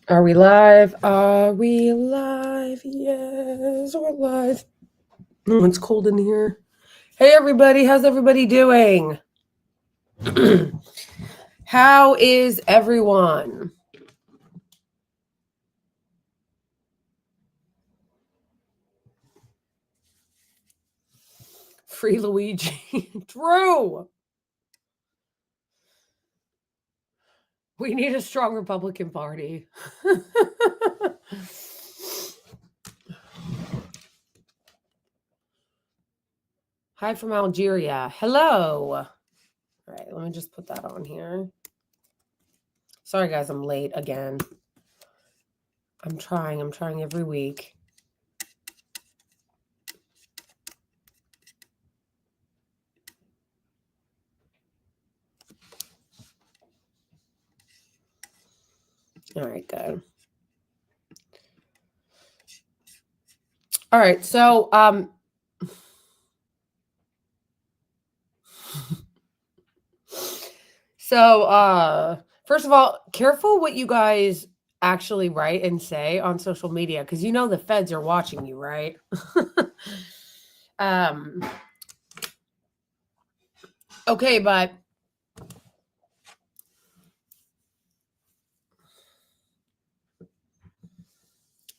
Are we live? Are we live? Yes, we're live. Oh, it's cold in here. Hey, everybody. How's everybody doing? How is everyone? Free Luigi. Drew! We need a strong Republican Party. Hi from Algeria. Hello. All right, let me just put that on here. Sorry, guys, I'm late again. I'm trying every week. All right, good. All right, so first of all, careful what you guys actually write and say on social media because you know the feds are watching you, right? Okay, but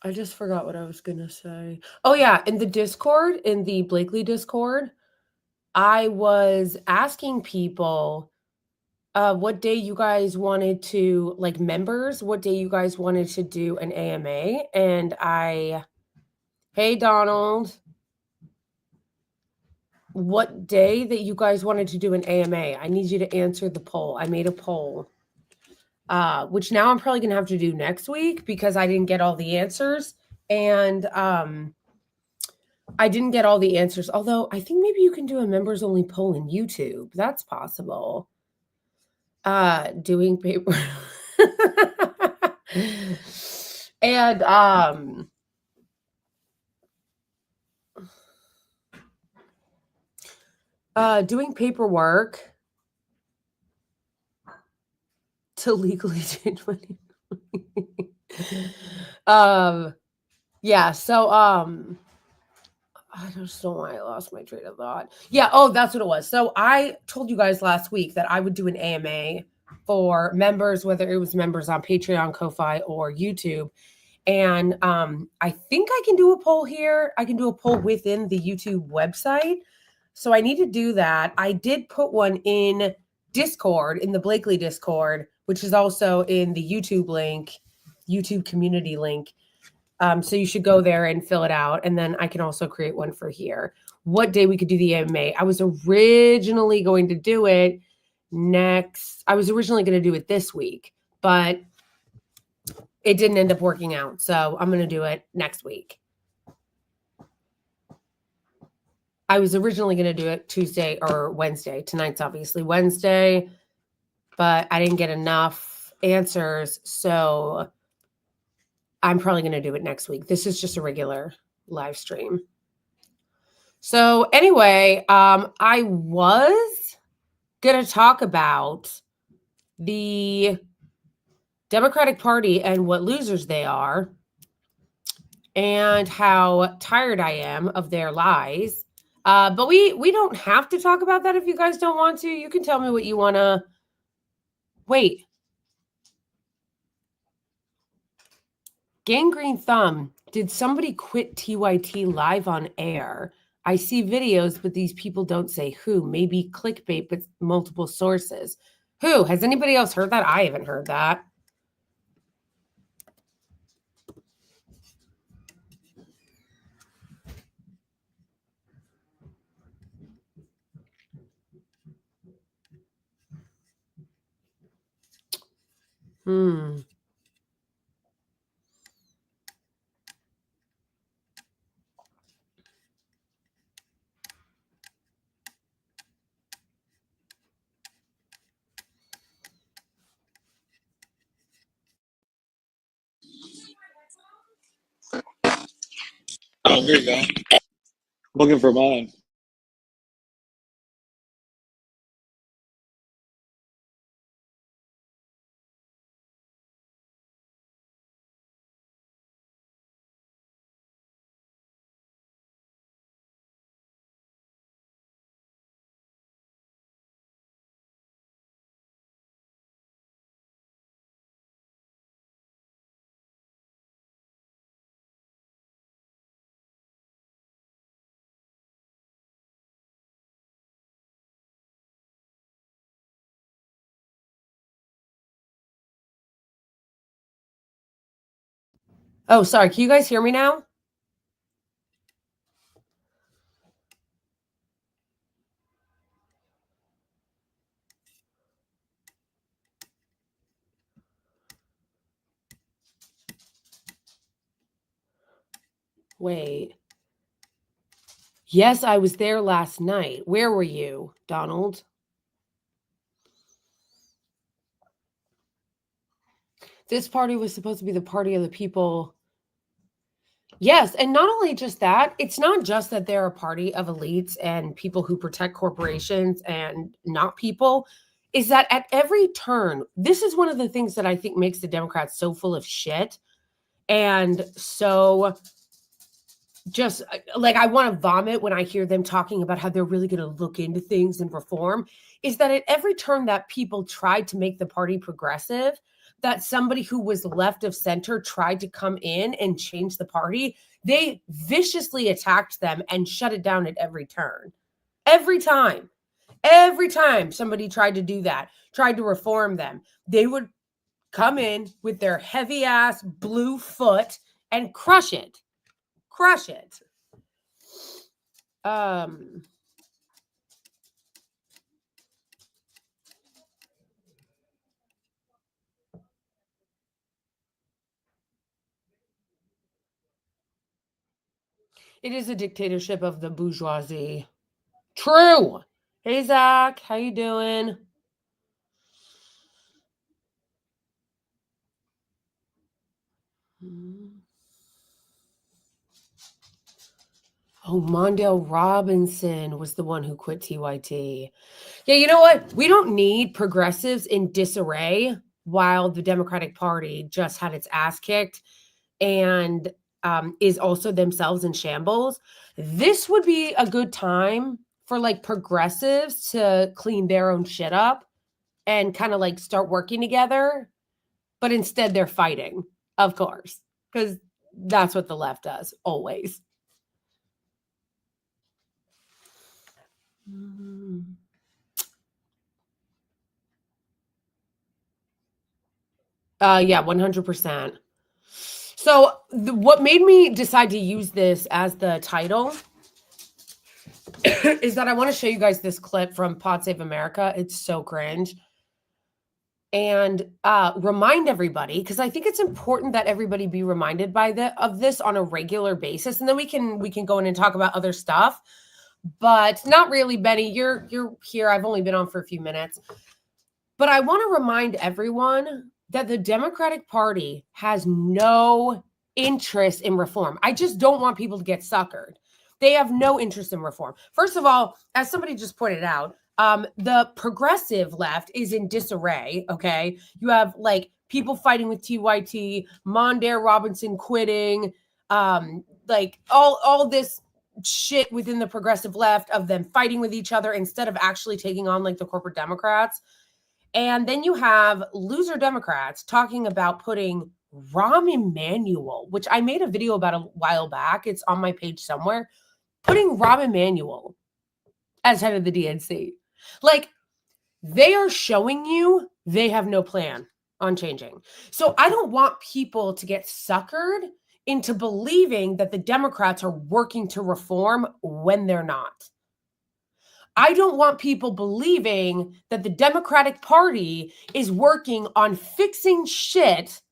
I just forgot what I was gonna say. Oh yeah, in the Discord, in the Blakely Discord, I was asking people what day you guys wanted to, like members, what day you guys wanted to do an AMA. And hey, Donald, what day that you guys wanted to do an AMA. I need you to answer the poll. I made a poll, which now I'm probably going to have to do next week because I didn't get all the answers. And I didn't get all the answers, although I think maybe you can do a members only poll in YouTube. That's possible. Doing paper and doing paperwork to legally change money. Yeah, so I just don't know why I lost my train of thought. Yeah, oh, that's what it was. So I told you guys last week that I would do an AMA for members, whether it was members on Patreon, Ko-Fi, or YouTube. And I think I can do a poll here. I can do a poll within the YouTube website. So I need to do that. I did put one in Discord, in the Blakely Discord, which is also in the YouTube link, YouTube community link. So you should go there and fill it out. And then I can also create one for here. What day we could do the AMA. I was originally going to do it I was originally going to do it this week, but it didn't end up working out. So I'm going to do it next week. I was originally going to do it Tuesday or Wednesday. Tonight's obviously Wednesday, but I didn't get enough answers. So I'm probably going to do it next week. This is just a regular live stream. So anyway, I was going to talk about the Democratic Party and what losers they are and how tired I am of their lies. But we don't have to talk about that if you guys don't want to. You can tell me what you want to. Wait. Gangrene Thumb, did somebody quit TYT live on air? I see videos, but these people don't say who. Maybe clickbait, but multiple sources. Who? Has anybody else heard that? I haven't heard that. Oh, there you go. Looking for mine. Oh, sorry. Can you guys hear me now? Wait. Yes, I was there last night. Where were you, Donald? This party was supposed to be the party of the people. Yes, and not only just that, it's not just that they're a party of elites and people who protect corporations and not people, is that at every turn, this is one of the things that I think makes the Democrats so full of shit and so just like I want to vomit when I hear them talking about how they're really going to look into things and reform, is that at every turn that people tried to make the party progressive, that somebody who was left of center tried to come in and change the party, they viciously attacked them and shut it down at every turn. Every time somebody tried to do that, tried to reform them, they would come in with their heavy ass blue foot and crush it. Crush it. It is a dictatorship of the bourgeoisie. True. Hey, Zach, how you doing? Oh, Mondale Robinson was the one who quit TYT. Yeah, you know what? We don't need progressives in disarray while the Democratic Party just had its ass kicked and is also themselves in shambles. This would be a good time for like progressives to clean their own shit up and kind of like start working together. But instead they're fighting, of course, because that's what the left does always. Yeah, 100%. So what made me decide to use this as the title is that I want to show you guys this clip from Pod Save America. It's so cringe. And remind everybody, because I think it's important that everybody be reminded of this on a regular basis. And then we can go in and talk about other stuff. But not really, Benny. You're here. I've only been on for a few minutes. But I want to remind everyone that the Democratic Party has no interest in reform. I just don't want people to get suckered. They have no interest in reform. First of all, as somebody just pointed out, the progressive left is in disarray, okay? You have like people fighting with TYT, Mondale Robinson quitting, like all this shit within the progressive left of them fighting with each other instead of actually taking on like the corporate Democrats. And then you have loser Democrats talking about putting Rahm Emanuel, which I made a video about a while back. It's on my page somewhere. Putting Rahm Emanuel as head of the DNC. Like, they are showing you they have no plan on changing. So I don't want people to get suckered into believing that the Democrats are working to reform when they're not. I don't want people believing that the Democratic Party is working on fixing shit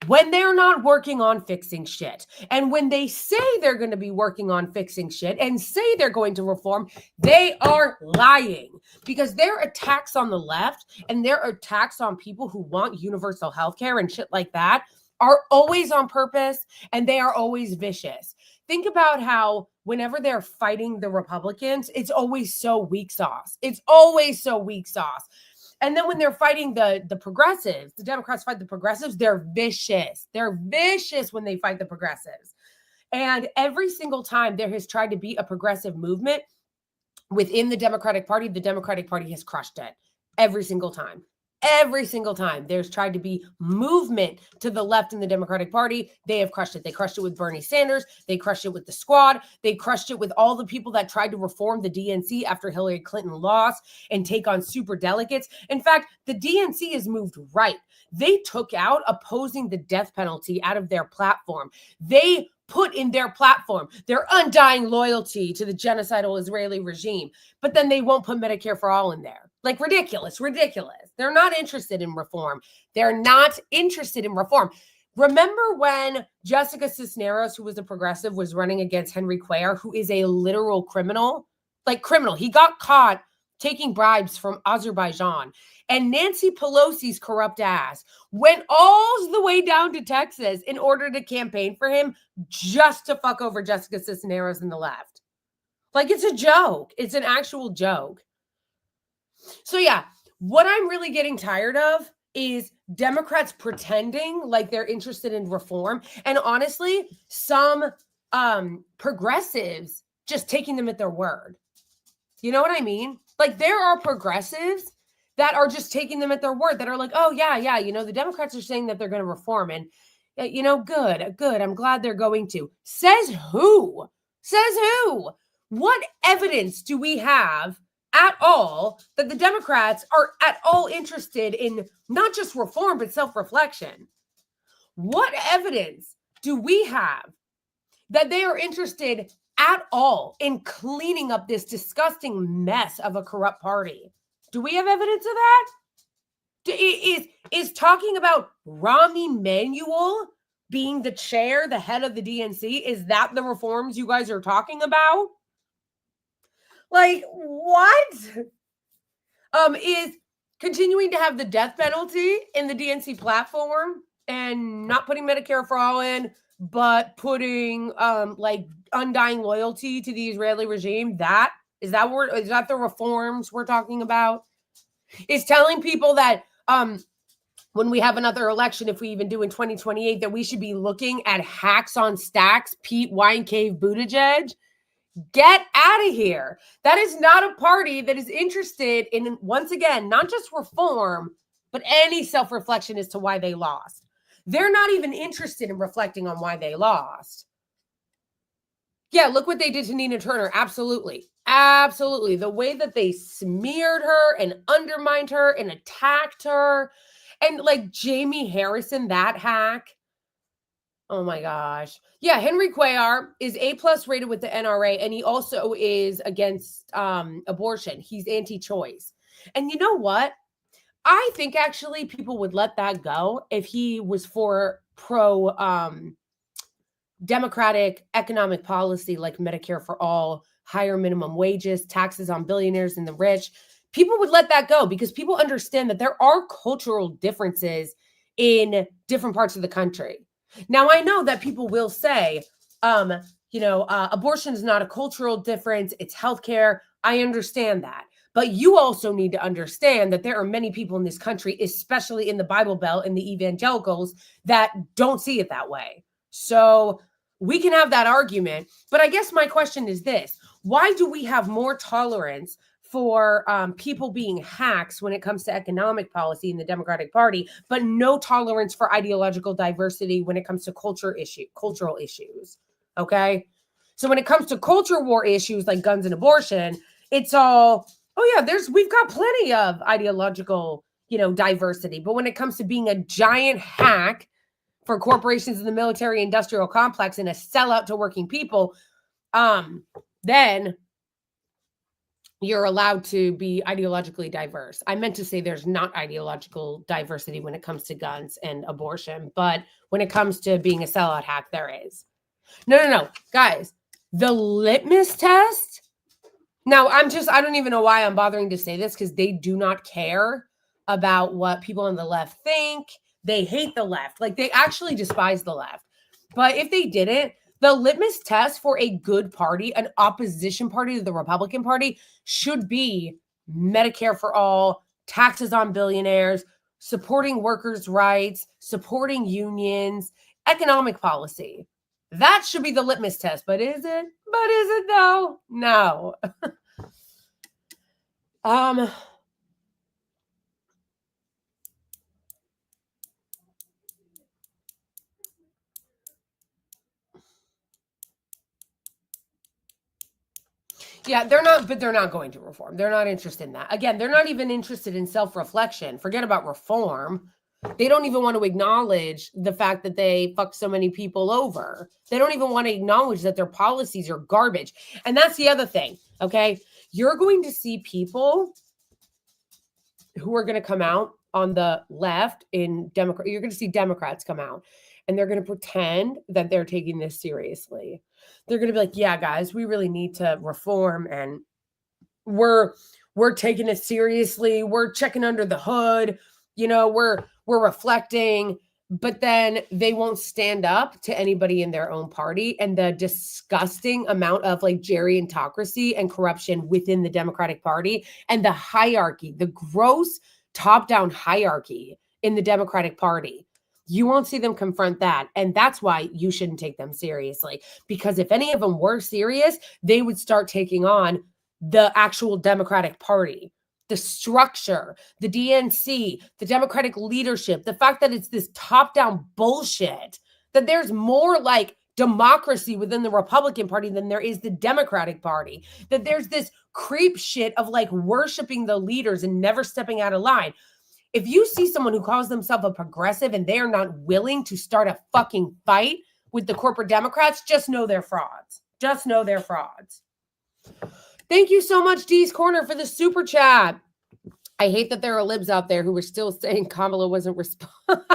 when they're not working on fixing shit. And when they say they're going to be working on fixing shit and say they're going to reform, they are lying, because their attacks on the left and their attacks on people who want universal health care and shit like that are always on purpose, and they are always vicious. Think about how whenever they're fighting the Republicans, it's always so weak sauce. It's always so weak sauce. And then when they're fighting the progressives, the Democrats fight the progressives, they're vicious. They're vicious when they fight the progressives. And every single time there has tried to be a progressive movement within the Democratic Party has crushed it every single time. Every single time there's tried to be movement to the left in the Democratic Party, they have crushed it. They crushed it with Bernie Sanders. They crushed it with the Squad. They crushed it with all the people that tried to reform the DNC after Hillary Clinton lost and take on super delegates. In fact, the DNC has moved right. They took out opposing the death penalty out of their platform. They put in their platform their undying loyalty to the genocidal Israeli regime, but then they won't put Medicare for all in there. Like, ridiculous. They're not interested in reform. Remember when Jessica Cisneros, who was a progressive, was running against Henry Cuellar, who is a literal criminal? Like, criminal. He got caught taking bribes from Azerbaijan. And Nancy Pelosi's corrupt ass went all the way down to Texas in order to campaign for him just to fuck over Jessica Cisneros and the left. Like, it's a joke. It's an actual joke. So yeah, what I'm really getting tired of is Democrats pretending like they're interested in reform. And honestly, some progressives just taking them at their word. You know what I mean? Like, there are progressives that are just taking them at their word, that are like, oh, yeah, you know, the Democrats are saying that they're going to reform. And, you know, good. I'm glad they're going to. Says who? What evidence do we have at all that the Democrats are at all interested in not just reform, but self-reflection? What evidence do we have that they are interested at all in cleaning up this disgusting mess of a corrupt party? Do we have evidence of that? Is talking about Rahm Emanuel being the chair, the head of the DNC, is that the reforms you guys are talking about? Like, what? Is continuing to have the death penalty in the DNC platform and not putting Medicare for all in, but putting like undying loyalty to the Israeli regime? Is that the reforms we're talking about? Is telling people that when we have another election, if we even do in 2028, that we should be looking at hacks on stacks, Pete Winecave Buttigieg? Get out of here. That is not a party that is interested in, once again, not just reform, but any self-reflection as to why they lost. They're not even interested in reflecting on why they lost. Yeah, look what they did to Nina Turner. Absolutely. The way that they smeared her and undermined her and attacked her. And like Jamie Harrison, that hack. Oh my gosh. Yeah, Henry Cuellar is A+ rated with the NRA, and he also is against abortion. He's anti-choice. And you know what? I think actually people would let that go if he was for democratic economic policy like Medicare for all, higher minimum wages, taxes on billionaires and the rich. People would let that go because people understand that there are cultural differences in different parts of the country. Now, I know that people will say, abortion is not a cultural difference. It's healthcare. I understand that. But you also need to understand that there are many people in this country, especially in the Bible Belt and the evangelicals, that don't see it that way. So we can have that argument. But I guess my question is this. Why do we have more tolerance for people being hacks when it comes to economic policy in the Democratic Party, but no tolerance for ideological diversity when it comes to cultural issues? Okay. So when it comes to culture war issues like guns and abortion, it's all, oh yeah, we've got plenty of ideological, diversity. But when it comes to being a giant hack for corporations in the military industrial complex and a sellout to working people, then you're allowed to be ideologically diverse. I meant to say there's not ideological diversity when it comes to guns and abortion, but when it comes to being a sellout hack, there is. No. Guys, the litmus test. Now, I don't even know why I'm bothering to say this, because they do not care about what people on the left think. They hate the left. Like, they actually despise the left. But if they didn't, the litmus test for a good party, an opposition party to the Republican Party, should be Medicare for all, taxes on billionaires, supporting workers' rights, supporting unions, economic policy. That should be the litmus test. But is it? Though? No. Yeah, they're not, but they're not going to reform. They're not interested in that. Again, they're not even interested in self-reflection. Forget about reform. They don't even want to acknowledge the fact that they fuck so many people over. They don't even want to acknowledge that their policies are garbage. And that's the other thing, okay? You're going to see people who are going to come out on the left in Democrat. You're going to see Democrats come out and they're going to pretend that they're taking this seriously. They're going to be like, yeah, guys, we really need to reform and we're taking it seriously. We're checking under the hood. You know, we're reflecting, but then they won't stand up to anybody in their own party. And the disgusting amount of like gerontocracy and corruption within the Democratic Party and the hierarchy, the gross top-down hierarchy in the Democratic Party. You won't see them confront that. And that's why you shouldn't take them seriously. Because if any of them were serious, they would start taking on the actual Democratic Party, the structure, the DNC, the Democratic leadership, the fact that it's this top-down bullshit, that there's more like democracy within the Republican Party than there is the Democratic Party, that there's this creep shit of like worshiping the leaders and never stepping out of line. If you see someone who calls themselves a progressive and they are not willing to start a fucking fight with the corporate Democrats, just know they're frauds. Just know they're frauds. Thank you so much, Dee's Corner, for the super chat. I hate that there are libs out there who were still saying Kamala wasn't responding.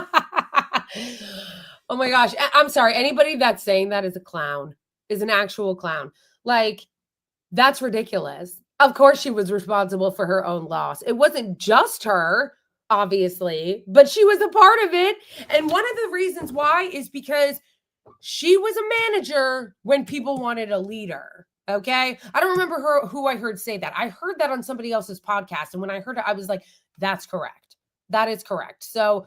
Oh my gosh. I'm sorry. Anybody that's saying that is a clown, is an actual clown. Like, that's ridiculous. Of course she was responsible for her own loss. It wasn't just her, obviously, but she was a part of it. And one of the reasons why is because she was a manager when people wanted a leader. Okay. I don't remember who I heard say that. I heard that on somebody else's podcast. And when I heard it, I was like, that's correct. That is correct. So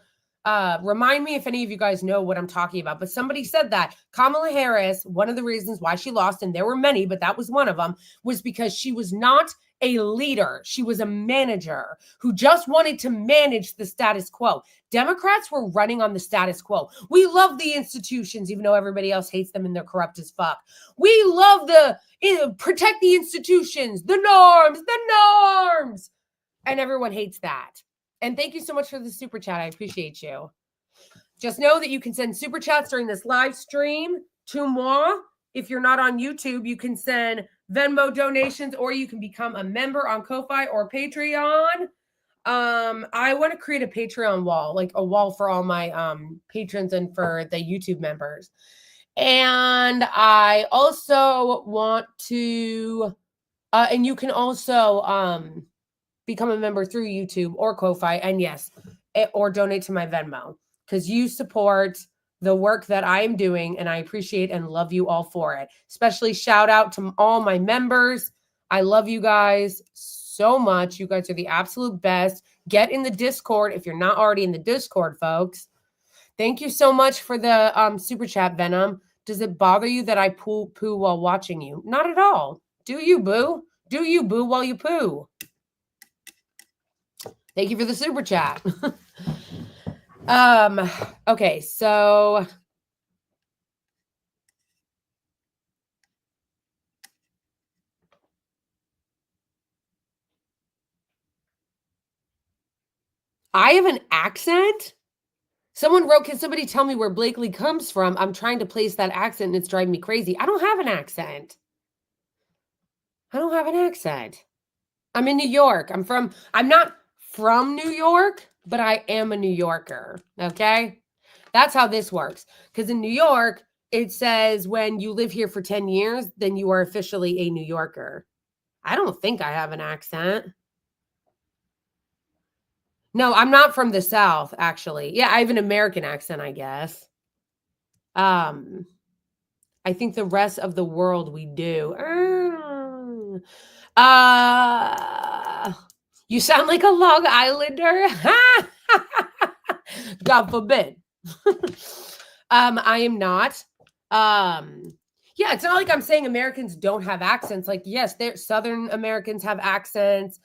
remind me if any of you guys know what I'm talking about. But somebody said that Kamala Harris, one of the reasons why she lost, and there were many, but that was one of them, was because she was not a leader. She was a manager who just wanted to manage the status quo. Democrats were running on the status quo. We love the institutions, even though everybody else hates them and they're corrupt as fuck. We love protect the institutions, the norms. And everyone hates that. And thank you so much for the super chat. I appreciate you. Just know that you can send super chats during this live stream to moi. If you're not on YouTube, you can send Venmo donations or you can become a member on Ko-Fi or Patreon. I want to create a Patreon wall, like a wall for all my patrons and for the YouTube members. And I also want to, and you can also become a member through YouTube or Ko-Fi, and yes, or donate to my Venmo, because you support the work that I am doing, and I appreciate and love you all for it. Especially shout out to all my members. I love you guys so much. You guys are the absolute best. Get in the Discord if you're not already in the Discord, folks. Thank you so much for the super chat, Venom. Does it bother you that I poo while watching you? Not at all. Do you, boo? Do you, boo, while you poo? Thank you for the super chat. Okay, so I have an accent? Someone wrote, can somebody tell me where Blakely comes from? I'm trying to place that accent and it's driving me crazy. I don't have an accent. I don't have an accent. I'm in New York. I'm not from New York, but I am a New Yorker. Okay? That's how this works. Because in New York, it says when you live here for 10 years, then you are officially a New Yorker. I don't think I have an accent. No, I'm not from the South, actually. Yeah, I have an American accent, I guess. I think the rest of the world we do. You sound like a Long Islander. God forbid. I am not. Yeah, it's not like I'm saying Americans don't have accents. Like, yes, Southern Americans have accents.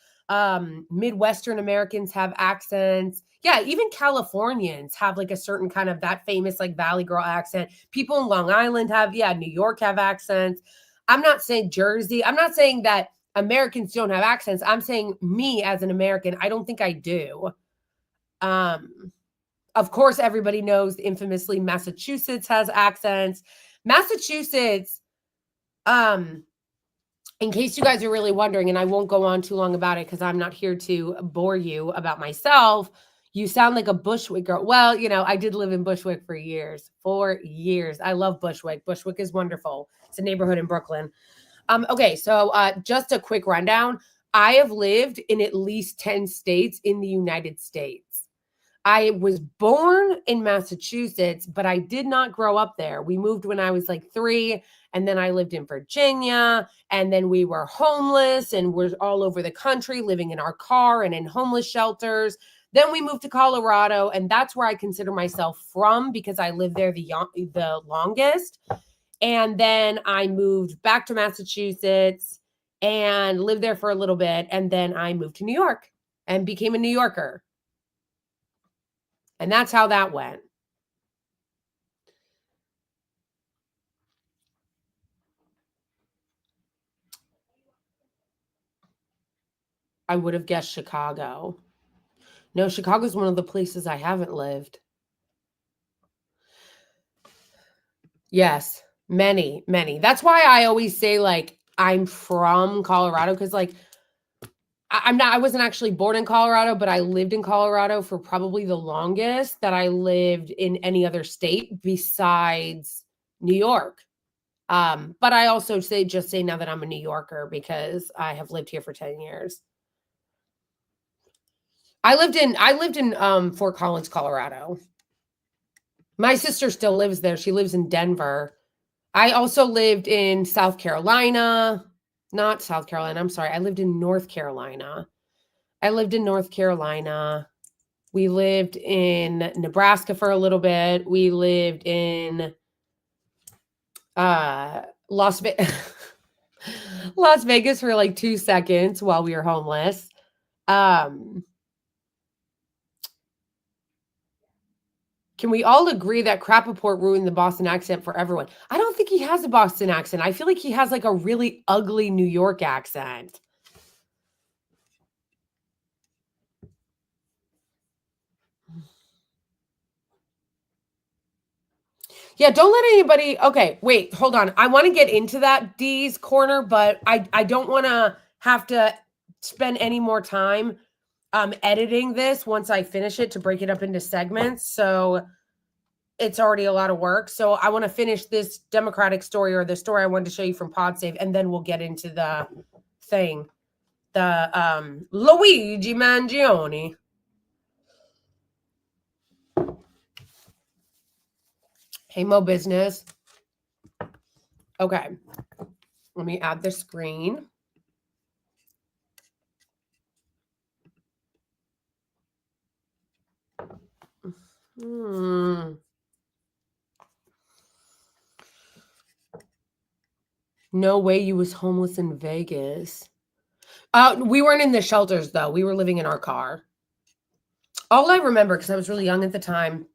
Midwestern Americans have accents. Yeah, even Californians have like a certain kind of that famous like Valley Girl accent. People in Long Island have, New York have accents. I'm not saying Jersey. I'm not saying that Americans don't have accents. I'm saying me as an American, I don't think I do. Of course, everybody knows infamously Massachusetts has accents. Massachusetts, in case you guys are really wondering, and I won't go on too long about it because I'm not here to bore you about myself. You sound like a Bushwick girl. Well, you know, I did live in Bushwick for years. I love Bushwick. Bushwick is wonderful. It's a neighborhood in Brooklyn. Okay, so just a quick rundown. I have lived in at least 10 states in the United States. I was born in Massachusetts, but I did not grow up there. We moved when I was like 3, and then I lived in Virginia, and then we were homeless and we're all over the country living in our car and in homeless shelters. Then we moved to Colorado, and that's where I consider myself from because I lived there the longest. And then I moved back to Massachusetts and lived there for a little bit. And then I moved to New York and became a New Yorker. And that's how that went. I would have guessed Chicago. No, Chicago's one of the places I haven't lived. Yes, many. That's why I always say, like, I'm from Colorado because, like, I wasn't actually born in Colorado, but I lived in Colorado for probably the longest that I lived in any other state besides New York. But I also say now that I'm a New Yorker because I have lived here for 10 years. I lived in Fort Collins, Colorado. My sister still lives there. She lives in Denver. I also lived in South Carolina. Not South Carolina. I'm sorry. I lived in North Carolina. We lived in Nebraska for a little bit. We lived in Las Vegas for like 2 seconds while we were homeless. Can we all agree that Rappaport ruined the Boston accent for everyone? I don't think he has a Boston accent. I feel like he has like a really ugly New York accent. Yeah, don't let anybody. Okay, wait, hold on. I want to get into that D's corner, but I don't want to have to spend any more time editing this once I finish it to break it up into segments. So it's already a lot of work. So I want to finish this Democratic story or the story I wanted to show you from PodSave, and then we'll get into the thing. The Luigi Mangione. Hey, Mo Business. Okay. Let me add the screen. No way you was homeless in Vegas. We weren't in the shelters, though. We were living in our car. All I remember, because I was really young at the time,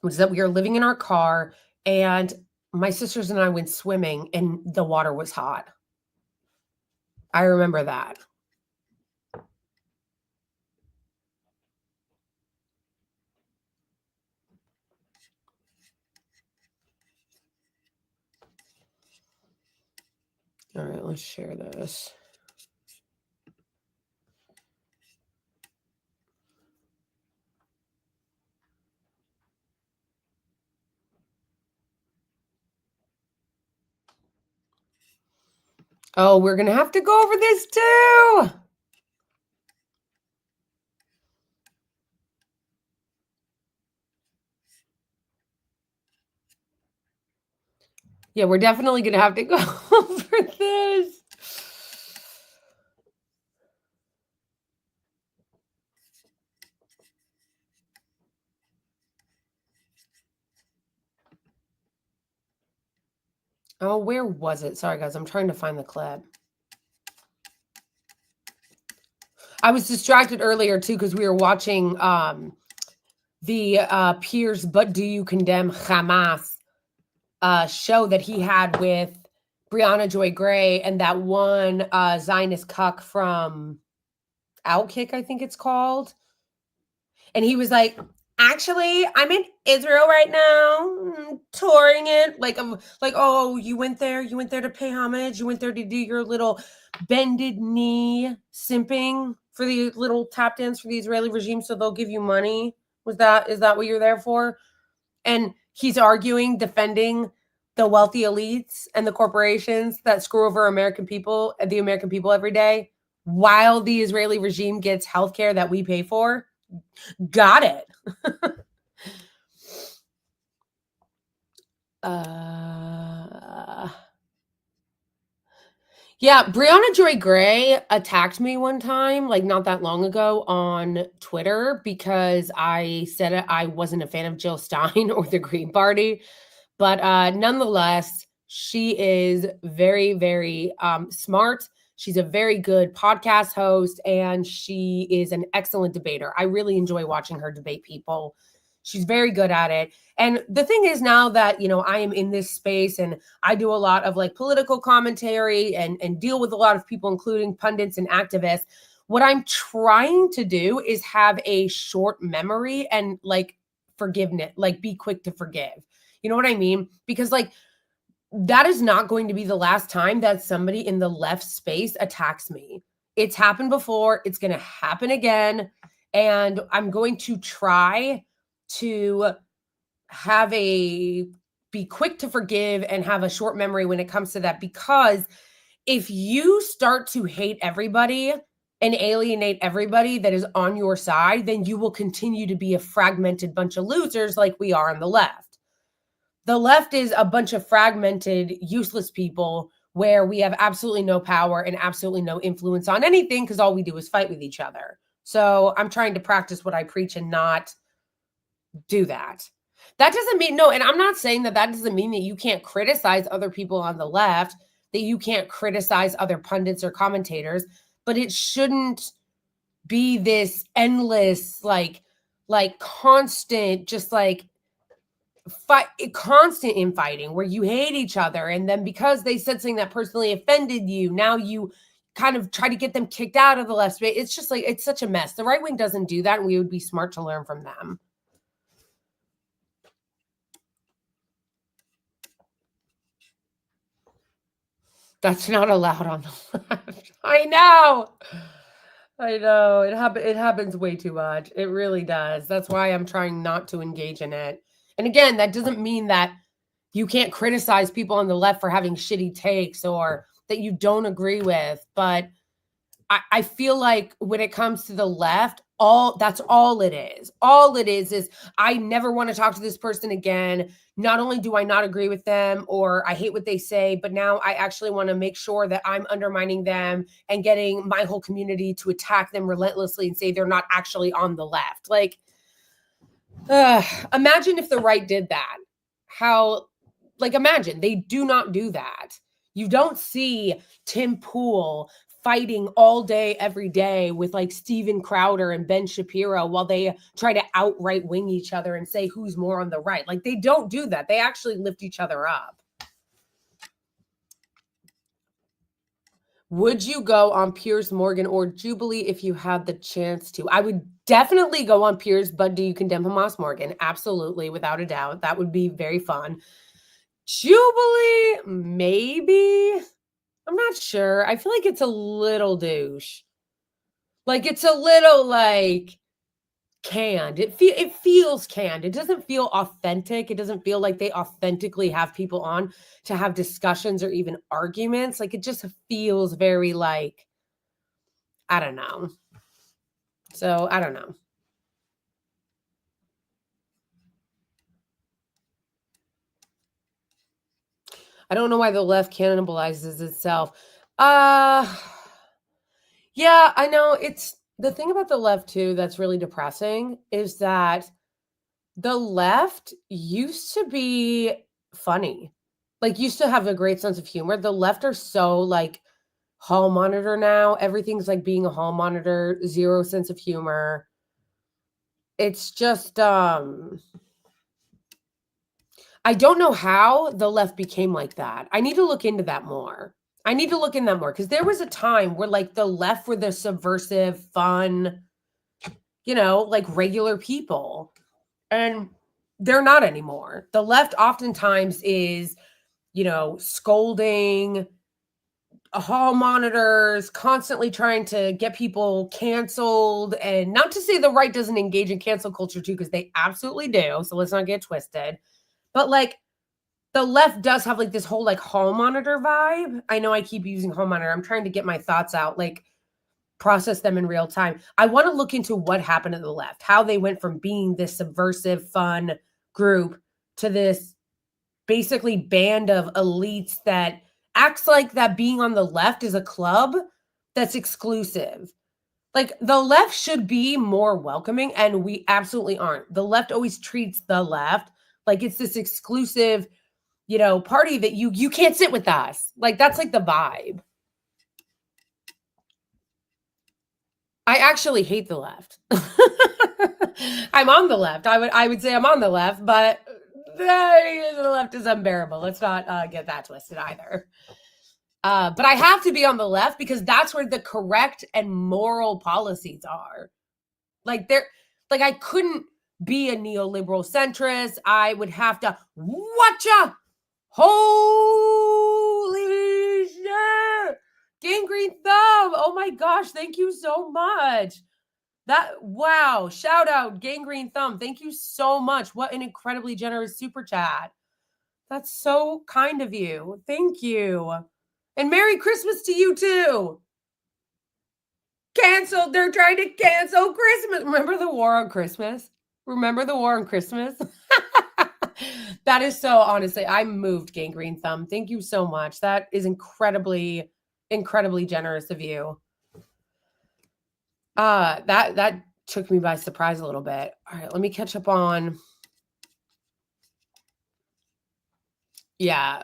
was that we were living in our car, and my sisters and I went swimming, and the water was hot. I remember that. All right, let's share this. Oh, we're going to have to go over this too. Yeah, we're definitely going to have to go over this. Oh, where was it? Sorry, guys. I'm trying to find the clip. I was distracted earlier, too, because we were watching the Piers But Do You Condemn Hamas show that he had with Brianna Joy Gray and that one Zionist cuck from Outkick, I think it's called. And he was like, actually, I'm in Israel right now, touring it. Like, oh, you went there to pay homage. You went there to do your little bended knee simping for the little tap dance for the Israeli regime, so they'll give you money. Is that what you're there for? And he's arguing, defending the wealthy elites and the corporations that screw over American people and the American people every day, while the Israeli regime gets healthcare that we pay for. Got it. Yeah, Brianna Joy Gray attacked me one time, like not that long ago on Twitter, because I said I wasn't a fan of Jill Stein or the Green Party. But nonetheless, she is very, very smart. She's a very good podcast host, and she is an excellent debater. I really enjoy watching her debate people. She's very good at it. And the thing is, now that, I am in this space and I do a lot of like political commentary and deal with a lot of people, including pundits and activists, what I'm trying to do is have a short memory and like forgiveness, like be quick to forgive. You know what I mean? Because like, that is not going to be the last time that somebody in the left space attacks me. It's happened before. It's going to happen again. And I'm going to try to be quick to forgive and have a short memory when it comes to that. Because if you start to hate everybody and alienate everybody that is on your side, then you will continue to be a fragmented bunch of losers like we are on the left. The left is a bunch of fragmented, useless people where we have absolutely no power and absolutely no influence on anything because all we do is fight with each other. So I'm trying to practice what I preach and not do that. That doesn't mean, no, and I'm not saying that doesn't mean that you can't criticize other people on the left, that you can't criticize other pundits or commentators, but it shouldn't be this endless, like constant, just like, constant infighting where you hate each other, and then because they said something that personally offended you, now you kind of try to get them kicked out of the left space. It's just like, it's such a mess. The right wing doesn't do that, and we would be smart to learn from them. That's not allowed on the left. I know. It happens way too much. It really does. That's why I'm trying not to engage in it. And again, that doesn't mean that you can't criticize people on the left for having shitty takes or that you don't agree with. But I feel like when it comes to the left, that's all it is. All it is I never want to talk to this person again. Not only do I not agree with them or I hate what they say, but now I actually want to make sure that I'm undermining them and getting my whole community to attack them relentlessly and say they're not actually on the left. Like, imagine if the right did that. Imagine they do not do that. You don't see Tim Pool fighting all day, every day with like Steven Crowder and Ben Shapiro while they try to outright wing each other and say who's more on the right. Like, they don't do that. They actually lift each other up. Would you go on Piers Morgan or Jubilee if you had the chance to? I would definitely go on Piers, but do you condemn Hamas Morgan? Absolutely, without a doubt. That would be very fun. Jubilee, maybe. I'm not sure. I feel like it's a little douche. Like, it's a little like canned. It feels canned. It doesn't feel authentic. It doesn't feel like they authentically have people on to have discussions or even arguments. Like, it just feels very like, I don't know. So I don't know. I don't know why the left cannibalizes itself. Yeah, I know. It's the thing about the left too that's really depressing is that the left used to be funny, like used to have a great sense of humor. The left are so like hall monitor now. Everything's like being a hall monitor, zero sense of humor. It's just I don't know how the left became like that. I need to look into that more. Because there was a time where like the left were the subversive, fun, like regular people. And they're not anymore. The left oftentimes is, scolding, hall monitors, constantly trying to get people canceled. And not to say the right doesn't engage in cancel culture too, because they absolutely do. So let's not get twisted. But like the left does have like this whole like hall monitor vibe. I know I keep using hall monitor. I'm trying to get my thoughts out, like process them in real time. I want to look into what happened to the left, how they went from being this subversive, fun group to this basically band of elites that acts like that being on the left is a club that's exclusive. Like the left should be more welcoming, and we absolutely aren't. The left always treats the left like it's this exclusive, party that you can't sit with us. Like that's like the vibe. I actually hate the left. I'm on the left. I would say I'm on the left, but the left is unbearable. Let's not get that twisted either. But I have to be on the left because that's where the correct and moral policies are. Like I couldn't be a neoliberal centrist. I would have to watcha. Holy shit. Gangrene Thumb. Oh my gosh. Thank you so much. Wow. Shout out Gangrene Thumb. Thank you so much. What an incredibly generous super chat. That's so kind of you. Thank you. And Merry Christmas to you too. Canceled. They're trying to cancel Christmas. Remember the war on Christmas? That is so, honestly, I moved, Gangrene Thumb. Thank you so much. That is incredibly, incredibly generous of you. That took me by surprise a little bit. All right, let me catch up on. Yeah.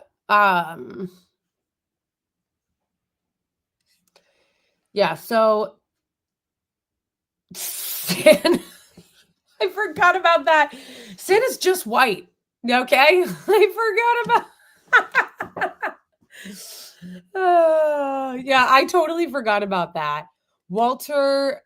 Yeah, so Santa, I forgot about that. Santa's just white. Okay? I forgot about yeah, I totally forgot about that. Walter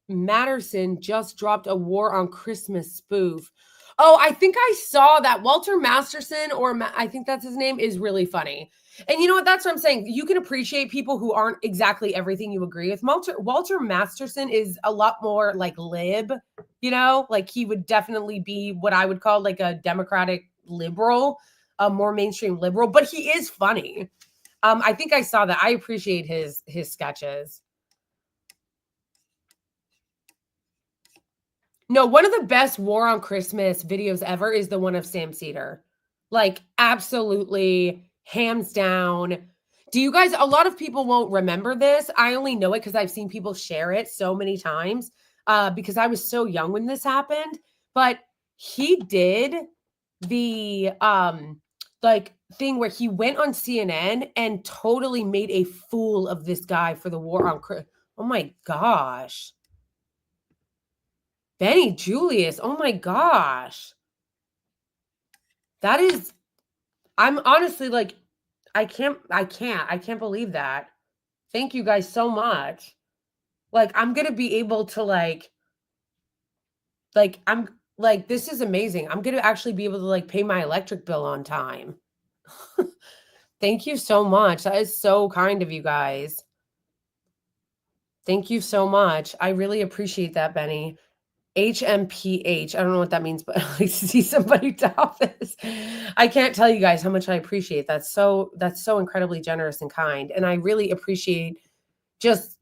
Matterson just dropped a War on Christmas spoof. Oh, I think I saw that. Walter Masterson, I think that's his name, is really funny. And you know what? That's what I'm saying. You can appreciate people who aren't exactly everything you agree with. Walter Masterson is a lot more like lib, like he would definitely be what I would call like a Democratic liberal, a more mainstream liberal, but he is funny. I think I saw that. I appreciate his sketches. No, one of the best War on Christmas videos ever is the one of Sam Cedar. Like, absolutely, hands down. Do you guys, a lot of people won't remember this. I only know it because I've seen people share it so many times because I was so young when this happened. But he did the thing where he went on CNN and totally made a fool of this guy for the War on Christmas. Oh my gosh. Benny Julius. Oh my gosh. That is, I'm honestly like, I can't believe that. Thank you guys so much. Like, I'm going to be able to this is amazing. I'm going to actually be able to like pay my electric bill on time. Thank you so much. That is so kind of you guys. Thank you so much. I really appreciate that, Benny. HMPH. I don't know what that means, but I like to see somebody tell this. I can't tell you guys how much I appreciate that. That's so incredibly generous and kind. And I really appreciate just,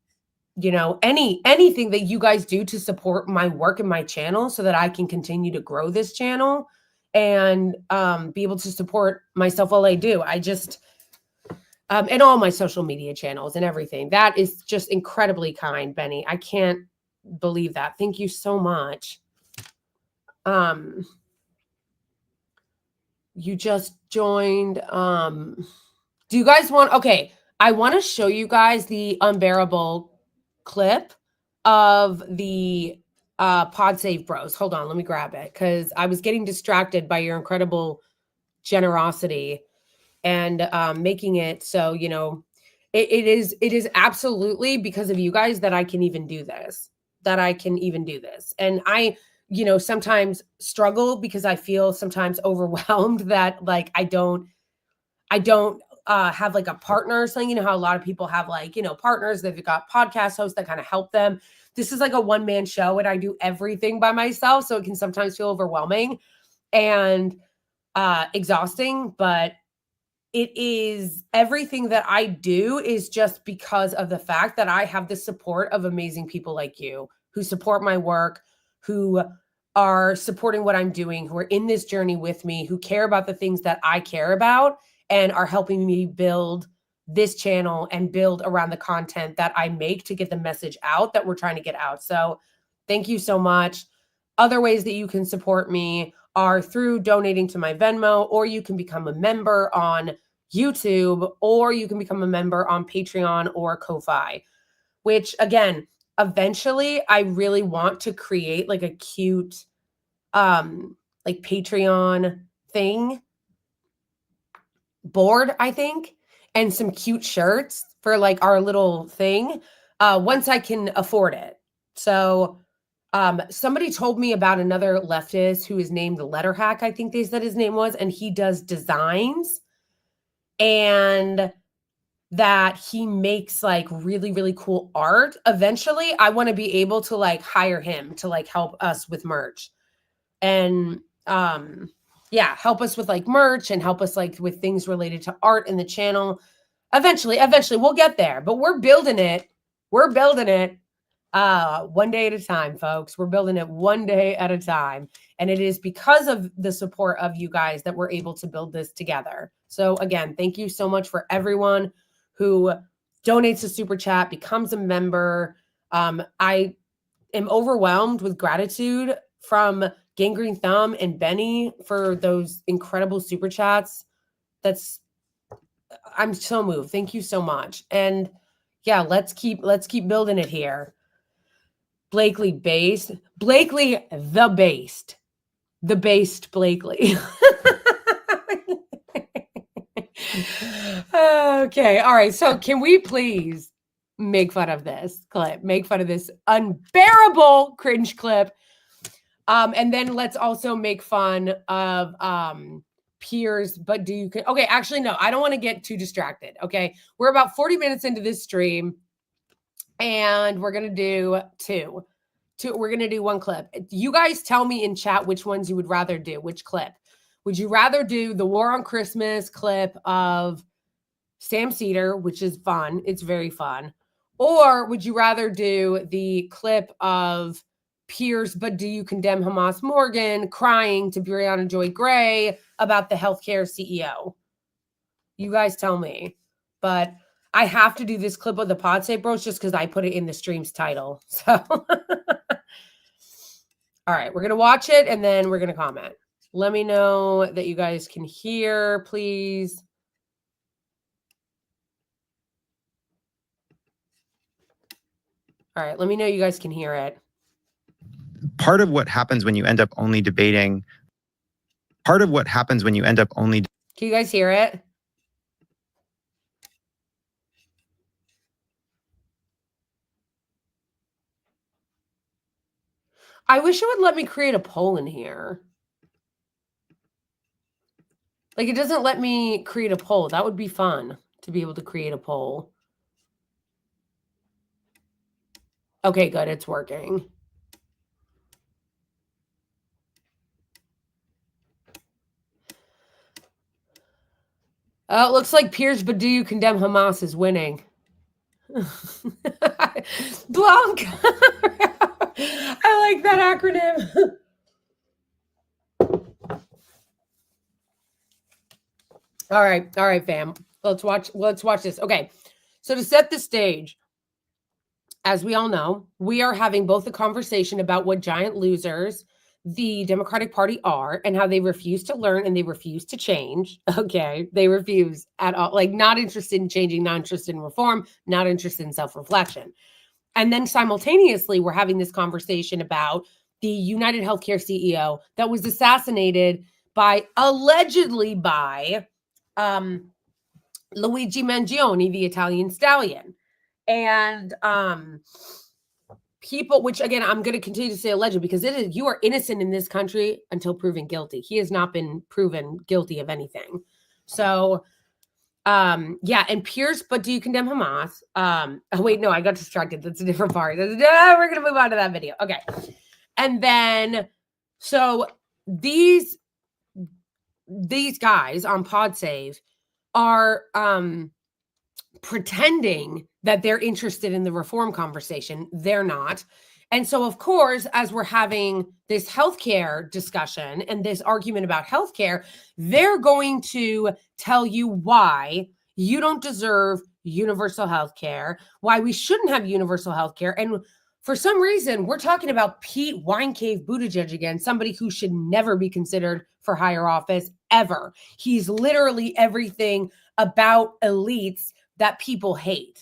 anything that you guys do to support my work and my channel so that I can continue to grow this channel and be able to support myself while I do. I just, and all my social media channels and everything. That is just incredibly kind, Benny. I can't believe that. Thank you so much. You just joined. Do you guys want, okay, I want to show you guys the unbearable clip of the Pod Save Bros. Hold on, let me grab it because I was getting distracted by your incredible generosity and making it so, you know, it is absolutely because of you guys that I can even do this, And I, you know, sometimes struggle because I feel sometimes overwhelmed that like I don't have like a partner or something. You know how a lot of people have like, you know, partners, they've got podcast hosts that kind of help them. This is like a one-man show and I do everything by myself. So it can sometimes feel overwhelming and exhausting, but it is everything that I do is just because of the fact that I have the support of amazing people like you who support my work, who are supporting what I'm doing, who are in this journey with me, who care about the things that I care about and are helping me build this channel and build around the content that I make to get the message out that we're trying to get out. So thank you so much. Other ways that you can support me are through donating to my Venmo, or you can become a member on YouTube, or you can become a member on Patreon or Ko-Fi, which again, eventually I really want to create like a cute, like Patreon thing board, I think, and some cute shirts for like our little thing, once I can afford it. So somebody told me about another leftist who is named Letter Hack, I think they said his name was, and he does designs and that he makes like really, really cool art. Eventually, I want to be able to like hire him to like help us with merch and yeah, help us with like merch and help us like with things related to art in the channel. Eventually we'll get there, but we're building it. One day at a time, folks. We're building it one day at a time. And it is because of the support of you guys that we're able to build this together. So again, thank you so much for everyone who donates a super chat, becomes a member. I am overwhelmed with gratitude from Gangrene Thumb and Benny for those incredible super chats. I'm so moved. Thank you so much. And yeah, let's keep building it here. Blakely the based Blakely. Okay. All right. So can we please make fun of this clip, make fun of this unbearable cringe clip? And then let's also make fun of Piers, but do you okay, actually, no, I don't want to get too distracted. Okay. We're about 40 minutes into this stream and we're going to do two. We're going to do one clip. You guys tell me in chat which ones you would rather do, which clip. Would you rather do the War on Christmas clip of Sam Cedar, which is fun. It's very fun. Or would you rather do the clip of Piers, but do you condemn Hamas Morgan crying to Breonna Joy Gray about the healthcare CEO? You guys tell me. But I have to do this clip of the Pod Save Bros just because I put it in the stream's title. So, all right, we're going to watch it and then we're going to comment. Let me know that you guys can hear, please. All right, let me know you guys can hear it. Part of what happens when you end up only debating, can you guys hear it? I wish it would let me create a poll in here. Like, it doesn't let me create a poll. That would be fun to be able to create a poll. Okay, good. It's working. It looks like Piers Badu condemn Hamas is winning. Blanc. I like that acronym. All right, fam. Let's watch this. Okay. So to set the stage, as we all know, we are having both a conversation about what giant losers the Democratic Party are and how they refuse to learn and they refuse to change. Okay. They refuse at all, like not interested in changing, not interested in reform, not interested in self-reflection. And then simultaneously, we're having this conversation about the United Healthcare CEO that was assassinated allegedly by Luigi Mangione, the Italian stallion. And people, which again, I'm going to continue to say alleged because you are innocent in this country until proven guilty. He has not been proven guilty of anything. So, yeah, and Pierce, but do you condemn Hamas? Oh, wait, no, I got distracted. That's a different part. We're going to move on to that video. Okay. And then, so these guys on PodSave are pretending that they're interested in the reform conversation. They're not. And so, of course, as we're having this healthcare discussion and this argument about healthcare, they're going to tell you why you don't deserve universal healthcare, why we shouldn't have universal healthcare. And for some reason, we're talking about Pete Winecave Buttigieg again, somebody who should never be considered for higher office ever. He's literally everything about elites that people hate.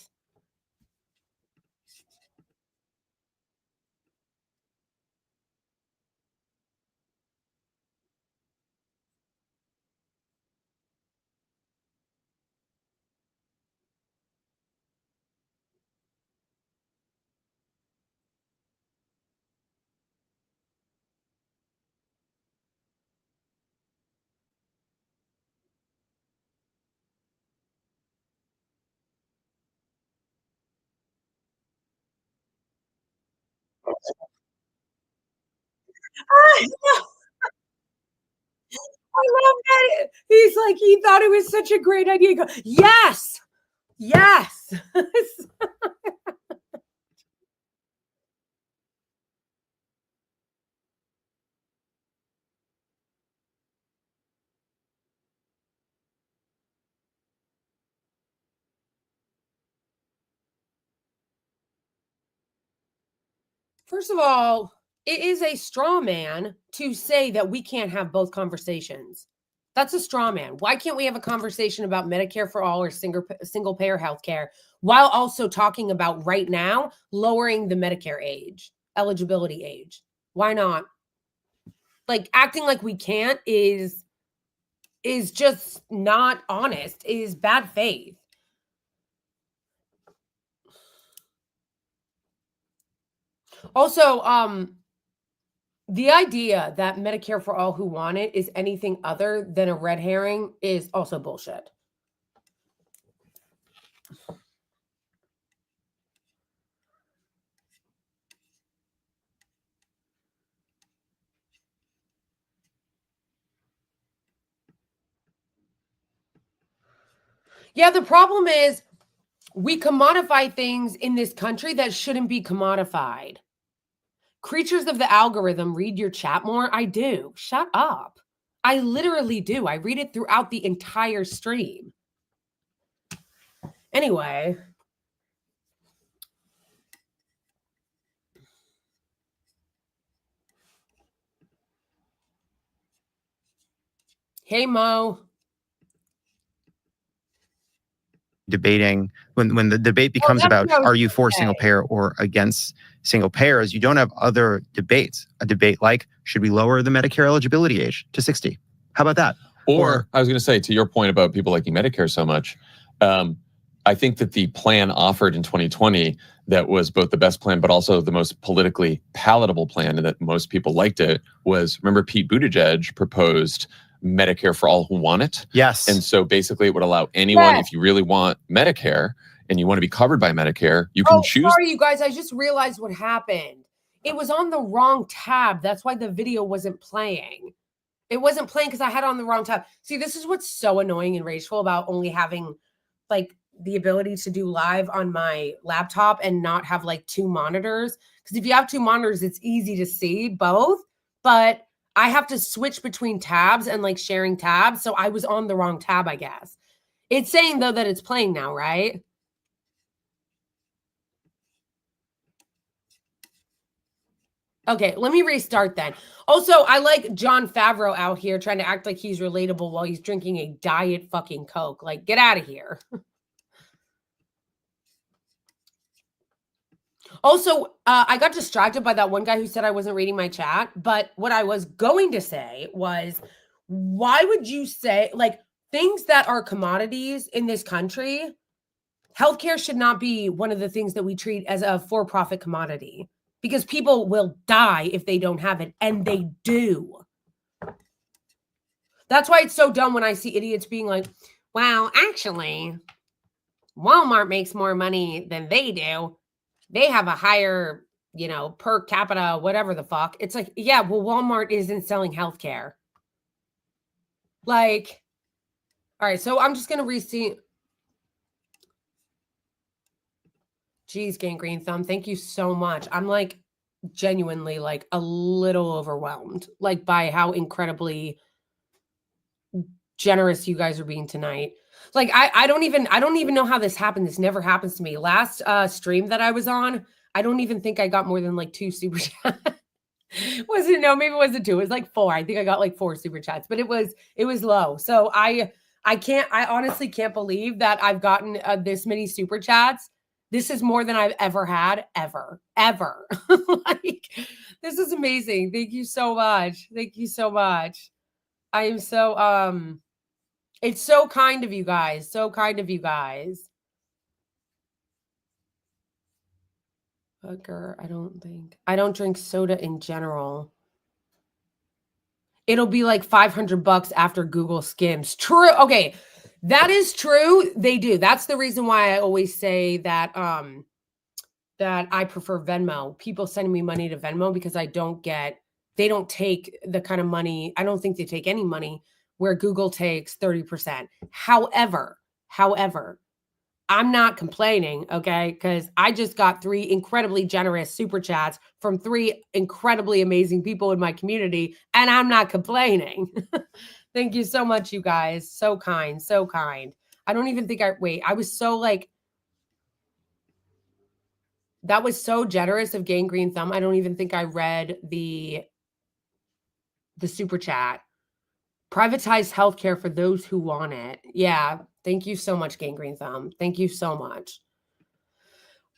I love that. He's like, he thought it was such a great idea. He goes, yes, yes. First of all, it is a straw man to say that we can't have both conversations. That's a straw man. Why can't we have a conversation about Medicare for all or single payer healthcare while also talking about right now lowering the Medicare age, eligibility age? Why not? Like acting like we can't is just not honest, is bad faith. Also, the idea that Medicare for all who want it is anything other than a red herring is also bullshit. Yeah, the problem is we commodify things in this country that shouldn't be commodified. Creatures of the algorithm read your chat more. I do. Shut up. I literally do. I read it throughout the entire stream. Anyway. Hey, Mo. Debating when the debate becomes about are you for single payer or against single payers, you don't have other debates. A debate like, should we lower the Medicare eligibility age to 60? How about that? Or I was going to say, to your point about people liking Medicare so much, I think that the plan offered in 2020 that was both the best plan but also the most politically palatable plan and that most people liked it was, remember Pete Buttigieg proposed Medicare for all who want it. Yes. And so basically it would allow anyone, if you really want Medicare and you want to be covered by Medicare, you can choose. Sorry, you guys, I just realized what happened. It was on the wrong tab. That's why the video wasn't playing. It wasn't playing because I had it on the wrong tab. See, this is what's so annoying and rageful about only having like the ability to do live on my laptop and not have like two monitors. Because if you have two monitors, it's easy to see both, but I have to switch between tabs and like sharing tabs. So I was on the wrong tab, I guess. It's saying though that it's playing now, right? Okay, let me restart then. Also, I like John Favreau out here trying to act like he's relatable while he's drinking a diet fucking Coke. Like, get out of here. Also, I got distracted by that one guy who said I wasn't reading my chat. But what I was going to say was why would you say, like, things that are commodities in this country, healthcare should not be one of the things that we treat as a for-profit commodity, because people will die if they don't have it, and they do. That's why it's so dumb when I see idiots being like, well, actually, Walmart makes more money than they do. They have a higher, per capita, whatever the fuck. It's like, yeah, well, Walmart isn't selling healthcare. Like, all right, so I'm just going to receive. Geez, Gangrene Thumb, thank you so much. I'm like genuinely like a little overwhelmed, like by how incredibly generous you guys are being tonight. Like, I don't even know how this happened. This never happens to me. Last stream that I was on, I don't even think I got more than like 2 super chats. Maybe it wasn't 2. It was like 4. I think I got like 4 super chats, but it was low. So I honestly can't believe that I've gotten this many super chats. This is more than I've ever had, ever. Like, this is amazing. Thank you so much. Thank you so much. I am so, it's so kind of you guys. So kind of you guys. Bugger, I don't drink soda in general. It'll be like $500 after Google Skims. True. Okay. That is true. They do. That's the reason why I always say that that I prefer Venmo. People sending me money to Venmo because they don't take the kind of money. I don't think they take any money where Google takes 30%. However, I'm not complaining, okay? Because I just got 3 incredibly generous super chats from 3 incredibly amazing people in my community, and I'm not complaining. Thank you so much, you guys. So kind, so kind. I don't even think I was so like, that was so generous of Gangrene Thumb. I don't even think I read the super chat. Privatize healthcare for those who want it. Yeah. Thank you so much, Gangrene Thumb. Thank you so much.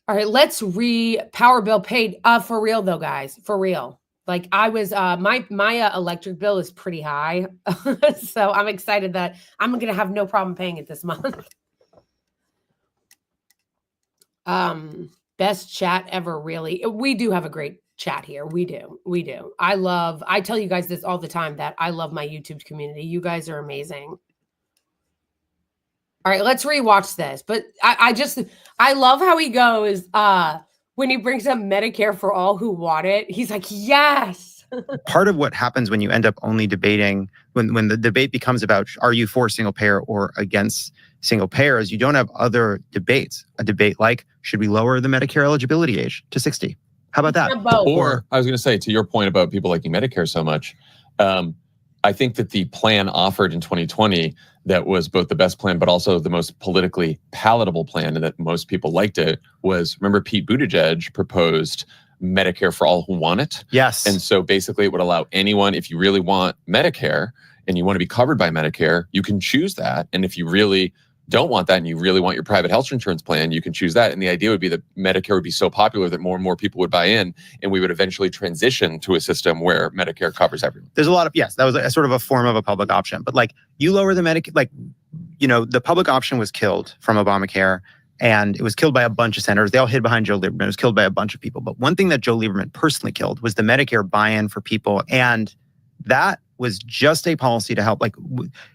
All right, let's power bill paid. For real though, guys. For real. Like I was, my electric bill is pretty high. So I'm excited that I'm going to have no problem paying it this month. Best chat ever, really. We do have a great chat here. We do. I tell you guys this all the time that I love my YouTube community. You guys are amazing. All right, let's rewatch this. But I love how he goes, when he brings up Medicare for all who want it, he's like, yes. Part of what happens when you end up only debating, when the debate becomes about are you for single payer or against single payer, is you don't have other debates. A debate like, should we lower the Medicare eligibility age to 60? How about that? Or I was going to say, to your point about people liking Medicare so much, I think that the plan offered in 2020 that was both the best plan, but also the most politically palatable plan, and that most people liked it, was, remember Pete Buttigieg proposed Medicare for all who want it? Yes. And so basically it would allow anyone, if you really want Medicare and you want to be covered by Medicare, you can choose that. And if you really don't want that and you really want your private health insurance plan, you can choose that. And the idea would be that Medicare would be so popular that more and more people would buy in, and we would eventually transition to a system where Medicare covers everyone. There's a lot of, yes, that was a sort of a form of a public option. But like, you lower the the public option was killed from Obamacare, and it was killed by a bunch of senators. They all hid behind Joe Lieberman. It was killed by a bunch of people. But one thing that Joe Lieberman personally killed was the Medicare buy-in for people. And that was just a policy to help. Like,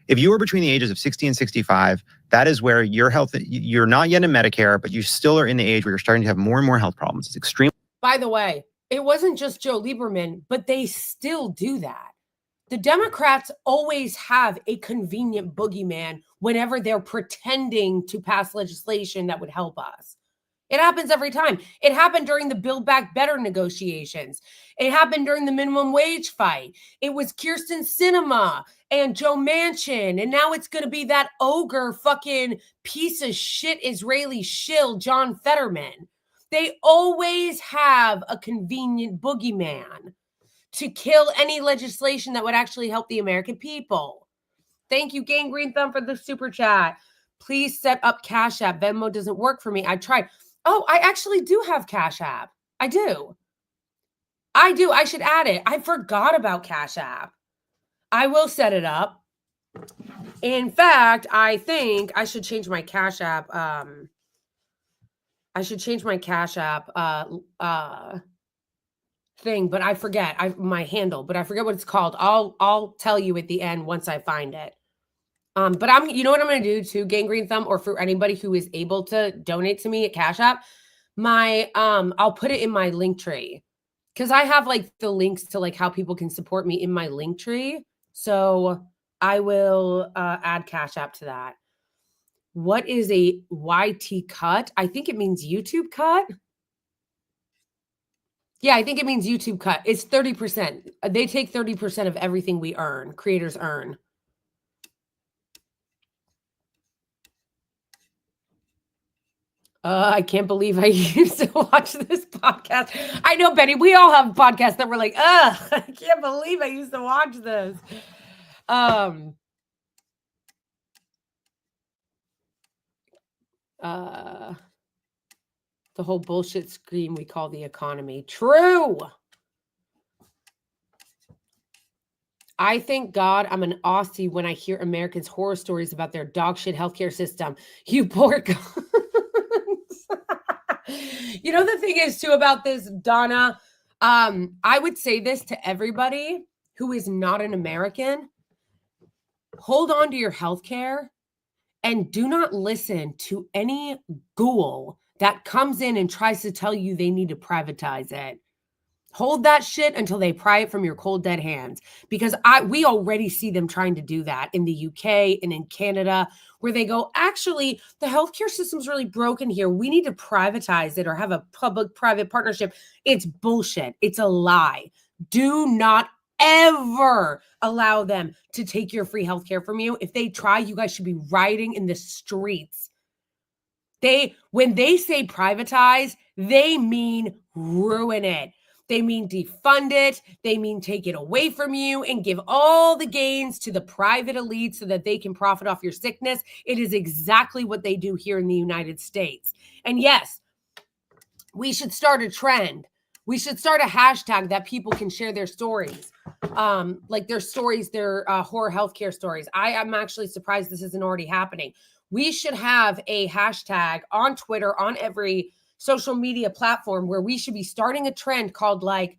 if you were between the ages of 60 and 65, that is where your health, you're not yet in Medicare, but you still are in the age where you're starting to have more and more health problems. It's extremely. By the way, it wasn't just Joe Lieberman, but they still do that. The Democrats always have a convenient boogeyman whenever they're pretending to pass legislation that would help us. It happens every time. It happened during the Build Back Better negotiations. It happened during the minimum wage fight. It was Kyrsten Sinema and Joe Manchin. And now it's going to be that ogre fucking piece of shit Israeli shill, John Fetterman. They always have a convenient boogeyman to kill any legislation that would actually help the American people. Thank you, Gangrene Thumb, for the super chat. Please set up Cash App. Venmo doesn't work for me. I tried. Oh, I actually do have Cash App. I do. I should add it. I forgot about Cash App. I will set it up. In fact, I think I should change my Cash App. I should change my Cash App thing, but I forget my handle, but I forget what it's called. I'll tell you at the end once I find it. But you know what I'm going to do too, Gangrene Thumb, or for anybody who is able to donate to me at Cash App, I'll put it in my link tree, because I have like the links to like how people can support me in my link tree. So I will add Cash App to that. What is a YT cut? I think it means YouTube cut. Yeah, I think it means YouTube cut. It's 30%. They take 30% of everything we earn, creators earn. I can't believe I used to watch this podcast. I know, Betty, we all have podcasts that we're like, I can't believe I used to watch this. The whole bullshit scream we call the economy. True. I thank God I'm an Aussie when I hear Americans' horror stories about their dog shit healthcare system. You poor God. You know, the thing is too about this, Donna, I would say this to everybody who is not an American. Hold on to your healthcare and do not listen to any ghoul that comes in and tries to tell you they need to privatize it. Hold that shit until they pry it from your cold, dead hands. Because we already see them trying to do that in the UK and in Canada, where they go, actually, the healthcare system's really broken here. We need to privatize it or have a public-private partnership. It's bullshit. It's a lie. Do not ever allow them to take your free healthcare from you. If they try, you guys should be rioting in the streets. When they say privatize, they mean ruin it. They mean defund it. They mean take it away from you and give all the gains to the private elite so that they can profit off your sickness. It is exactly what they do here in the United States. And yes, we should start a trend. We should start a hashtag that people can share their stories. Like their stories, their horror healthcare stories. I am actually surprised this isn't already happening. We should have a hashtag on Twitter, on every social media platform, where we should be starting a trend called, like,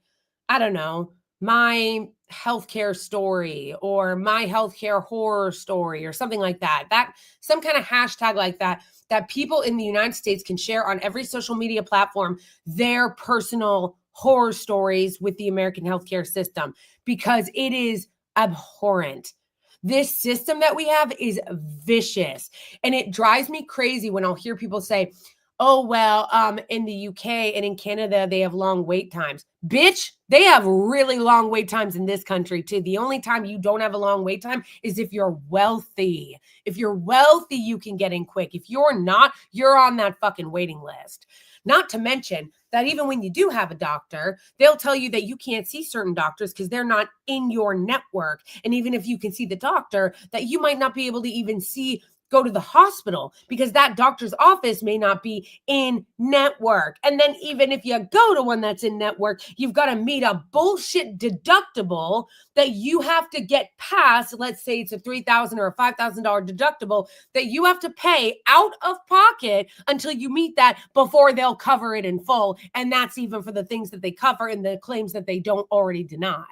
I don't know, my healthcare story or my healthcare horror story or something like that. Some kind of hashtag like that people in the United States can share on every social media platform, their personal horror stories with the American healthcare system, because it is abhorrent. This system that we have is vicious, and it drives me crazy when I'll hear people say, oh, well, in the UK and in Canada, they have long wait times. Bitch, they have really long wait times in this country too. The only time you don't have a long wait time is if you're wealthy. If you're wealthy, you can get in quick. If you're not, you're on that fucking waiting list. Not to mention that even when you do have a doctor, they'll tell you that you can't see certain doctors because they're not in your network. And even if you can see the doctor, that you might not be able to even go to the hospital because that doctor's office may not be in network. And then even if you go to one that's in network, you've got to meet a bullshit deductible that you have to get past. Let's say it's a $3,000 or a $5,000 deductible that you have to pay out of pocket until you meet that before they'll cover it in full. And that's even for the things that they cover and the claims that they don't already deny.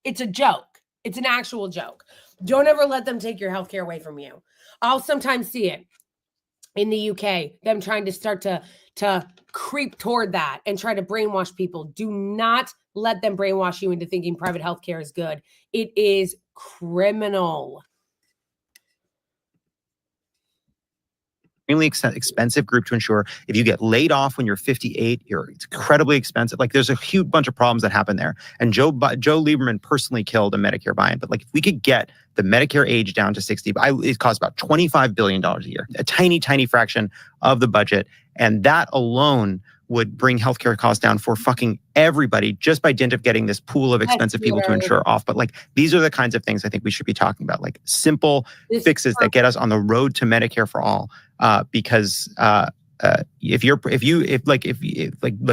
It's a joke. It's an actual joke. Don't ever let them take your healthcare away from you. I'll sometimes see it in the UK, them trying to start to creep toward that and try to brainwash people. Do not let them brainwash you into thinking private healthcare is good. It is criminal. Extremely expensive group to insure. If you get laid off when you're 58, it's incredibly expensive. Like, there's a huge bunch of problems that happen there. And Joe Lieberman personally killed a Medicare buy-in. But like, if we could get the Medicare age down to 60, it costs about $25 billion a year, a tiny, tiny fraction of the budget. And that alone would bring healthcare costs down for fucking everybody just by dint of getting this pool of expensive people to insure off. But like, these are the kinds of things I think we should be talking about, like simple fixes that get us on the road to Medicare for all. Because like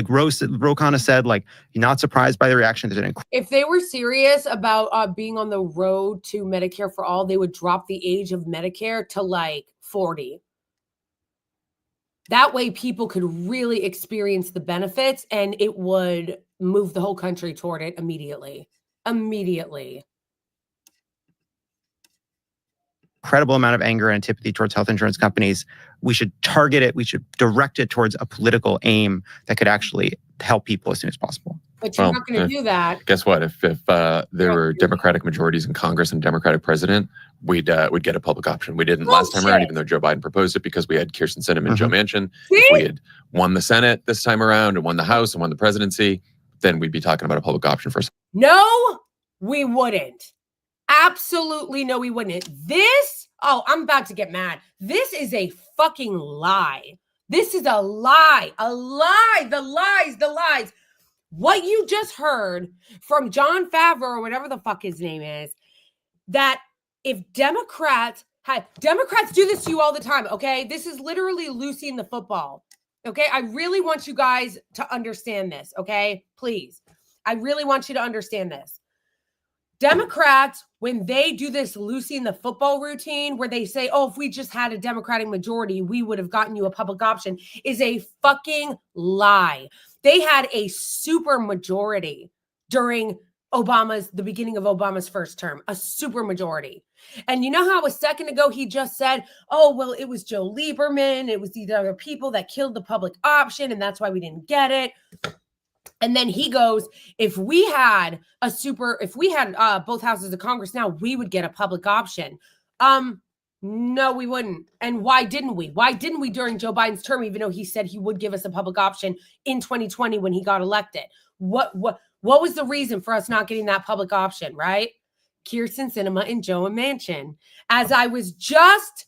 Ro kind of said, like, you're not surprised by the reaction. If they were serious about being on the road to Medicare for all, they would drop the age of Medicare to like 40. That way people could really experience the benefits, and it would move the whole country toward it immediately. Incredible amount of anger and antipathy towards health insurance companies. We should target it. We should direct it towards a political aim that could actually help people as soon as possible. But you're not going to do that. Guess what? If there were Democratic majorities in Congress and Democratic president, we'd get a public option. We didn't last time around, even though Joe Biden proposed it, because we had Kirsten Sinema and Joe Manchin. If we had won the Senate this time around and won the House and won the presidency, then we'd be talking about a public option first. No, we wouldn't. Absolutely no, we wouldn't. I'm about to get mad. This is a fucking lie. This is a lie. The lies. What you just heard from Jon Favreau, or whatever the fuck his name is, that if Democrats do this to you all the time, okay? This is literally Lucy in the football, okay? I really want you guys to understand this, okay? Please. I really want you to understand this. Democrats, when they do this Lucy in the football routine where they say, oh, if we just had a Democratic majority, we would have gotten you a public option, is a fucking lie. They had a super majority during the beginning of Obama's first term, a super majority. And you know how a second ago he just said, oh, well, it was Joe Lieberman, it was these other people that killed the public option, and that's why we didn't get it. And then he goes, if we had both houses of Congress now, we would get a public option. No, we wouldn't. And why didn't we? Why didn't we during Joe Biden's term, even though he said he would give us a public option in 2020 when he got elected? What was the reason for us not getting that public option, right? Kirsten Sinema and Joe Manchin. As I was just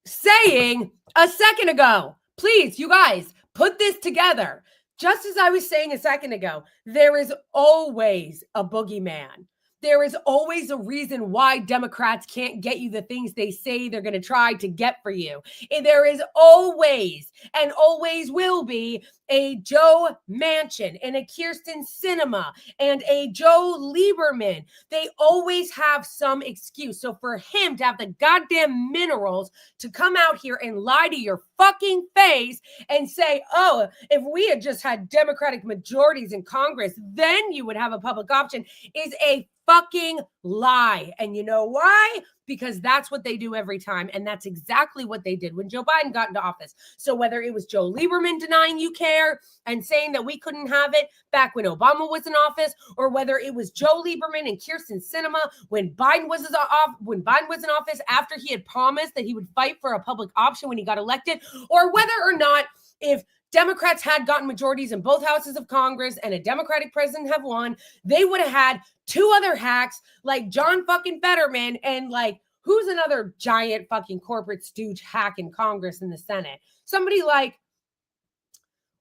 saying a second ago, please, you guys, put this together. Just as I was saying a second ago, there is always a boogeyman. There is always a reason why Democrats can't get you the things they say they're going to try to get for you. And there is always and always will be a Joe Manchin and a Kirsten Sinema and a Joe Lieberman. They always have some excuse. So for him to have the goddamn minerals to come out here and lie to your fucking face and say, oh, if we had just had Democratic majorities in Congress, then you would have a public option, is a fucking lie. And you know why? Because that's what they do every time. And that's exactly what they did when Joe Biden got into office. So whether it was Joe Lieberman denying you care and saying that we couldn't have it back when Obama was in office, or whether it was Joe Lieberman and Kirsten Sinema when Biden was in office after he had promised that he would fight for a public option when he got elected, or whether or not if Democrats had gotten majorities in both houses of Congress and a Democratic president have won, they would have had two other hacks like John fucking Fetterman and like, who's another giant fucking corporate stooge hack in Congress and the Senate? Somebody like,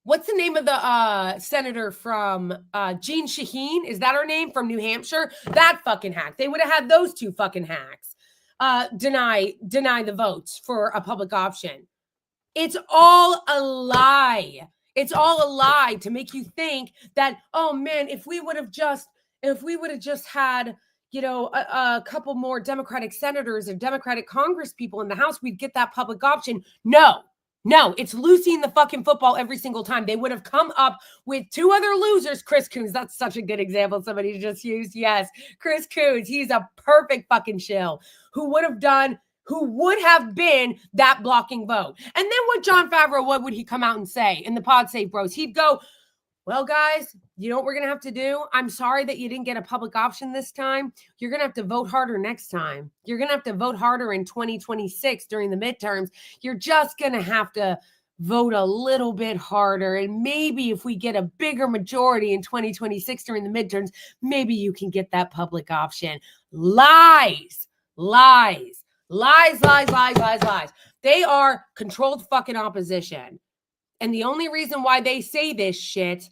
what's the name of the senator from Jean Shaheen? Is that her name, from New Hampshire? That fucking hack. They would have had those two fucking hacks deny the votes for a public option. It's all a lie. It's all a lie to make you think that, oh man, if we would have just had, you know, a couple more Democratic senators and Democratic Congress people in the House, we'd get that public option. No, it's Lucy in the fucking football every single time. They would have come up with two other losers. Chris Coons, that's such a good example somebody just used. Yes, Chris Coons, he's a perfect fucking shill who would have been that blocking vote. And then what Jon Favreau, what would he come out and say in the Pod Save Bros? He'd go, well, guys, you know what we're going to have to do? I'm sorry that you didn't get a public option this time. You're going to have to vote harder next time. You're going to have to vote harder in 2026 during the midterms. You're just going to have to vote a little bit harder. And maybe if we get a bigger majority in 2026 during the midterms, maybe you can get that public option. Lies. They are controlled fucking opposition. And the only reason why they say this shit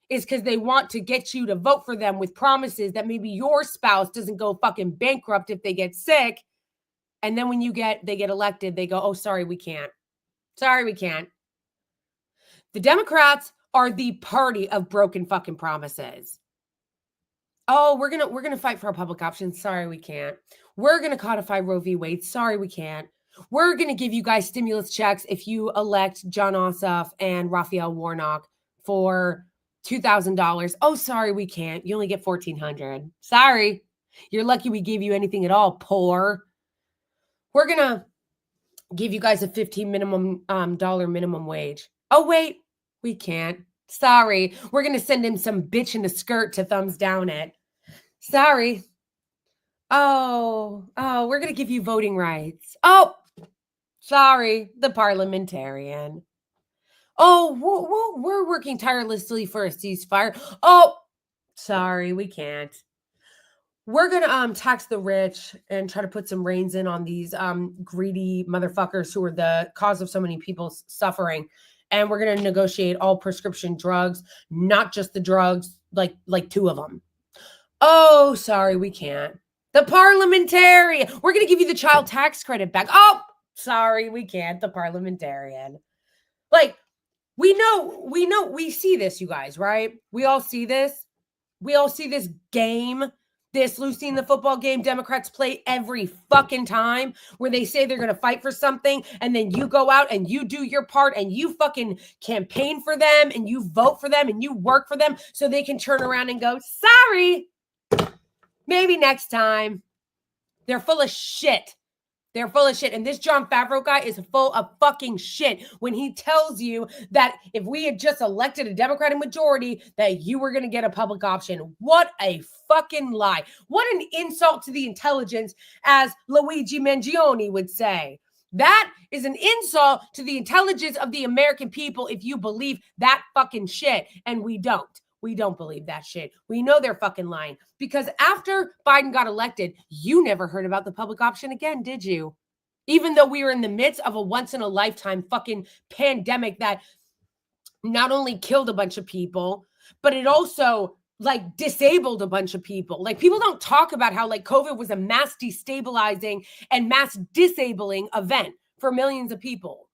is because they want to get you to vote for them with promises that maybe your spouse doesn't go fucking bankrupt if they get sick. And then when they get elected, they go, oh, sorry, we can't. The Democrats are the party of broken fucking promises. Oh, we're gonna fight for a public option. Sorry, we can't. We're gonna codify Roe v. Wade. Sorry, we can't. We're gonna give you guys stimulus checks if you elect John Ossoff and Raphael Warnock for $2,000. Oh, sorry, we can't. You only get $1,400. Sorry, you're lucky we gave you anything at all. Poor. We're gonna give you guys a $15 minimum wage. Oh wait, we can't. Sorry, we're gonna send him some bitch in a skirt to thumbs down it. Sorry. Oh, we're going to give you voting rights. Oh, sorry, the parliamentarian. Oh, we're working tirelessly for a ceasefire. Oh, sorry, we can't. We're going to tax the rich and try to put some reins in on these greedy motherfuckers who are the cause of so many people's suffering. And we're going to negotiate all prescription drugs, not just the drugs, like 2 of them. Oh, sorry, we can't. The parliamentarian. We're going to give you the child tax credit back. Oh, sorry, we can't. The parliamentarian. Like, we see this, you guys, right? We all see this. We all see this game, this Lucy in the football game Democrats play every fucking time where they say they're going to fight for something. And then you go out and you do your part and you fucking campaign for them and you vote for them and you work for them so they can turn around and go, sorry. Maybe next time. They're full of shit. They're full of shit. And this Jon Favreau guy is full of fucking shit when he tells you that if we had just elected a Democratic majority, that you were going to get a public option. What a fucking lie. What an insult to the intelligence, as Luigi Mangione would say. That is an insult to the intelligence of the American people if you believe that fucking shit. And we don't. We don't believe that shit. We know they're fucking lying because after Biden got elected, you never heard about the public option again, did you? Even though we were in the midst of a once in a lifetime fucking pandemic that not only killed a bunch of people, but it also like disabled a bunch of people. Like people don't talk about how like COVID was a mass destabilizing and mass disabling event for millions of people.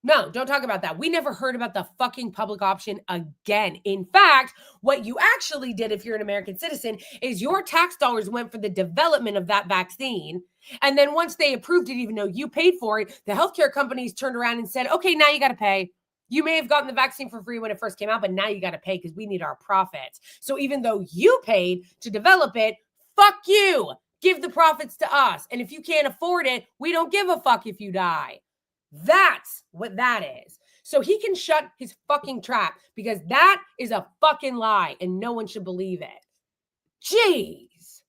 No, don't talk about that. We never heard about the fucking public option again. In fact, what you actually did if you're an American citizen is your tax dollars went for the development of that vaccine. And then once they approved it, even though you paid for it, the healthcare companies turned around and said, okay, now you got to pay. You may have gotten the vaccine for free when it first came out, but now you got to pay because we need our profits. So even though you paid to develop it, fuck you. Give the profits to us. And if you can't afford it, we don't give a fuck if you die. That's what that is. So he can shut his fucking trap because that is a fucking lie and no one should believe it. Jeez.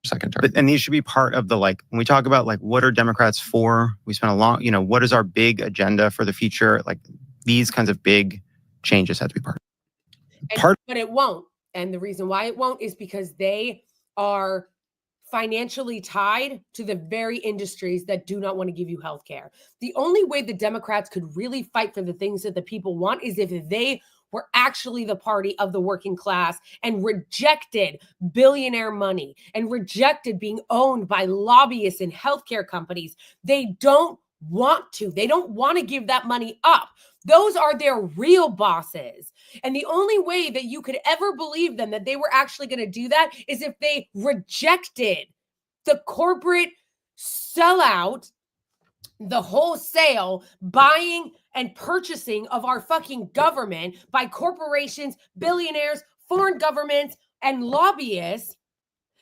Second term. And these should be part of the, like, when we talk about like, what are Democrats for? We spent a long, what is our big agenda for the future? Like these kinds of big changes have to be part. But it won't. And the reason why it won't is because they are financially tied to the very industries that do not want to give you health care. The only way the Democrats could really fight for the things that the people want is if they were actually the party of the working class and rejected billionaire money and rejected being owned by lobbyists and healthcare companies. They don't want to. They don't want to give that money up. Those are their real bosses. And the only way that you could ever believe them that they were actually going to do that is if they rejected the corporate sellout, the wholesale buying and purchasing of our fucking government by corporations, billionaires, foreign governments, and lobbyists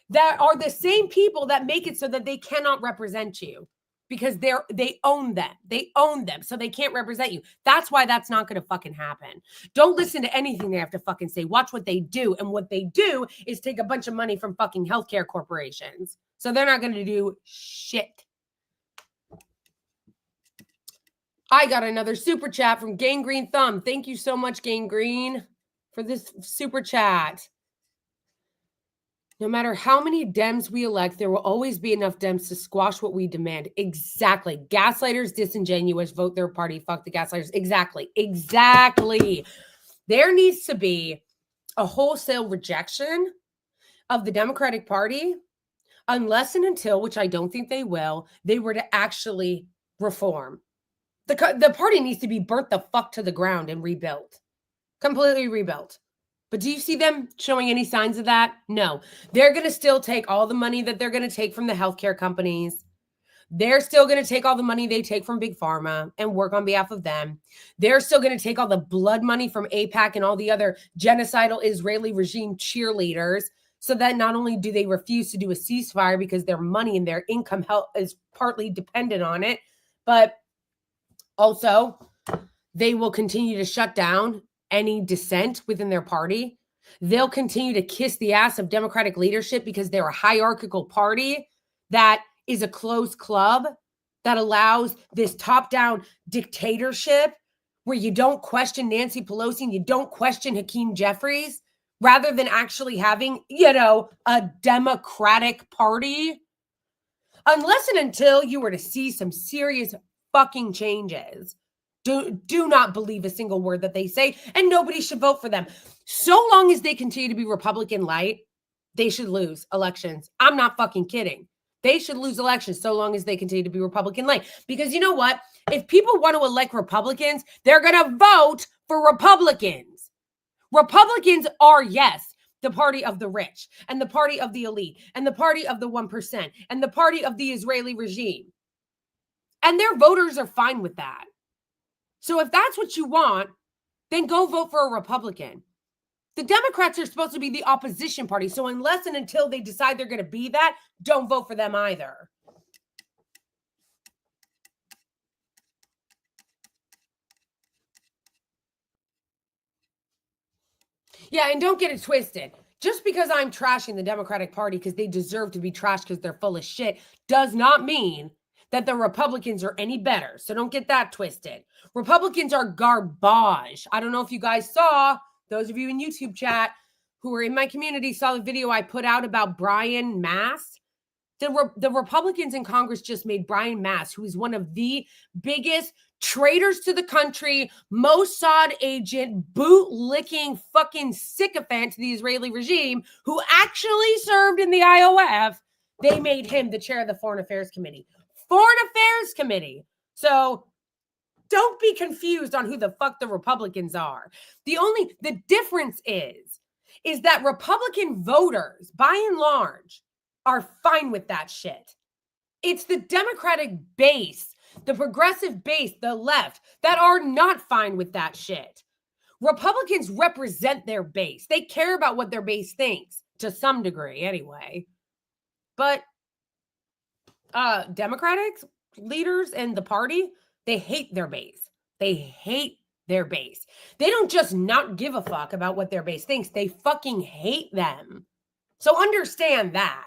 that are the same people that make it so that they cannot represent you. Because they own them. They own them. So they can't represent you. That's why that's not going to fucking happen. Don't listen to anything they have to fucking say. Watch what they do. And what they do is take a bunch of money from fucking healthcare corporations. So they're not going to do shit. I got another super chat from Gangrene Thumb. Thank you so much, Gangrene, for this super chat. No matter how many Dems we elect, there will always be enough Dems to squash what we demand. Exactly. Gaslighters, disingenuous, vote their party, fuck the gaslighters. Exactly. Exactly. There needs to be a wholesale rejection of the Democratic Party unless and until, which I don't think they will, they were to actually reform. The party needs to be burnt the fuck to the ground and rebuilt. Completely rebuilt. But do you see them showing any signs of that? No. They're going to still take all the money that they're going to take from the healthcare companies. They're still going to take all the money they take from Big Pharma and work on behalf of them. They're still going to take all the blood money from AIPAC and all the other genocidal Israeli regime cheerleaders, so that not only do they refuse to do a ceasefire because their money and their income is partly dependent on it, but also they will continue to shut down any dissent within their party. They'll continue to kiss the ass of Democratic leadership because they're a hierarchical party that is a closed club that allows this top-down dictatorship where you don't question Nancy Pelosi and you don't question Hakeem Jeffries, rather than actually having, a Democratic party. Unless and until you were to see some serious fucking changes, do not believe a single word that they say, and nobody should vote for them. So long as they continue to be Republican light, they should lose elections. I'm not fucking kidding. They should lose elections so long as they continue to be Republican light. Because you know what? If people want to elect Republicans, they're going to vote for Republicans. Republicans are, yes, the party of the rich and the party of the elite and the party of the 1% and the party of the Israeli regime. And their voters are fine with that. So if that's what you want, then go vote for a Republican. The Democrats are supposed to be the opposition party. So unless and until they decide they're going to be that, don't vote for them either. Yeah, and don't get it twisted. Just because I'm trashing the Democratic Party because they deserve to be trashed because they're full of shit does not mean that the Republicans are any better. So don't get that twisted. Republicans are garbage. I don't know if you guys saw, those of you in YouTube chat who are in my community saw the video I put out about Brian Mast. The Republicans in Congress just made Brian Mast, who is one of the biggest traitors to the country, Mossad agent, boot-licking fucking sycophant to the Israeli regime, who actually served in the IOF. They made him the chair of the Foreign Affairs Committee. Foreign Affairs Committee. So don't be confused on who the fuck the Republicans are. The difference is that Republican voters, by and large, are fine with that shit. It's the Democratic base, the progressive base, the left, that are not fine with that shit. Republicans represent their base. They care about what their base thinks, to some degree anyway. But Democratic leaders and the party, they hate their base. They hate their base. They don't just not give a fuck about what their base thinks. They fucking hate them. So understand that.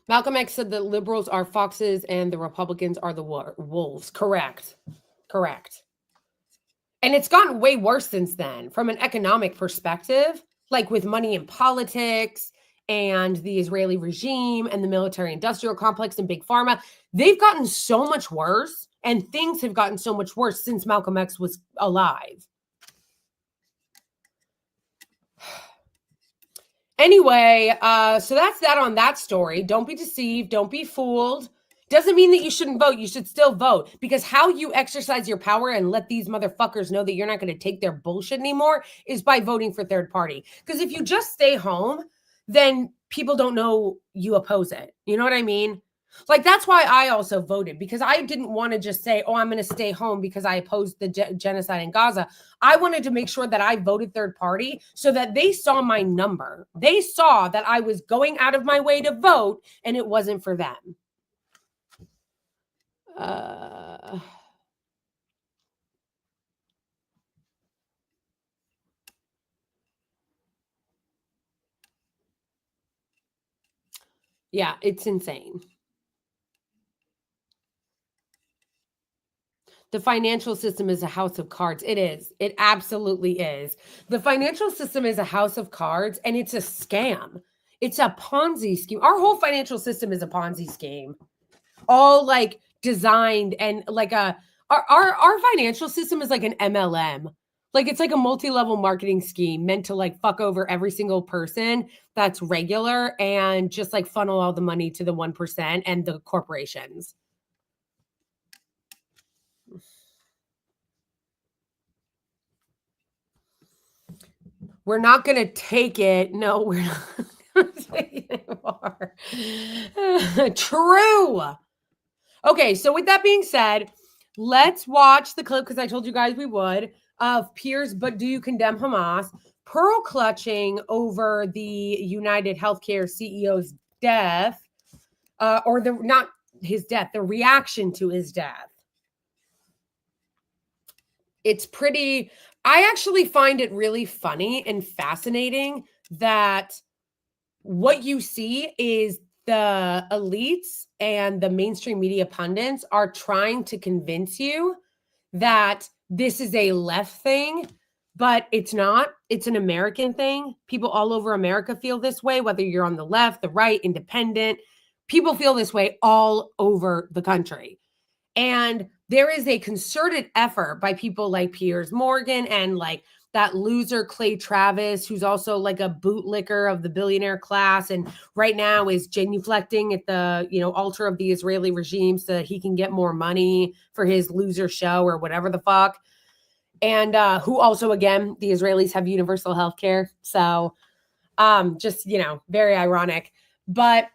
Malcolm X said the liberals are foxes and the Republicans are the wolves. Correct. And it's gotten way worse since then from an economic perspective, like with money in politics and the Israeli regime and the military-industrial complex and Big Pharma. They've gotten so much worse, and things have gotten so much worse since Malcolm X was alive. Anyway, so that's that on that story. Don't be deceived. Don't be fooled. Doesn't mean that you shouldn't vote. You should still vote, because how you exercise your power and let these motherfuckers know that you're not going to take their bullshit anymore is by voting for third party. Because if you just stay home, then people don't know you oppose it. You know what I mean? Like, that's why I also voted, because I didn't want to just say, oh, I'm going to stay home because I opposed the genocide in Gaza. I wanted to make sure that I voted third party so that they saw my number. They saw that I was going out of my way to vote and it wasn't for them. Yeah, it's insane. The financial system is a house of cards. It is. It absolutely is. The financial system is a house of cards, and it's a scam. It's a Ponzi scheme. Our whole financial system is a Ponzi scheme. All like designed and like our financial system is like an MLM. Like, it's like a multi-level marketing scheme meant to like fuck over every single person that's regular and just like funnel all the money to the 1% and the corporations. We're not going to take it. No, we're not going to take it anymore. True. Okay, so with that being said, let's watch the clip, because I told you guys we would, of Piers, but do you condemn Hamas, pearl clutching over the United Healthcare CEO's death, or the not his death, the reaction to his death. It's pretty, I actually find it really funny and fascinating that what you see is the elites and the mainstream media pundits are trying to convince you that this is a left thing, but it's not. It's an American thing. People all over America feel this way, whether you're on the left, the right, independent. People feel this way all over the country. And there is a concerted effort by people like Piers Morgan and like that loser Clay Travis, who's also like a bootlicker of the billionaire class, and right now is genuflecting at the altar of the Israeli regime so that he can get more money for his loser show or whatever the fuck. And who also, again, the Israelis have universal health care. So just, very ironic. But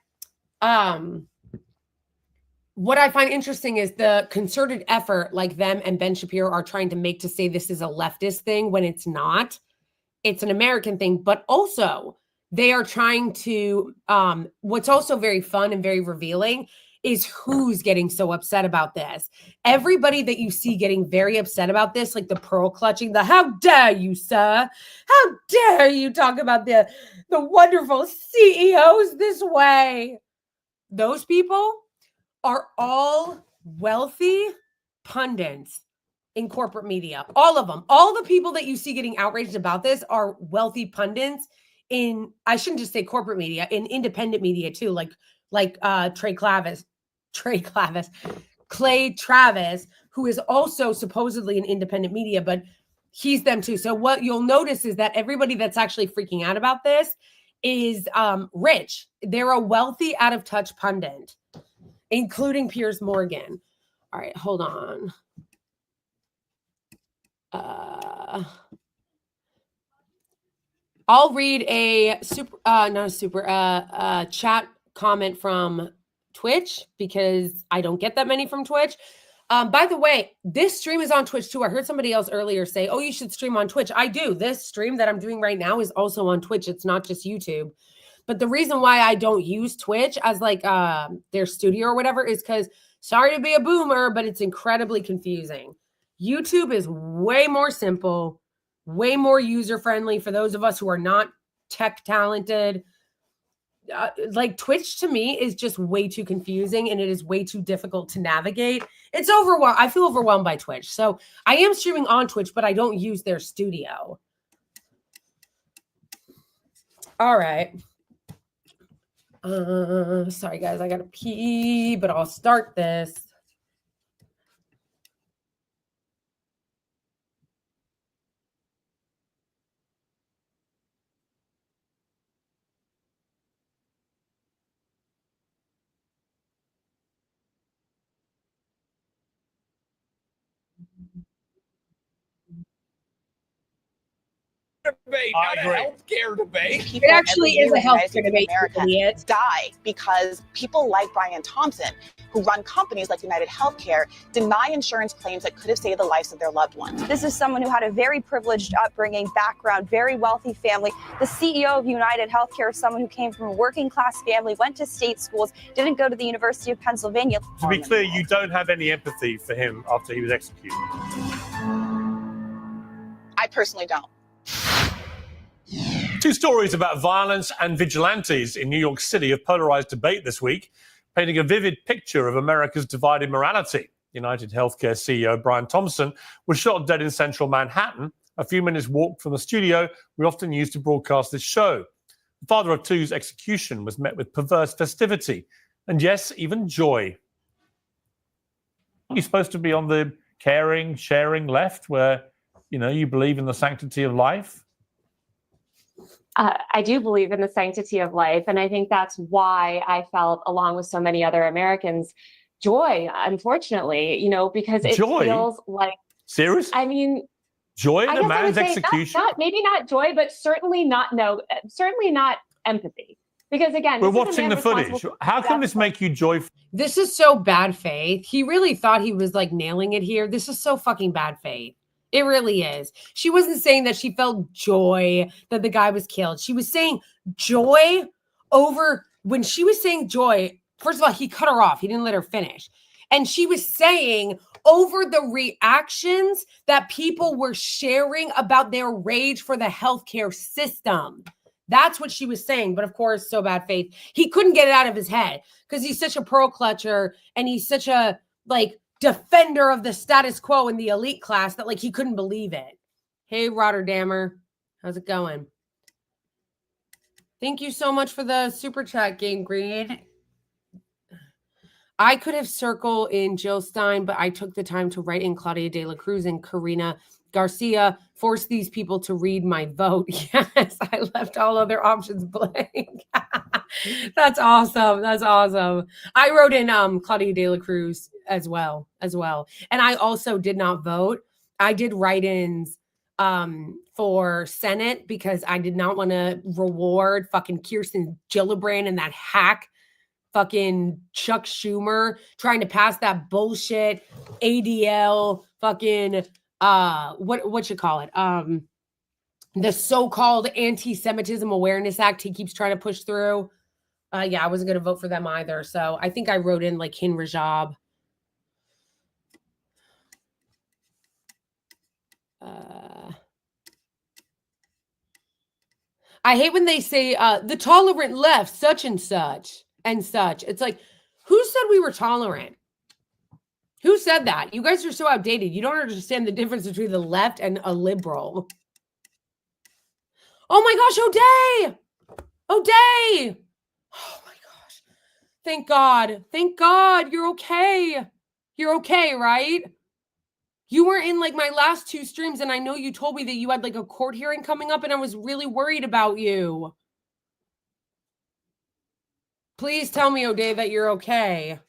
what I find interesting is the concerted effort like them and Ben Shapiro are trying to make to say this is a leftist thing when it's not. It's an American thing, but also they are trying to, what's also very fun and very revealing is who's getting so upset about this. Everybody that you see getting very upset about this, like the pearl clutching, the how dare you, sir? How dare you talk about the wonderful CEOs this way? Those people are all wealthy pundits in corporate media. All of them. All the people that you see getting outraged about this are wealthy pundits in, I shouldn't just say corporate media, in independent media too, like Clay Travis, who is also supposedly an independent media, but he's them too. So what you'll notice is that everybody that's actually freaking out about this is rich. They're a wealthy, out of touch pundit, including Piers Morgan. All right, hold on. I'll read a chat comment from Twitch because I don't get that many from Twitch. By the way, this stream is on Twitch too. I heard somebody else earlier say, oh, you should stream on Twitch. I do. This stream that I'm doing right now is also on Twitch. It's not just YouTube. But the reason why I don't use Twitch as like their studio or whatever is because, sorry to be a boomer, but it's incredibly confusing. YouTube is way more simple, way more user-friendly for those of us who are not tech talented. Like Twitch to me is just way too confusing and it is way too difficult to navigate. It's overwhelmed. I feel overwhelmed by Twitch. So I am streaming on Twitch, but I don't use their studio. All right. Sorry guys, I gotta pee, but I'll start this. Debate, not a healthcare debate. It actually is a healthcare debate. America die because people like Brian Thompson, who run companies like United Healthcare, deny insurance claims that could have saved the lives of their loved ones. This is someone who had a very privileged upbringing, background, very wealthy family. The CEO of United Healthcare is someone who came from a working class family, went to state schools, didn't go to the University of Pennsylvania. To be clear, you don't have any empathy for him after he was executed. I personally don't. Two stories about violence and vigilantes in New York City have polarized debate this week, painting a vivid picture of America's divided morality. United Healthcare CEO Brian Thompson was shot dead in central Manhattan, a few minutes walk from the studio we often use to broadcast this show. The father of two's execution was met with perverse festivity and, yes, even joy. You're supposed to be on the caring, sharing left where You believe in the sanctity of life? I do believe in the sanctity of life. And I think that's why I felt, along with so many other Americans, joy, unfortunately, because it feels like... Serious? I mean... Joy in a man's execution? Maybe not joy, but certainly not empathy. Because again, we're watching the footage. How can this make you joyful? This is so bad faith. He really thought he was like nailing it here. This is so fucking bad faith. It really is. She wasn't saying that she felt joy that the guy was killed. She was saying joy over, when she was saying joy, first of all, he cut her off. He didn't let her finish. And she was saying over the reactions that people were sharing about their rage for the healthcare system. That's what she was saying. But of course, so bad faith. He couldn't get it out of his head because he's such a pearl clutcher and he's such a defender of the status quo in the elite class that he couldn't believe it. Hey, Rotterdammer. How's it going? Thank you so much for the super chat, Gang Green. I could have circled in Jill Stein, but I took the time to write in Claudia de la Cruz and Karina Garcia, force these people to read my vote. Yes, I left all other options blank. That's awesome. That's awesome. I wrote in Claudia de la Cruz as well. And I also did not vote. I did write-ins for Senate because I did not want to reward fucking Kirsten Gillibrand and that hack fucking Chuck Schumer trying to pass that bullshit ADL fucking what you call it? The so-called Anti-Semitism Awareness Act he keeps trying to push through. Yeah, I wasn't going to vote for them either. So I think I wrote in Hin Rajab. I hate when they say the tolerant left, such and such and such. It's who said we were tolerant? Who said that? You guys are so outdated. You don't understand the difference between the left and a liberal. Oh my gosh, O'Day! O'Day! Oh my gosh. Thank God. Thank God. You're okay. You're okay, right? You were in my last 2 streams and I know you told me that you had a court hearing coming up and I was really worried about you. Please tell me, O'Day, that you're okay.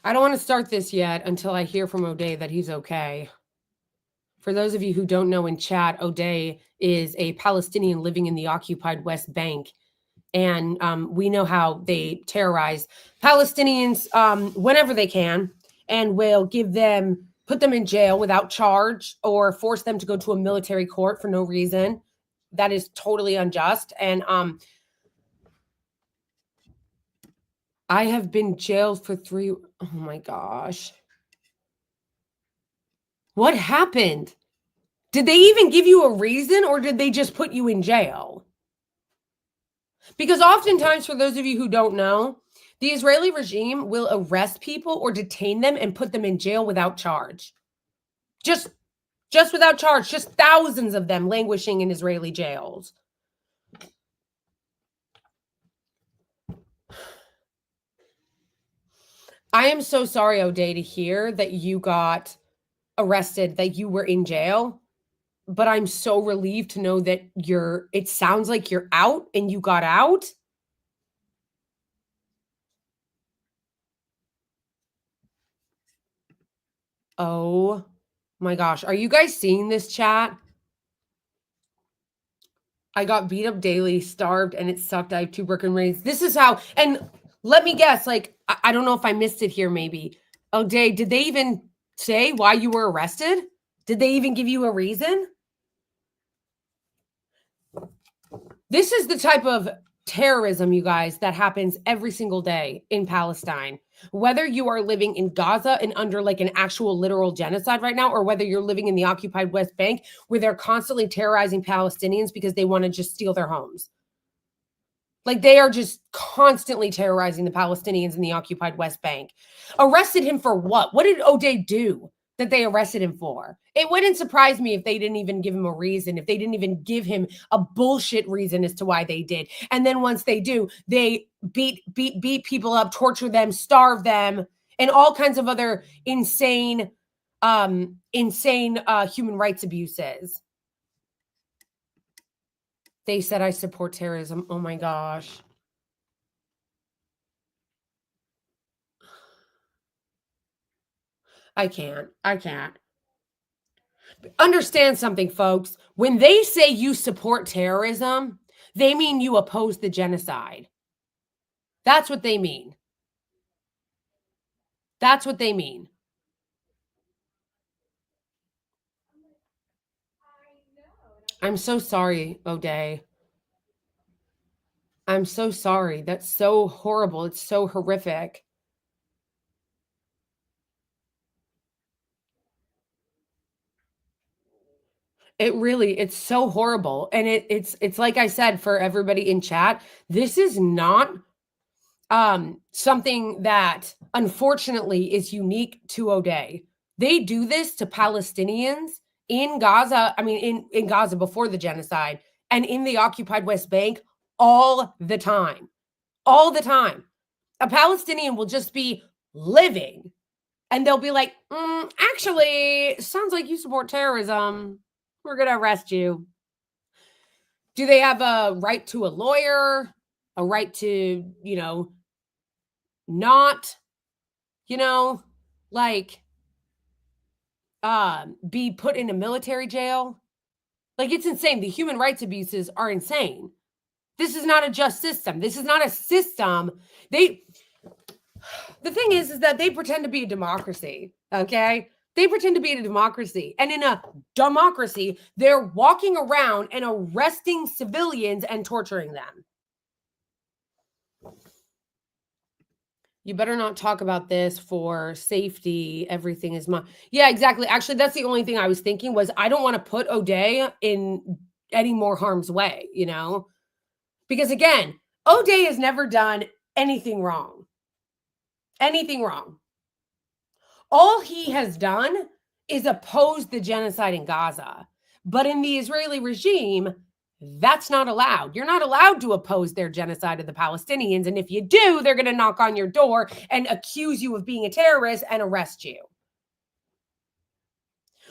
I don't want to start this yet until I hear from O'Day that he's okay. For those of you who don't know in chat, O'Day is a Palestinian living in the occupied West Bank. And we know how they terrorize Palestinians whenever they can and will put them in jail without charge or force them to go to a military court for no reason. That is totally unjust. And I have been jailed for 3. Oh my gosh. What happened? Did they even give you a reason or did they just put you in jail? Because oftentimes, for those of you who don't know, the Israeli regime will arrest people or detain them and put them in jail without charge. Just without charge. Just thousands of them languishing in Israeli jails. I am so sorry, O'Day, to hear that you got arrested, that you were in jail. But I'm so relieved to know that it sounds like you're out and you got out. Oh my gosh. Are you guys seeing this chat? I got beat up daily, starved, and it sucked. I have 2 broken ribs. This is how, and let me guess, I don't know if I missed it here maybe. O'Day, did they even say why you were arrested? Did they even give you a reason? This is the type of terrorism, you guys, that happens every single day in Palestine. Whether you are living in Gaza and under an actual literal genocide right now, or whether you're living in the occupied West Bank where they're constantly terrorizing Palestinians because they want to just steal their homes. They are just constantly terrorizing the Palestinians in the occupied West Bank. Arrested him for what? What did O'Day do that they arrested him for. It wouldn't surprise me if they didn't even give him a reason, if they didn't even give him a bullshit reason as to why they did. And then once they do, they beat people up, torture them, starve them, and all kinds of other insane human rights abuses. They said I support terrorism. Oh my gosh. I can't. Understand something, folks. When they say you support terrorism, they mean you oppose the genocide. That's what they mean. That's what they mean. I'm so sorry, O'Day. I'm so sorry. That's so horrible. It's so horrific. It's so horrible. And it's like I said, for everybody in chat, this is not something that unfortunately is unique to O'Day. They do this to Palestinians in Gaza, in Gaza before the genocide, and in the occupied West Bank all the time. All the time. A Palestinian will just be living and they'll be like, actually, sounds like you support terrorism. We're going to arrest you. Do they have a right to a lawyer? A right to, not, be put in a military jail? Like, it's insane. The human rights abuses are insane. This is not a just system. This is not a system. The thing is that they pretend to be a democracy, okay? They pretend to be a democracy. And in a democracy, they're walking around and arresting civilians and torturing them. You better not talk about this for safety. Everything is mine. Yeah, exactly. Actually, that's the only thing I was thinking was I don't want to put O'Day in any more harm's way, Because again, O'Day has never done anything wrong. Anything wrong. All he has done is oppose the genocide in Gaza. But in the Israeli regime, that's not allowed. You're not allowed to oppose their genocide of the Palestinians. And if you do, they're going to knock on your door and accuse you of being a terrorist and arrest you.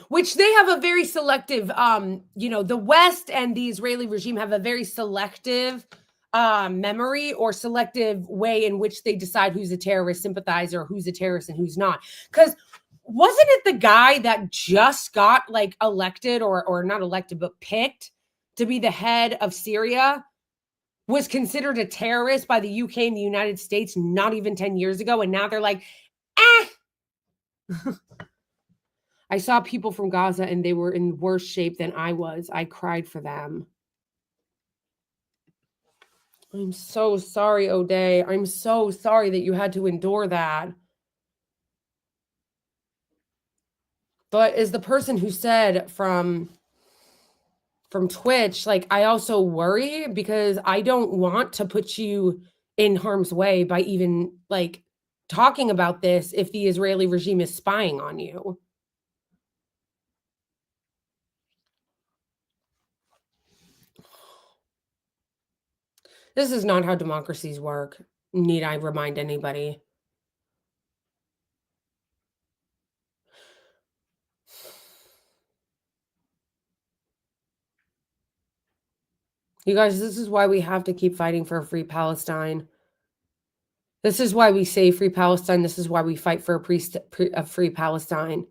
Which they have a very selective, the West and the Israeli regime have a very selective memory or selective way in which they decide who's a terrorist sympathizer, who's a terrorist and who's not. Because wasn't it the guy that just got elected or not elected, but picked to be the head of Syria was considered a terrorist by the UK and the United States not even 10 years ago. And now they're like, I saw people from Gaza and they were in worse shape than I was. I cried for them. I'm so sorry, O'Day. I'm so sorry that you had to endure that. But as the person who said from Twitch, I also worry because I don't want to put you in harm's way by even talking about this if the Israeli regime is spying on you. This is not how democracies work. Need I remind anybody? You guys, this is why we have to keep fighting for a free Palestine. This is why we say free Palestine. This is why we fight for a free Palestine.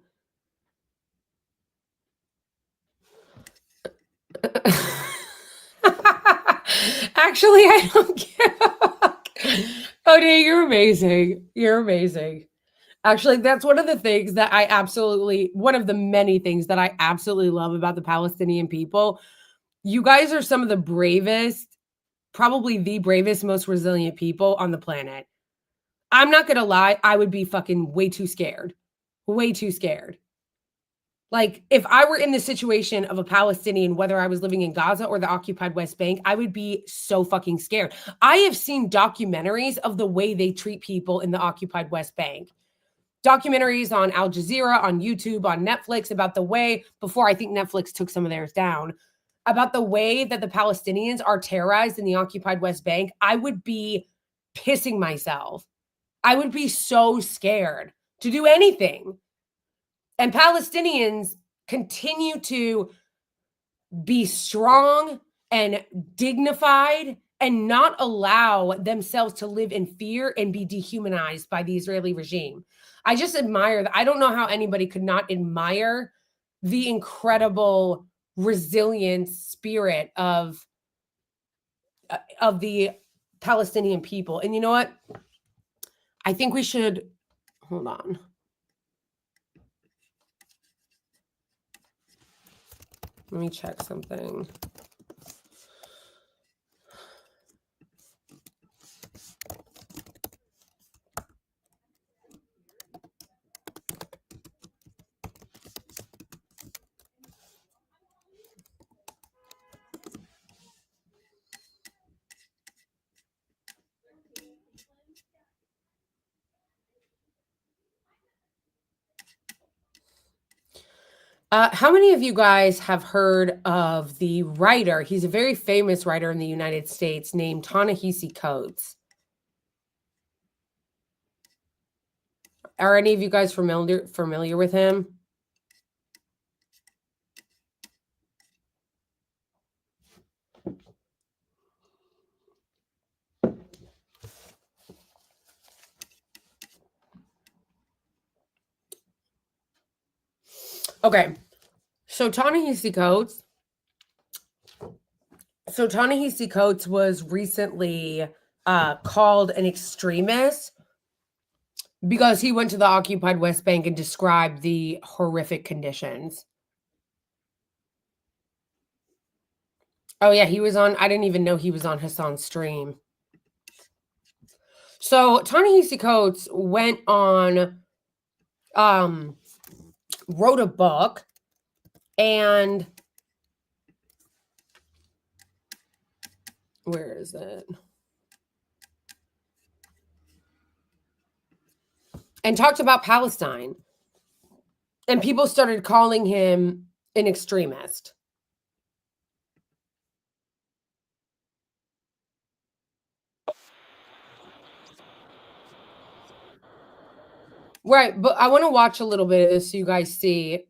Actually, I don't care. O'Day, you're amazing. You're amazing. Actually, that's one of the things that one of the many things that I absolutely love about the Palestinian people. You guys are some of the bravest, probably the bravest, most resilient people on the planet. I'm not going to lie. I would be fucking way too scared. Way too scared. If I were in the situation of a Palestinian, whether I was living in Gaza or the occupied West Bank, I would be so fucking scared. I have seen documentaries of the way they treat people in the occupied West Bank. documentaries on Al Jazeera, on YouTube, on Netflix about the way, before I think Netflix took some of theirs down, about the way that the Palestinians are terrorized in the occupied West Bank, I would be pissing myself. I would be so scared to do anything. And Palestinians continue to be strong and dignified and not allow themselves to live in fear and be dehumanized by the Israeli regime. I just admire that. I don't know how anybody could not admire the incredible resilient spirit of the Palestinian people. And you know what? I think we should, hold on. Let me check something. How many of you guys have heard of the writer? He's a very famous writer in the United States named Ta-Nehisi Coates. Are any of you guys familiar with him? Okay, so Ta-Nehisi Coates was recently called an extremist because he went to the occupied West Bank and described the horrific conditions. Oh yeah, he was on, I didn't even know he was on Hassan's stream. So Ta-Nehisi Coates went on, wrote a book, and where is it? And talked about Palestine. And people started calling him an extremist. Right, but I want to watch a little bit of this so you guys see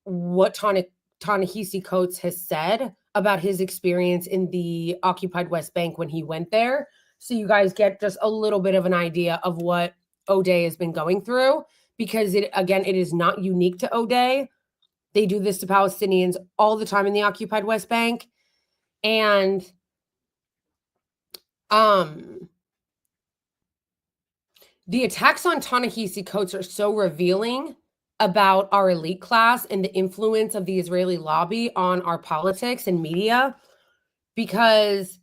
what Ta-Nehisi Coates has said about his experience in the occupied West Bank when he went there. So you guys get just a little bit of an idea of what O'Day has been going through, because it is not unique to O'Day. They do this to Palestinians all the time in the occupied West Bank. And the attacks on Ta-Nehisi Coates are so revealing about our elite class and the influence of the Israeli lobby on our politics and media, because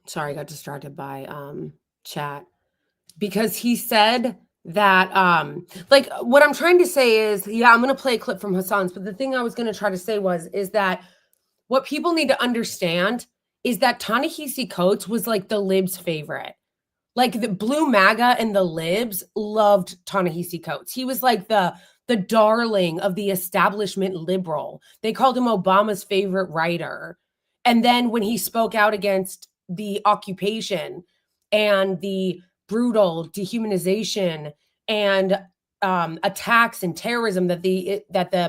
sorry, I got distracted by chat, because he said that like, what I'm trying to say is, yeah, I'm going to play a clip from Hassan's, but the thing I was going to try to say is that what people need to understand is that Ta-Nehisi Coates was like the libs' favorite. Like, the Blue MAGA and the libs loved Ta-Nehisi Coates. He was like the darling of the establishment liberal. They called him Obama's favorite writer. And then when he spoke out against the occupation and the brutal dehumanization and attacks and terrorism that the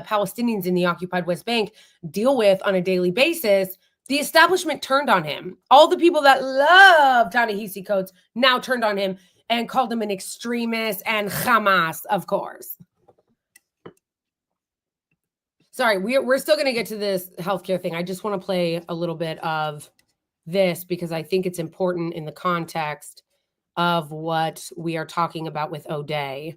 Palestinians in the occupied West Bank deal with on a daily basis, the establishment turned on him. All the people that love Ta-Nehisi Coates now turned on him and called him an extremist and Hamas, of course. Sorry, we're still going to get to this healthcare thing. I just want to play a little bit of this because I think it's important in the context of what we are talking about with O'Day.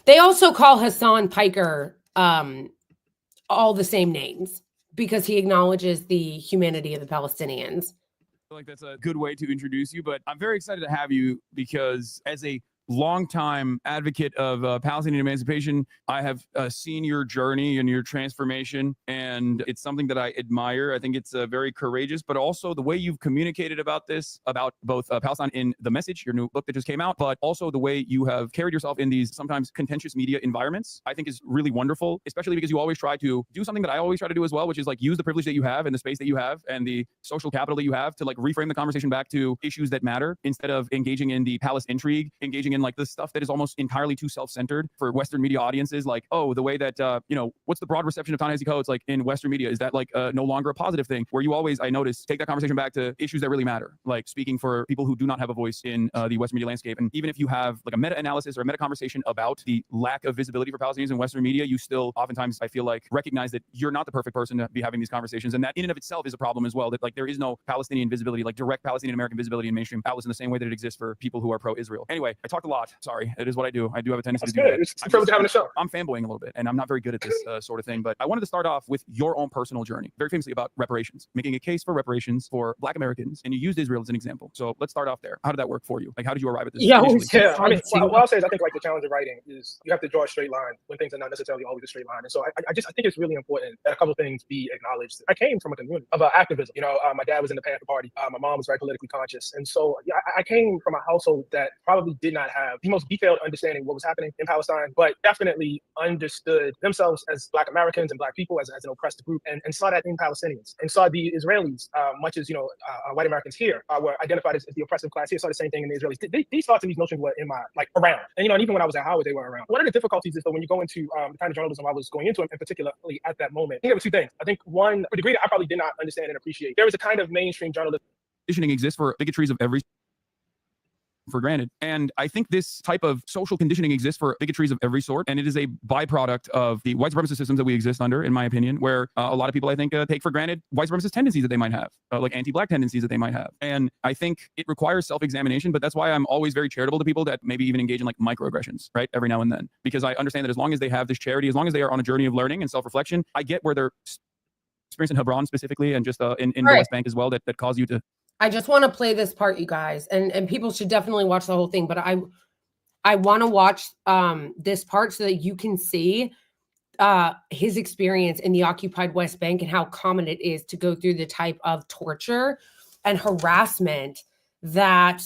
They also call Hassan Piker all the same names because he acknowledges the humanity of the Palestinians. I feel like that's a good way to introduce you, but I'm very excited to have you because as a longtime advocate of Palestinian emancipation. I have seen your journey and your transformation, and it's something that I admire. I think it's very courageous, but also the way you've communicated about this, about both Palestine in The Message, your new book that just came out, but also the way you have carried yourself in these sometimes contentious media environments, I think is really wonderful, especially because you always try to do something that I always try to do as well, which is like use the privilege that you have and the space that you have and the social capital that you have to like reframe the conversation back to issues that matter instead of engaging in the palace intrigue, engaging in like the stuff that is almost entirely too self-centered for Western media audiences. Like, oh, the way that, you know, what's the broad reception of Ta-Nehisi Coates like in Western media? Is that like no longer a positive thing? Where you always, I notice, take that conversation back to issues that really matter, like speaking for people who do not have a voice in the Western media landscape. And even if you have like a meta-analysis or a meta-conversation about the lack of visibility for Palestinians in Western media, you still oftentimes, I feel like, recognize that you're not the perfect person to be having these conversations. And that in and of itself is a problem as well, that like there is no Palestinian visibility, like direct Palestinian American visibility in mainstream outlets in the same way that it exists for people who are pro-Israel. Anyway, I talked a lot. Sorry, it is what I do. I do have a tendency to do that. It's a privilege having a show. I'm fanboying a little bit, and I'm not very good at this sort of thing, but I wanted to start off with your own personal journey, very famously about reparations, making a case for reparations for Black Americans, and you used Israel as an example. So let's start off there. How did that work for you? Like, how did you arrive at this? Yeah, I mean, what I'll say is I think like the challenge of writing is you have to draw a straight line when things are not necessarily always a straight line. And so I think it's really important that a couple of things be acknowledged. I came from a community of activism. You know, my dad was in the Panther Party. My mom was very politically conscious. And so yeah, I came from a household that probably did not have the most detailed understanding of what was happening in Palestine, but definitely understood themselves as Black Americans and Black people as an oppressed group, and saw that in Palestinians, and saw the Israelis, much as, you know, white Americans here were identified as the oppressive class here, saw the same thing in the Israelis. These thoughts and these notions were in my, like, around. And, you know, and even when I was at Howard, they were around. One of the difficulties is that when you go into the kind of journalism I was going into, and particularly at that moment, I think there were two things. I think one, to a degree that I probably did not understand and appreciate, there was a kind of mainstream journalism. Conditioning exists for bigotries of every for granted. And I think this type of social conditioning exists for bigotries of every sort. And it is a byproduct of the white supremacist systems that we exist under, in my opinion, where a lot of people, I think, take for granted white supremacist tendencies that they might have, like anti-Black tendencies that they might have. And I think it requires self-examination, but that's why I'm always very charitable to people that maybe even engage in like microaggressions, right? Every now and then, because I understand that as long as they have this charity, as long as they are on a journey of learning and self-reflection, I get where they're experiencing Hebron specifically, and just in the West Bank as well, that cause you to. I just want to play this part, you guys, and people should definitely watch the whole thing, but I want to watch this part so that you can see his experience in the occupied West Bank and how common it is to go through the type of torture and harassment that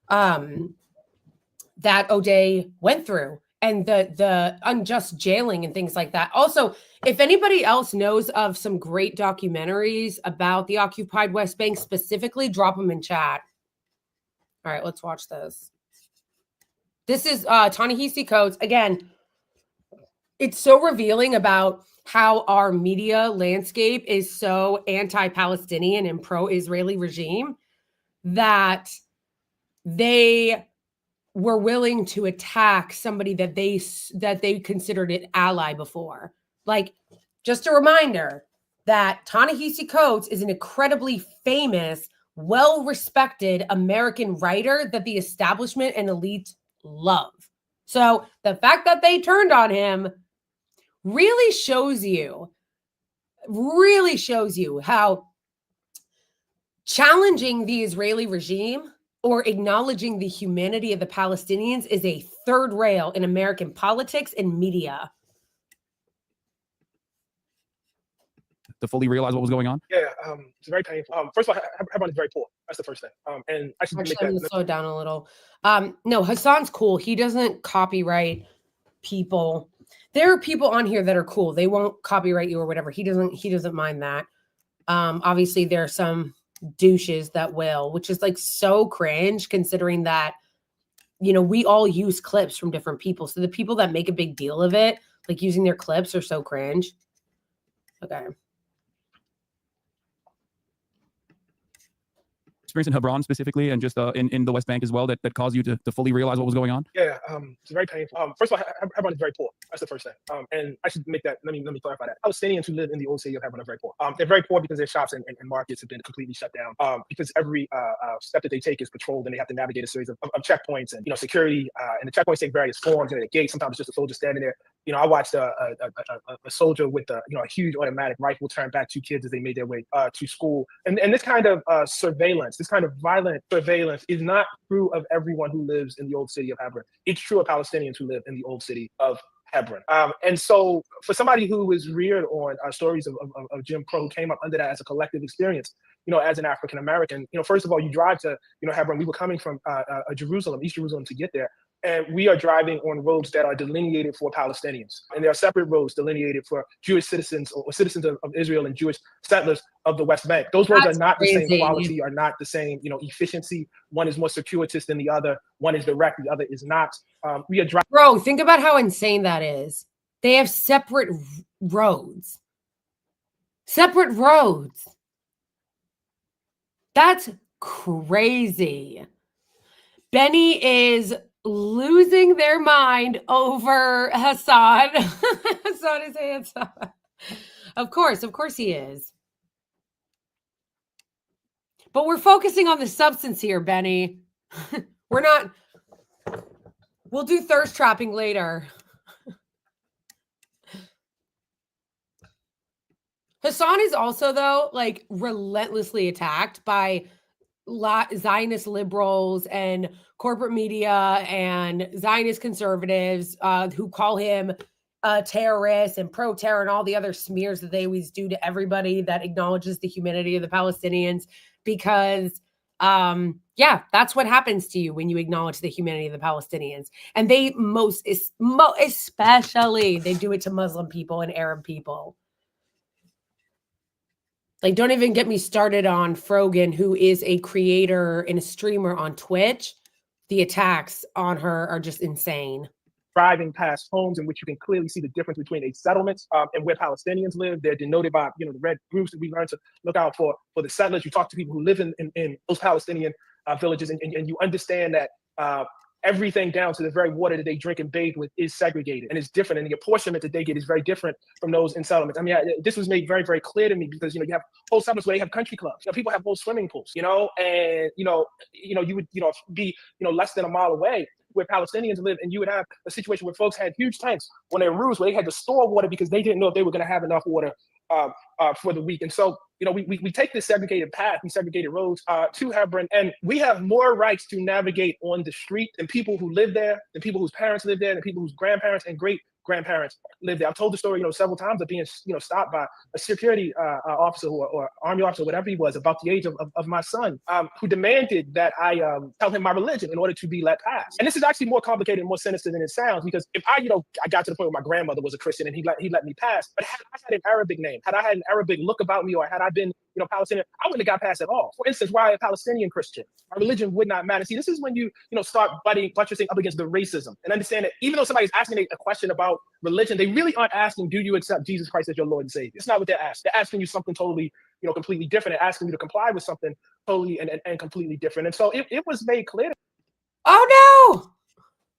that O'Day went through, and the unjust jailing and things like that. Also, if anybody else knows of some great documentaries about the occupied West Bank specifically, drop them in chat. All right, let's watch this. This is Ta-Nehisi Coates. Again, it's so revealing about how our media landscape is so anti-Palestinian and pro-Israeli regime that they were willing to attack somebody that they considered an ally before. Like, just a reminder that Ta-Nehisi Coates is an incredibly famous, well-respected American writer that the establishment and elite love. So the fact that they turned on him really shows you how challenging the Israeli regime or acknowledging the humanity of the Palestinians is a third rail in American politics and media. To fully realize what was going on? Yeah, it's very painful. First of all, Hebron is very poor. That's the first thing. And I should actually, I'm gonna slow down a little. No, Hassan's cool. He doesn't copyright people. There are people on here that are cool. They won't copyright you or whatever. He doesn't mind that. Obviously, there are some douches that will, which is like so cringe considering that, you know, we all use clips from different people. So the people that make a big deal of it, like using their clips, are so cringe. Okay. Experience in Hebron specifically, and just in the West Bank as well, that caused you to fully realize what was going on? Yeah, it's very painful. First of all, Hebron is very poor. That's the first thing. And I should make that, let me clarify that. Palestinians who live in the old city of Hebron are very poor. They're very poor because their shops and markets have been completely shut down. Because every step that they take is patrolled, and they have to navigate a series of checkpoints and, you know, security. And the checkpoints take various forms. You know, the gate, sometimes it's just a soldier standing there. I watched a soldier with a huge automatic rifle turn back 2 kids as they made their way to school. And this kind of surveillance, this kind of violent surveillance is not true of everyone who lives in the old city of Hebron. It's true of Palestinians who live in the old city of Hebron. And so for somebody who was reared on stories of Jim Crow, who came up under that as a collective experience, as an African American, first of all, you drive to, Hebron. We were coming from Jerusalem, East Jerusalem, to get there. And we are driving on roads that are delineated for Palestinians. And there are separate roads delineated for Jewish citizens or citizens of Israel and Jewish settlers of the West Bank. Those roads are not the same quality, are not the same, efficiency. One is more circuitous than the other. One is direct, the other is not. We are driving. Bro, think about how insane that is. They have separate roads. Separate roads. That's crazy. Benny is losing their mind over Hassan. Hassan is handsome. Of course he is. But we're focusing on the substance here, Benny. We're not. We'll do thirst trapping later. Hassan is also, though, like relentlessly attacked by Zionist liberals and corporate media and Zionist conservatives who call him a terrorist and pro-terror and all the other smears that they always do to everybody that acknowledges the humanity of the Palestinians, because that's what happens to you when you acknowledge the humanity of the Palestinians. And they especially they do it to Muslim people and Arab people. Like, don't even get me started on Frogan, who is a creator and a streamer on Twitch. The attacks on her are just insane. Driving past homes in which you can clearly see the difference between a settlement and where Palestinians live. They're denoted by, the red groups that we learn to look out for the settlers. You talk to people who live in those Palestinian villages, and you understand that everything down to the very water that they drink and bathe with is segregated and is different. And the apportionment that they get is very different from those in settlements. I mean, this was made very, very clear to me because, you have whole settlements where they have country clubs. People have whole swimming pools, and, you would, be, less than a mile away where Palestinians live, and you would have a situation where folks had huge tanks on their roofs where they had to store water because they didn't know if they were going to have enough water for the week. And so, we take this segregated path, these segregated roads to Hebron, and we have more rights to navigate on the street than people who live there, than people whose parents live there, than people whose grandparents and great-grandparents live there. I've told the story, several times of being, stopped by a security officer or army officer, whatever he was, about the age of my son, who demanded that I tell him my religion in order to be let pass. And this is actually more complicated and more sinister than it sounds, because if I got to the point where my grandmother was a Christian and he let me pass, but had I had an Arabic name, had I had an Arabic look about me, or had I been, Palestinian, I wouldn't have got past at all. For instance, why a Palestinian Christian? My religion would not matter. See, this is when you, start buttressing up against the racism and understand that even though somebody's asking a question about religion, they really aren't asking, do you accept Jesus Christ as your Lord and Savior? It's not what they're asking. They're asking you something totally, completely different, and asking you to comply with something totally and completely different. And so it was made clear. Oh no!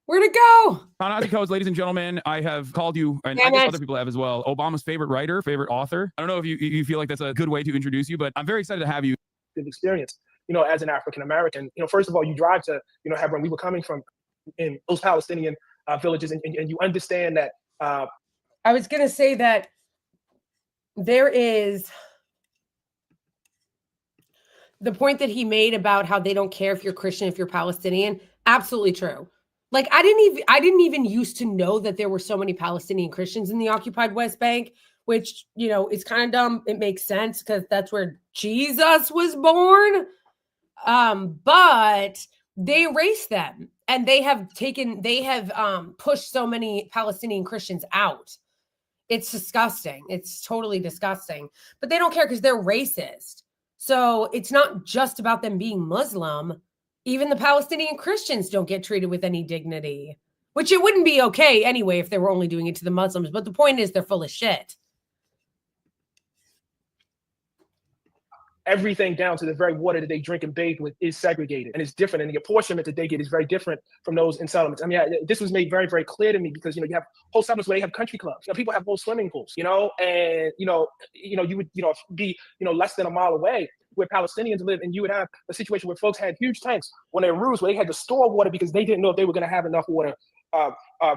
Where'd it go? Ta-Nehisi Coates, ladies and gentlemen, I have called you, and I guess other people have as well, Obama's favorite writer, favorite author. I don't know if you feel like that's a good way to introduce you, but I'm very excited to have you. Experience, as an African American. First of all, you drive to, Hebron. We were coming from in those Palestinian villages, and you understand that. I was going to say that there is the point that he made about how they don't care if you're Christian, if you're Palestinian. Absolutely true. Like, I didn't even used to know that there were so many Palestinian Christians in the occupied West Bank, which, is kind of dumb. It makes sense because that's where Jesus was born. But they erased them, and they have pushed so many Palestinian Christians out. It's disgusting. It's totally disgusting. But they don't care because they're racist. So it's not just about them being Muslim. Even the Palestinian Christians don't get treated with any dignity, which it wouldn't be okay anyway if they were only doing it to the Muslims. But the point is, they're full of shit. Everything down to the very water that they drink and bathe with is segregated and it's different. And the apportionment that they get is very different from those in settlements. I mean, this was made very, very clear to me because, you have whole settlements where they have country clubs. People have whole swimming pools, and, you would, be, less than a mile away where Palestinians live, and you would have a situation where folks had huge tanks on their roofs where they had to store water because they didn't know if they were going to have enough water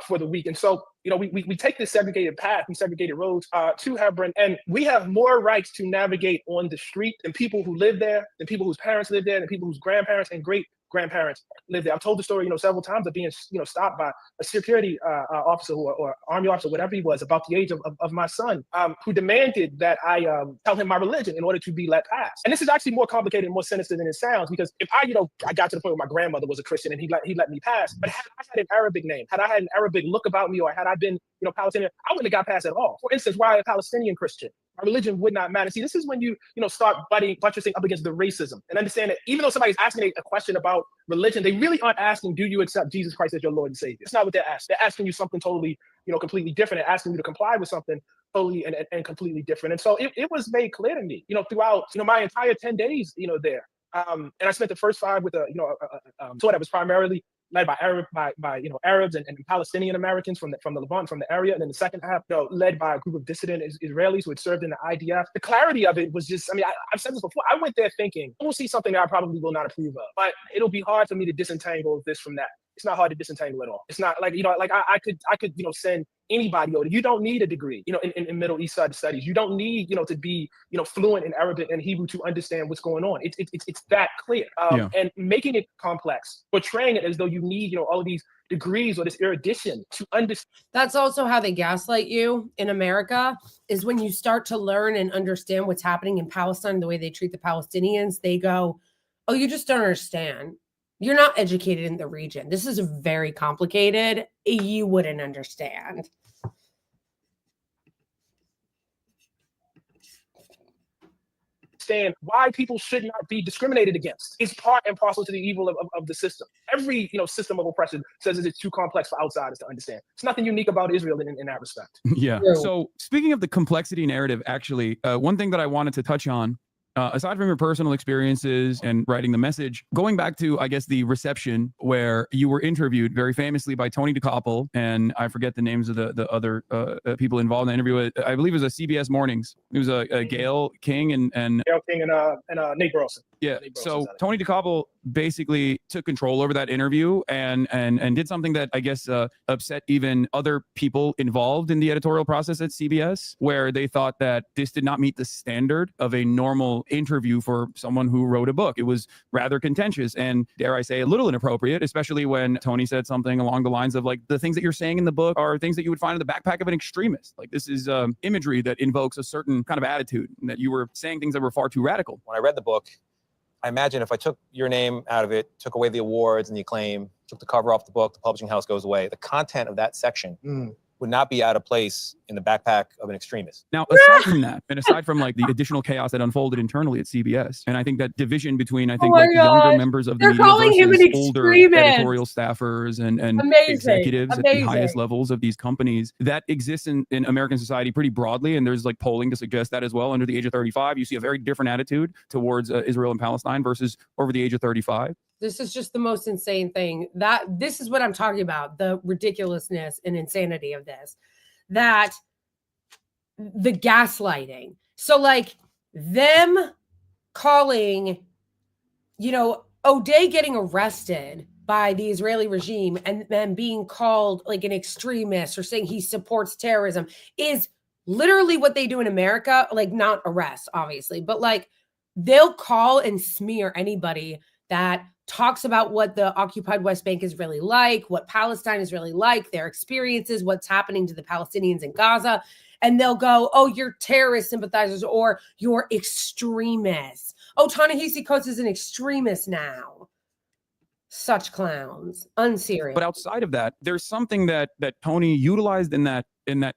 for the week. And so, we take this segregated path and segregated roads to Hebron, and we have more rights to navigate on the street than people who live there, than people whose parents live there, than people whose grandparents and great grandparents live there. I've told the story, several times of being, stopped by a security officer or army officer, whatever he was, about the age of my son, who demanded that I tell him my religion in order to be let pass. And this is actually more complicated and more sinister than it sounds, because if I got to the point where my grandmother was a Christian and he let me pass, but had I had an Arabic name, had I had an Arabic look about me, or had I been, Palestinian, I wouldn't have got past at all. For instance, why a Palestinian Christian? My religion would not matter. See, this is when you start buttressing up against the racism and understand that even though somebody's asking a question about religion, they really aren't asking, do you accept Jesus Christ as your Lord and Savior? It's not what they're asking. They're asking you something totally, completely different, and asking you to comply with something totally and completely different. And so it was made clear to me, throughout, my entire 10 days, there. And I spent the first 5 with a tour that was primarily led by Arabs and Palestinian Americans from the Levant, from the area, and then the second half, led by a group of dissident Israelis who had served in the IDF. The clarity of it was just, I've said this before. I went there thinking, I will see something that I probably will not approve of, but it'll be hard for me to disentangle this from that. It's not hard to disentangle at all. It's not like, I could send anybody over. You don't need a degree, in Middle East side studies. You don't need, to be, fluent in Arabic and Hebrew to understand what's going on. It's that clear. And making it complex, portraying it as though you need, all of these degrees or this erudition to understand. That's also how they gaslight you in America, is when you start to learn and understand what's happening in Palestine, the way they treat the Palestinians, they go, oh, you just don't understand. You're not educated in the region. This is very complicated. You wouldn't understand. Understand why people should not be discriminated against. It's part and parcel to the evil of the system. Every system of oppression says it's too complex for outsiders to understand. It's nothing unique about Israel in that respect. Yeah. So speaking of the complexity narrative, actually, one thing that I wanted to touch on, aside from your personal experiences and writing the message, going back to, I guess, the reception where you were interviewed very famously by Tony DeCoppel, and I forget the names of the other people involved in the interview. I believe it was a CBS Mornings. It was a Gail King and Gail King and Nate Burleson. Yeah. So Tony DeCoppel basically took control over that interview and did something that I guess upset even other people involved in the editorial process at CBS, where they thought that this did not meet the standard of a normal interview for someone who wrote a book. It was rather contentious and, dare I say, a little inappropriate, especially when Tony said something along the lines of, like, the things that you're saying in the book are things that you would find in the backpack of an extremist. Like, this is imagery that invokes a certain kind of attitude, and that you were saying things that were far too radical. When I read the book, I imagine if I took your name out of it, took away the awards and the acclaim, took the cover off the book, the publishing house goes away, the content of that section would not be out of place in the backpack of an extremist. Now, aside from that, and aside from like the additional chaos that unfolded internally at CBS, and I think that division between, I think, like younger members of the media versus older editorial staffers and executives at the highest levels of these companies, that exists in American society pretty broadly. And there's like polling to suggest that as well. Under the age of 35, you see a very different attitude towards Israel and Palestine versus over the age of 35. This is just the most insane thing. This is what I'm talking about, the ridiculousness and insanity of this. That the gaslighting. So like them calling, O'Day getting arrested by the Israeli regime and then being called like an extremist or saying he supports terrorism is literally what they do in America. Like, not arrest, obviously, but like they'll call and smear anybody that talks about what the occupied West Bank is really like, what Palestine is really like, their experiences, what's happening to the Palestinians in Gaza. And they'll go, oh, you're terrorist sympathizers or you're extremists. Oh, Ta-Nehisi Coates is an extremist now. Such clowns. Unserious. But outside of that, there's something that Tony utilized in that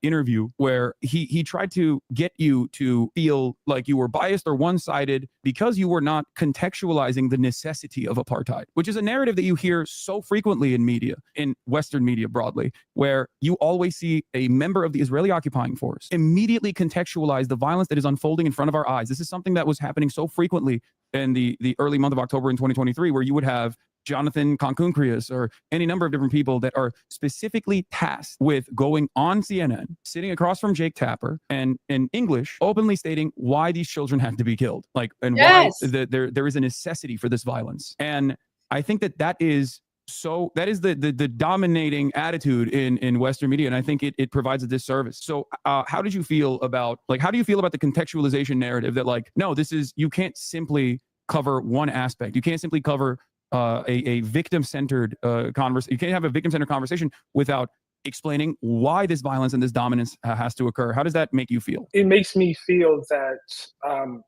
interview where he tried to get you to feel like you were biased or one-sided because you were not contextualizing the necessity of apartheid, which is a narrative that you hear so frequently in media, in Western media broadly, where you always see a member of the Israeli occupying force immediately contextualize the violence that is unfolding in front of our eyes. This is something that was happening so frequently in the early month of October in 2023, where you would have Jonathan Concuncrius or any number of different people that are specifically tasked with going on CNN, sitting across from Jake Tapper, and in English, openly stating why these children had to be killed, like, and why there is a necessity for this violence. And I think that is so that is the dominating attitude in Western media, and I think it provides a disservice. So how did you feel about the contextualization narrative that like, no, you can't simply cover one aspect. You can't simply cover a victim-centered conversation. You can't have a victim-centered conversation without explaining why this violence and this dominance has to occur. How does that make you feel? It makes me feel that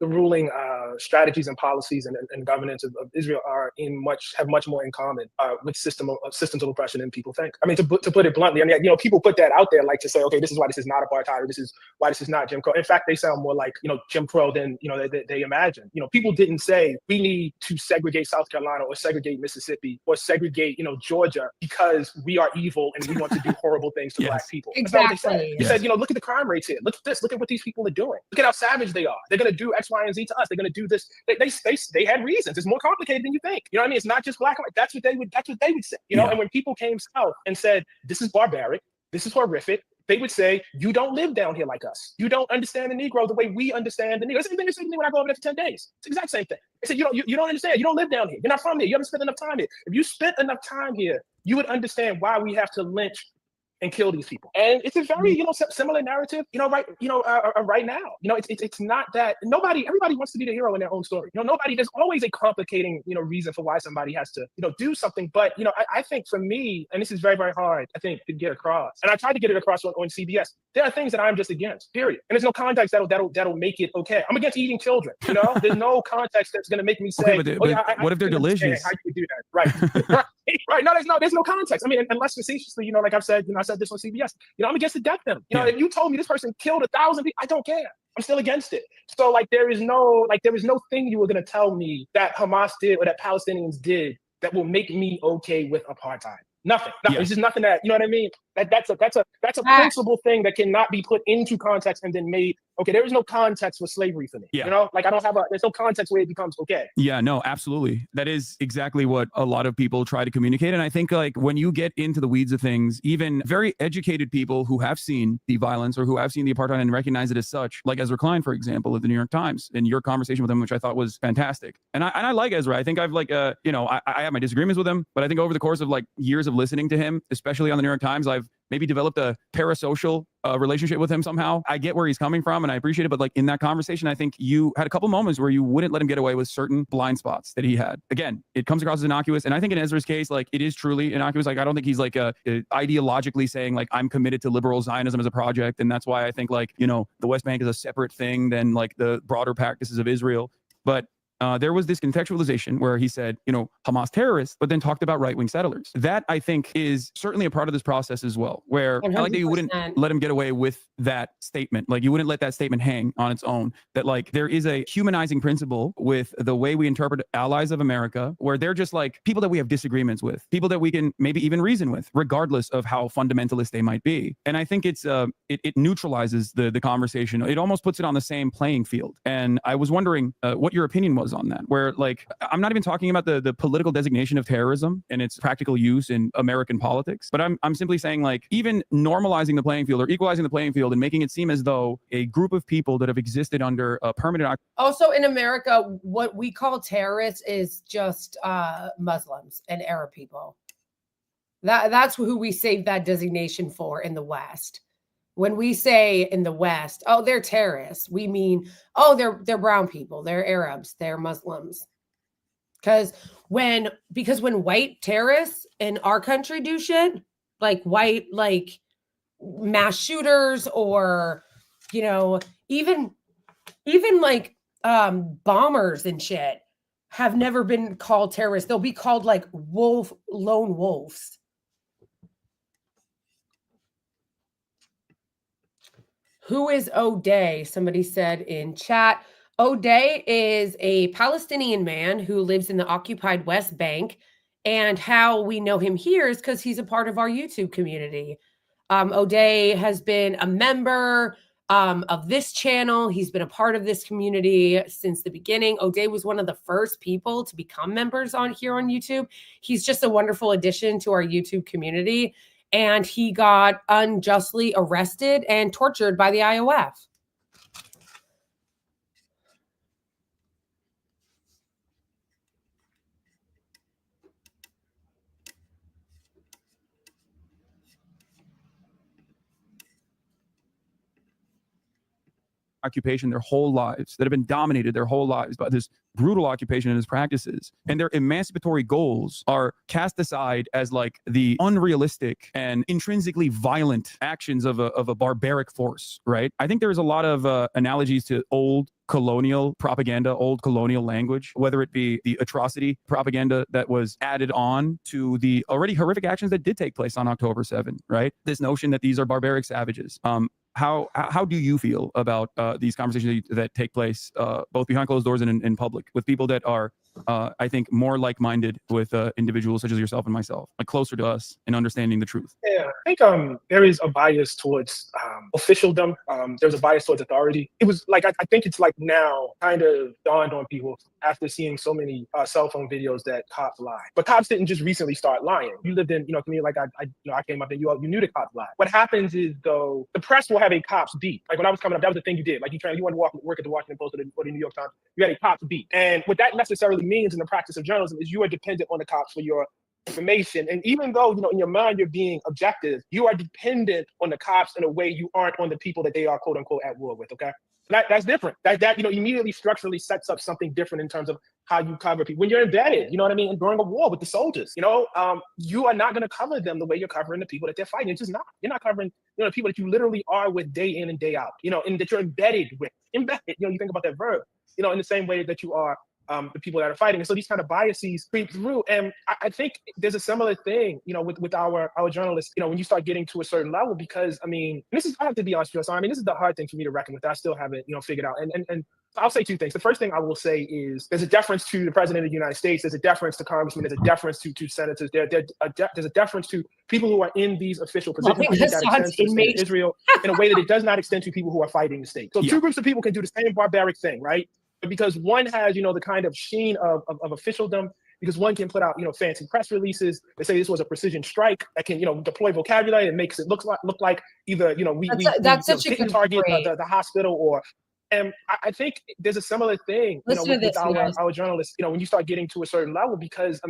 the ruling strategies and policies and governance of Israel have much more in common with systems of oppression than people think. I mean, to put it bluntly, I mean, you know, people put that out there like to say, okay, this is why this is not apartheid, or this is why this is not Jim Crow. In fact, they sound more like, you know, Jim Crow than, you know, they imagine. You know, people didn't say we need to segregate South Carolina or segregate Mississippi or segregate, you know, Georgia because we are evil and we want to do horrible things to Black people. Exactly. They said, you know, look at the crime rates here. Look at this. Look at what these people are doing. Look at how savage they are. They're going to do X, Y, and Z to us. They're going to do this. They had reasons. It's more complicated than you think. You know what I mean? It's not just black and white. That's what they would say. You know, and when people came south and said, this is barbaric, this is horrific, they would say, you don't live down here like us. You don't understand the Negro the way we understand the Negro. It's the same thing when I go over there for 10 days. It's the exact same thing. They said, you don't understand. You don't live down here. You're not from here. You haven't spent enough time here. If you spent enough time here, you would understand why we have to lynch and kill these people. And it's a very, you know, similar narrative, you know, right now. You know, it's not that everybody wants to be the hero in their own story. You know, there's always a complicating, you know, reason for why somebody has to, you know, do something. But, you know, I think for me, and this is very, very hard, I think, to get across, and I tried to get it across on CBS, there are things that I'm just against, period. And there's no context that'll make it okay. I'm against eating children, you know? There's no context that's going to make me say, okay, but what if they're delicious? How you do that? Right. Right. No, there's no context. I mean, unless facetiously, you know, like I've said, you know, I said this on CBS, you know, I'm against the death penalty. You know, if you told me this person killed 1,000 people, I don't care. I'm still against it. So like, there is no thing you were going to tell me that Hamas did or that Palestinians did that will make me okay with apartheid. Nothing. Yeah. It's just nothing that, you know what I mean? That's a principle thing that cannot be put into context and then made, okay, there is no context for slavery for me. Yeah. You know, like there's no context where it becomes okay. Yeah, no, absolutely. That is exactly what a lot of people try to communicate. And I think like when you get into the weeds of things, even very educated people who have seen the violence or who have seen the apartheid and recognize it as such, like Ezra Klein, for example, of the New York Times, and your conversation with him, which I thought was fantastic. And I like Ezra. I think I've like, you know, I have my disagreements with him, but I think over the course of like years of listening to him, especially on the New York Times, I've maybe developed a parasocial relationship with him somehow. I get where he's coming from and I appreciate it. But like in that conversation, I think you had a couple moments where you wouldn't let him get away with certain blind spots that he had. Again, it comes across as innocuous. And I think in Ezra's case, like it is truly innocuous. Like I don't think he's like ideologically saying like I'm committed to liberal Zionism as a project. And that's why I think like, you know, the West Bank is a separate thing than like the broader practices of Israel. But there was this contextualization where he said, you know, Hamas terrorists, but then talked about right-wing settlers. That I think is certainly a part of this process as well, where 100%. I like that you wouldn't let him get away with that statement. Like you wouldn't let that statement hang on its own, that like there is a humanizing principle with the way we interpret allies of America, where they're just like people that we have disagreements with, people that we can maybe even reason with, regardless of how fundamentalist they might be. And I think it neutralizes the conversation. It almost puts it on the same playing field. And I was wondering what your opinion was on that, where like I'm not even talking about the political designation of terrorism and its practical use in American politics, but I'm simply saying like even normalizing the playing field or equalizing the playing field and making it seem as though a group of people that have existed under a permanent also in America, what we call terrorists is just Muslims and Arab people. That's who we save that designation for in the West. When we say in the West, oh, they're terrorists, we mean, oh, they're brown people, they're Arabs, they're Muslims. Because when white terrorists in our country do shit, like white, like mass shooters or, you know, even like bombers and shit have never been called terrorists. They'll be called like lone wolves. Who is O'Day? Somebody said in chat. O'Day is a Palestinian man who lives in the occupied West Bank. And how we know him here is because he's a part of our YouTube community. O'Day has been a member of this channel. He's been a part of this community since the beginning. O'Day was one of the first people to become members on YouTube. He's just a wonderful addition to our YouTube community. And he got unjustly arrested and tortured by the IOF. occupation their whole lives, that have been dominated their whole lives by this brutal occupation and its practices, and their emancipatory goals are cast aside as like the unrealistic and intrinsically violent actions of a barbaric force, right? I think there's a lot of analogies to old colonial propaganda, old colonial language, whether it be the atrocity propaganda that was added on to the already horrific actions that did take place on October 7, right? This notion that these are barbaric savages. How do you feel about these conversations that take place both behind closed doors and in public with people that are, I think, more like-minded with individuals such as yourself and myself, like closer to us in understanding the truth? Yeah, I think there is a bias towards officialdom. There's a bias towards authority. It was like, I think it's like now kind of dawned on people after seeing so many cell phone videos that cops lie. But cops didn't just recently start lying. You lived in, a community like I came up and you knew the cops lie. What happens is, though, the press will have a cops beat. Like when I was coming up, that was the thing you did. Like you wanted to work at the Washington Post or the New York Times, you had a cops beat. And what that necessarily means in the practice of journalism is you are dependent on the cops for your information. And even though, in your mind you're being objective, you are dependent on the cops in a way you aren't on the people that they are quote unquote at war with, okay? That's different. That immediately structurally sets up something different in terms of how you cover people. When you're embedded, you know what I mean, and during a war with the soldiers, you are not going to cover them the way you're covering the people that they're fighting. It's just not. You're not covering, the people that you literally are with day in and day out, and that you're embedded with. Embedded, you think about that verb, in the same way that you are the people that are fighting. And so these kind of biases creep through. And I think there's a similar thing, with our journalists, when you start getting to a certain level, because this is, I have to be honest with you, this is the hard thing for me to reckon with. I still haven't, figured out. And I'll say two things. The first thing I will say is there's a deference to the president of the United States. There's a deference to congressmen. There's a deference to senators. There's a deference to people who are in these official positions. I think that extends to the state of Israel in a way that it does not extend to people who are fighting the state. So two groups of people can do the same barbaric thing, right? Because one has, the kind of sheen of officialdom, because one can put out, fancy press releases. They say this was a precision strike that can, deploy vocabulary and makes it look like either, we didn't target the hospital or. And I think there's a similar thing, with our journalists, when you start getting to a certain level, because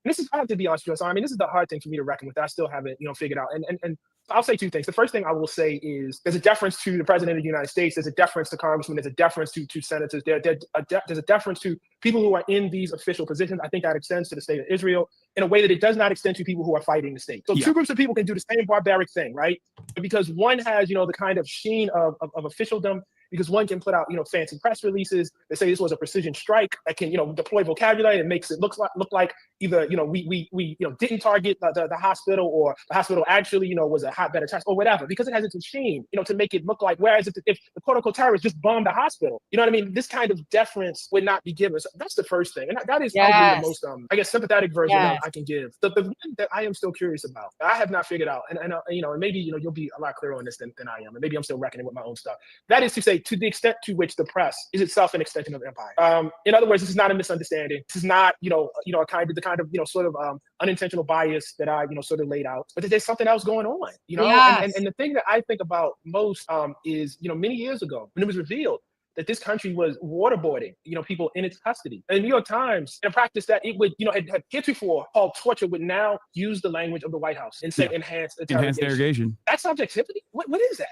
this is, I have to be honest with you, this is the hard thing for me to reckon with. I still haven't, figured out. And I'll say two things. The first thing I will say is there's a deference to the president of the United States. There's a deference to congressmen. There's a deference to senators. There's a deference to people who are in these official positions. I think that extends to the state of Israel in a way that it does not extend to people who are fighting the state. So two groups of people can do the same barbaric thing, right? But because one has, the kind of sheen of officialdom, because one can put out, fancy press releases. They say this was a precision strike that can, deploy vocabulary and makes it look like either, we didn't target the hospital, or the hospital actually, was a hotbed attack or whatever, because it has its machine, to make it look like, whereas if the quote unquote terrorists just bombed the hospital, this kind of deference would not be given. So that's the first thing. And that is probably the most, sympathetic version I can give. The one that I am still curious about, I have not figured out, and maybe, you'll be a lot clearer on this than I am, and maybe I'm still reckoning with my own stuff. That is to say, to the extent to which the press is itself an extension of empire. In other words, this is not a misunderstanding. This is not, a kind of unintentional bias that I, sort of laid out, but there's something else going on, and the thing that I think about most is, many years ago when it was revealed that this country was waterboarding, people in its custody. And the New York Times, in a practice that it would, had heretofore called torture, would now use the language of the White House and say enhanced interrogation. That's objectivity? What is that?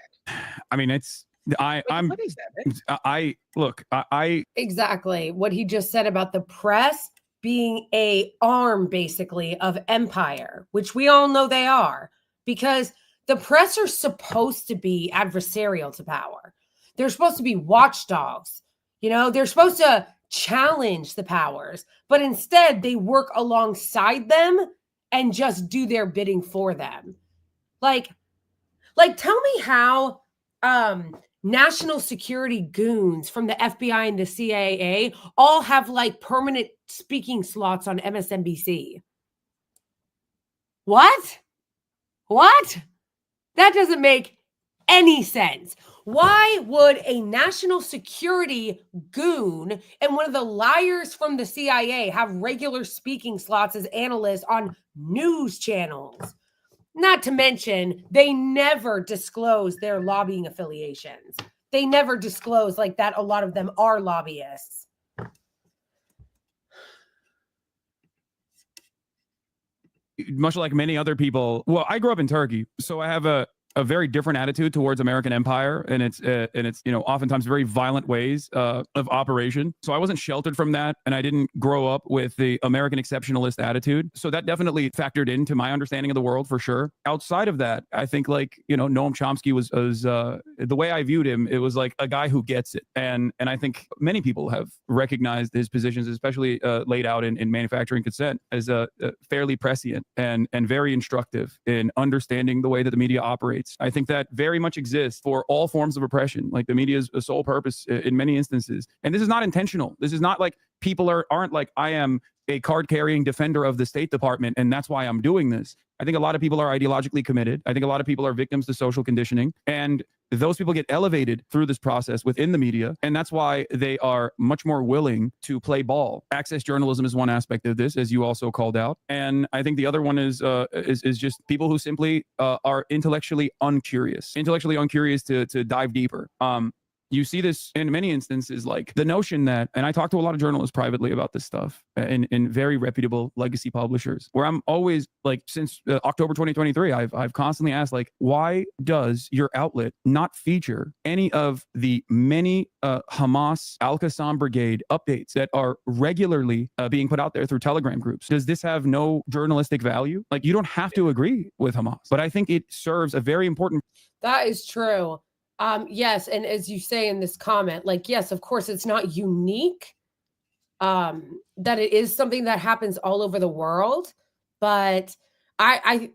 It's what is that, man? Exactly what he just said about the press being a arm, basically, of empire, which we all know they are, because the press are supposed to be adversarial to power. They're supposed to be watchdogs. They're supposed to challenge the powers, but instead they work alongside them and just do their bidding for them. Like tell me how national security goons from the FBI and the CIA all have permanent speaking slots on MSNBC. What? That doesn't make any sense. Why would a national security goon and one of the liars from the CIA have regular speaking slots as analysts on news channels? Not to mention, they never disclose their lobbying affiliations. They never disclose that a lot of them are lobbyists. Much like many other people. Well, I grew up in Turkey, so I have a a very different attitude towards American empire and its oftentimes very violent ways of operation. So I wasn't sheltered from that, and I didn't grow up with the American exceptionalist attitude. So that definitely factored into my understanding of the world for sure. Outside of that, I think Noam Chomsky was the way I viewed him. It was like a guy who gets it, and I think many people have recognized his positions, especially laid out in Manufacturing Consent, as fairly prescient and very instructive in understanding the way that the media operates. I think that very much exists for all forms of oppression. Like the media's sole purpose in many instances, and this is not intentional. This is not like people aren't like, I am a card-carrying defender of the State Department, and that's why I'm doing this. I think a lot of people are ideologically committed. I think a lot of people are victims to social conditioning, and those people get elevated through this process within the media, and that's why they are much more willing to play ball. Access journalism is one aspect of this, as you also called out, and I think the other one is just people who simply are intellectually uncurious to dive deeper. You see this in many instances, like the notion that, and I talk to a lot of journalists privately about this stuff in very reputable legacy publishers, where I'm always like, since October 2023, I've constantly asked, like, why does your outlet not feature any of the many Hamas Al-Qassam Brigade updates that are regularly being put out there through Telegram groups? Does this have no journalistic value? Like, you don't have to agree with Hamas, but I think it serves a very important. That is true. Yes, and as you say in this comment, like, yes, of course, it's not unique, that it is something that happens all over the world, but I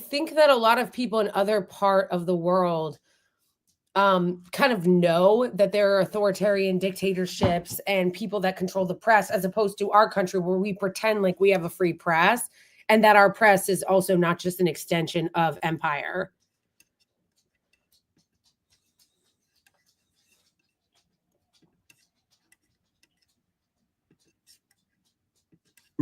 think that a lot of people in other part of the world kind of know that there are authoritarian dictatorships and people that control the press, as opposed to our country, where we pretend like we have a free press and that our press is also not just an extension of empire.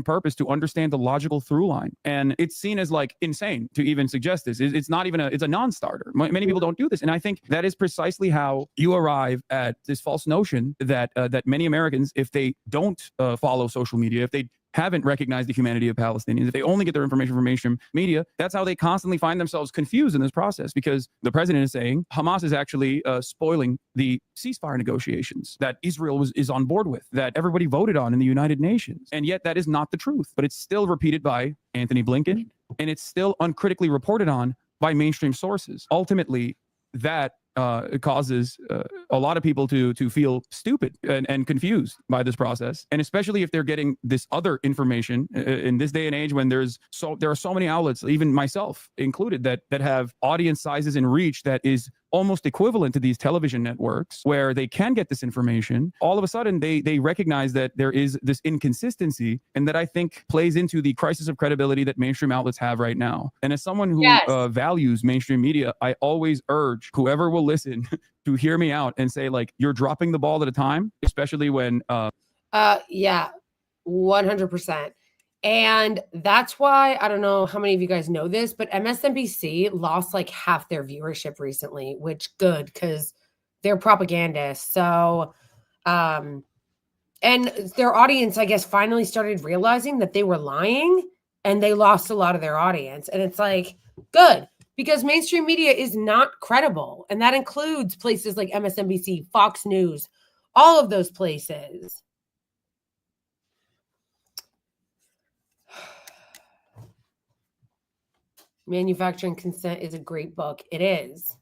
Purpose to understand the logical through line, and it's seen as like insane to even suggest this. It's not even it's a non-starter. Many people don't do this, and I think that is precisely how you arrive at this false notion that that many Americans, if they don't follow social media, if they haven't recognized the humanity of Palestinians, if they only get their information from mainstream media, that's how they constantly find themselves confused in this process, because the president is saying Hamas is actually spoiling the ceasefire negotiations that Israel is on board with, that everybody voted on in the United Nations. And yet that is not the truth, but it's still repeated by Anthony Blinken, and it's still uncritically reported on by mainstream sources. Ultimately, that causes a lot of people to feel stupid and confused by this process, and especially if they're getting this other information in this day and age, when there are so many outlets, even myself included, that have audience sizes and reach that is almost equivalent to these television networks, where they can get this information. All of a sudden, they recognize that there is this inconsistency, and that I think plays into the crisis of credibility that mainstream outlets have right now. And as someone who values mainstream media, I always urge whoever will listen to hear me out and say, like, you're dropping the ball at a time, especially when yeah, 100%. And that's why, I don't know how many of you guys know this, but MSNBC lost like half their viewership recently, which good, because they're propagandists. So, and their audience, I guess, finally started realizing that they were lying, and they lost a lot of their audience. And it's like, good, because mainstream media is not credible. And that includes places like MSNBC, Fox News, all of those places. Manufacturing Consent is a great book. It is.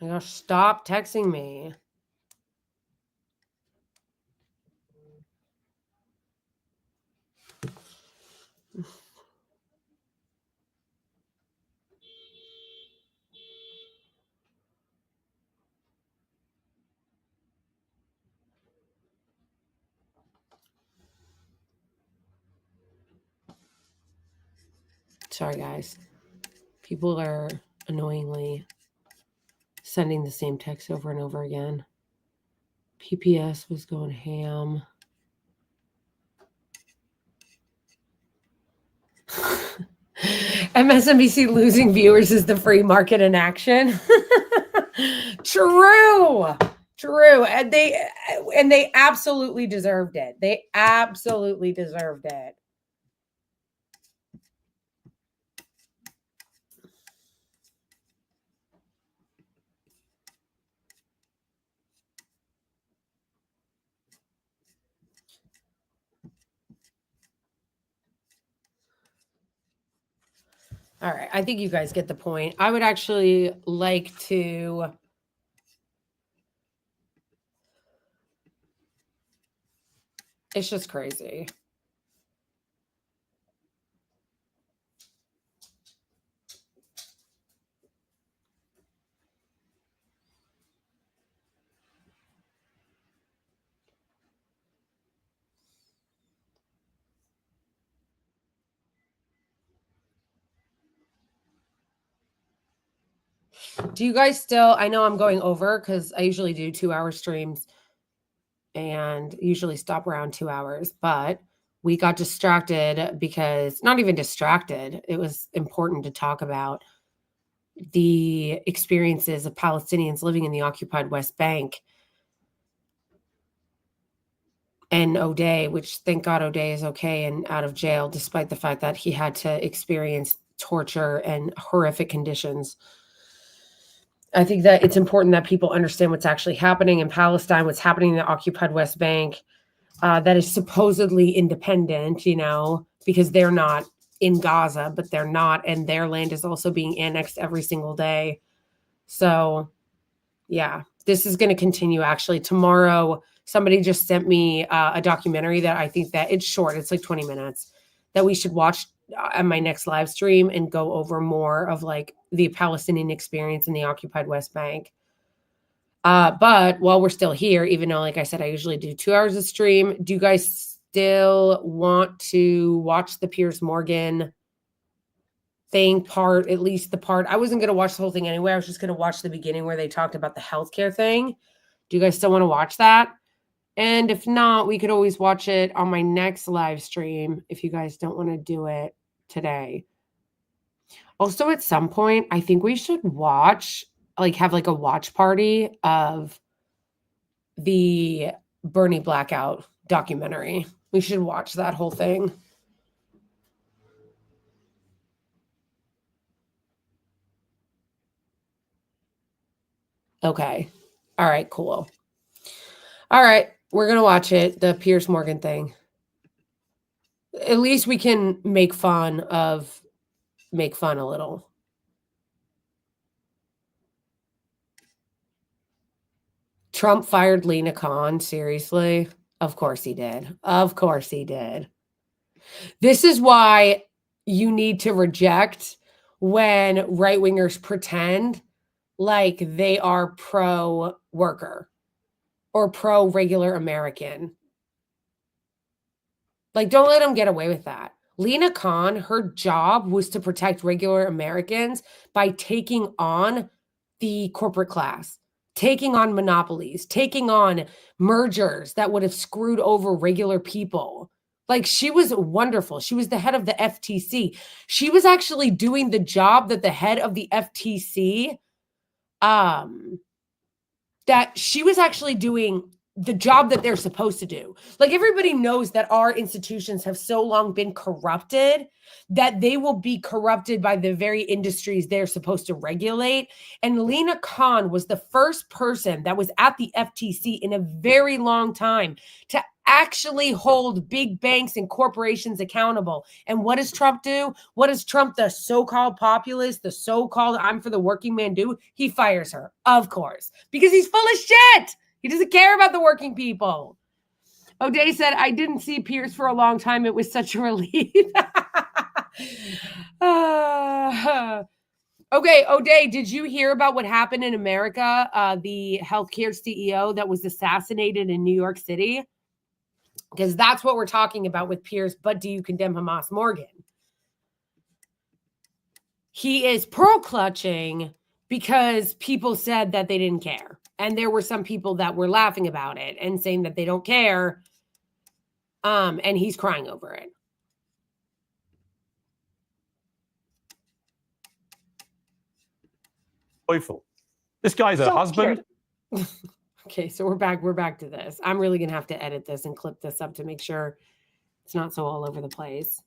Oh my gosh, stop texting me. Sorry, guys. People are annoyingly sending the same text over and over again. PPS was going ham. MSNBC losing viewers is the free market in action. True. And they absolutely deserved it. They absolutely deserved it. All right. I think you guys get the point. I would actually like to... It's just crazy. Do you guys still, I know I'm going over because I usually do 2-hour streams and usually stop around 2 hours, but we got distracted because, not even distracted, it was important to talk about the experiences of Palestinians living in the occupied West Bank. And O'Day, which thank God O'Day is okay and out of jail, despite the fact that he had to experience torture and horrific conditions. I think that it's important that people understand what's actually happening in Palestine, what's happening in the occupied West Bank, that is supposedly independent, you know, because they're not in Gaza, but they're not. And their land is also being annexed every single day. So, yeah, this is going to continue. Actually, tomorrow, somebody just sent me a documentary that I think that it's short. It's like 20 minutes that we should watch on my next live stream and go over more of like the Palestinian experience in the occupied West Bank. But while we're still here, even though, like I said, I usually do 2 hours of stream, do you guys still want to watch the Piers Morgan thing part, at least the part? I wasn't going to watch the whole thing anyway. I was just going to watch the beginning where they talked about the healthcare thing. Do you guys still want to watch that? And if not, we could always watch it on my next live stream if you guys don't want to do it today. Also, at some point, I think we should watch, like have like a watch party of the Bernie Blackout documentary. We should watch that whole thing. Okay. All right, cool. All right. We're going to watch it. The Piers Morgan thing. At least we can make fun a little. Trump fired Lena Khan. Seriously? Of course he did. Of course he did. This is why you need to reject when right-wingers pretend like they are pro-worker or pro-regular American. Like, don't let them get away with that. Lena Khan, her job was to protect regular Americans by taking on the corporate class, taking on monopolies, taking on mergers that would have screwed over regular people. Like, she was wonderful. She was the head of the FTC. She was actually doing the job that the head of the FTC, that she was actually doing the job that they're supposed to do. Like, everybody knows that our institutions have so long been corrupted that they will be corrupted by the very industries they're supposed to regulate. And Lena Khan was the first person that was at the FTC in a very long time to actually hold big banks and corporations accountable. And what does Trump do? What does Trump, the so-called populist, the so-called I'm for the working man, do? He fires her, of course, because he's full of shit. He doesn't care about the working people. O'Day said, I didn't see Piers for a long time. It was such a relief. Okay, O'Day, did you hear about what happened in America? The healthcare CEO that was assassinated in New York City? Because that's what we're talking about with Piers. But do you condemn Hamas Morgan? He is pearl clutching because people said that they didn't care. And there were some people that were laughing about it and saying that they don't care. And he's crying over it. Joyful. This guy's a husband. Okay, so we're back to this. I'm really gonna have to edit this and clip this up to make sure it's not so all over the place.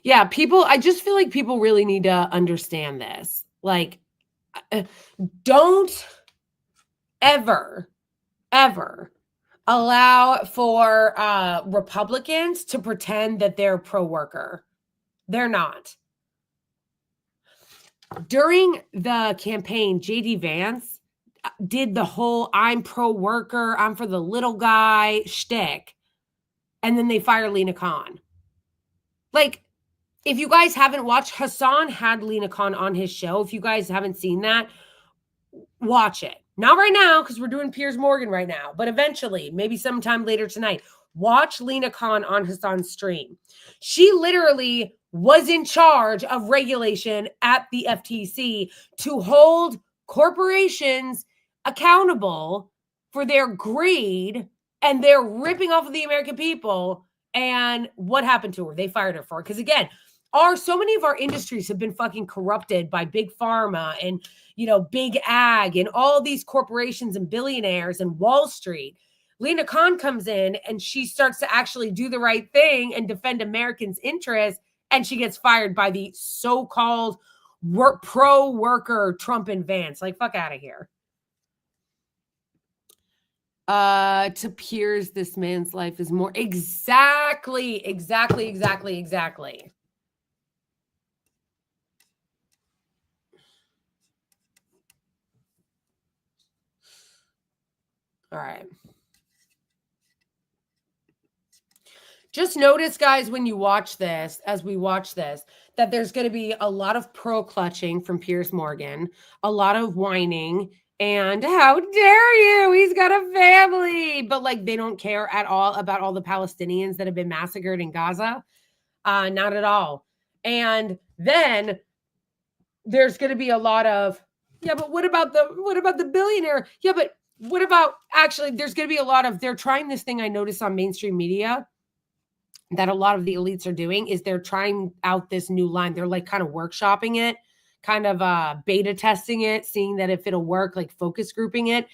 Yeah, I just feel like people really need to understand this. Like, don't ever ever allow for Republicans to pretend that they're pro-worker. They're not. During the campaign, J.D. Vance did the whole I'm pro-worker, I'm for the little guy shtick. And then they fire Lena Khan. Like, if you guys haven't watched, Hassan had Lena Khan on his show. If you guys haven't seen that, watch it. Not right now, because we're doing Piers Morgan right now, but eventually, maybe sometime later tonight, watch Lena Khan on Hassan's stream. She literally was in charge of regulation at the FTC to hold corporations accountable for their greed, and they're ripping off of the American people. And what happened to her? They fired her for it. Because again, so many of our industries have been fucking corrupted by big pharma and, you know, big ag and all these corporations and billionaires and Wall Street. Lena Khan comes in and she starts to actually do the right thing and defend Americans' interests. And she gets fired by the so-called pro-worker Trump and Vance. Like, fuck out of here. To Piers, this man's life is more. Exactly. All right. Just notice, guys, when you watch this, as we watch this, that there's going to be a lot of pro-clutching from Piers Morgan, a lot of whining, and how dare you? He's got a family. But, like, they don't care at all about all the Palestinians that have been massacred in Gaza. Not at all. And then there's going to be a lot of, yeah, but what about the billionaire? Yeah, but what about, actually, there's going to be a lot of, they're trying this thing I noticed on mainstream media that a lot of the elites are doing is they're trying out this new line. They're like kind of workshopping it, kind of beta testing it, seeing that if it'll work, like focus grouping it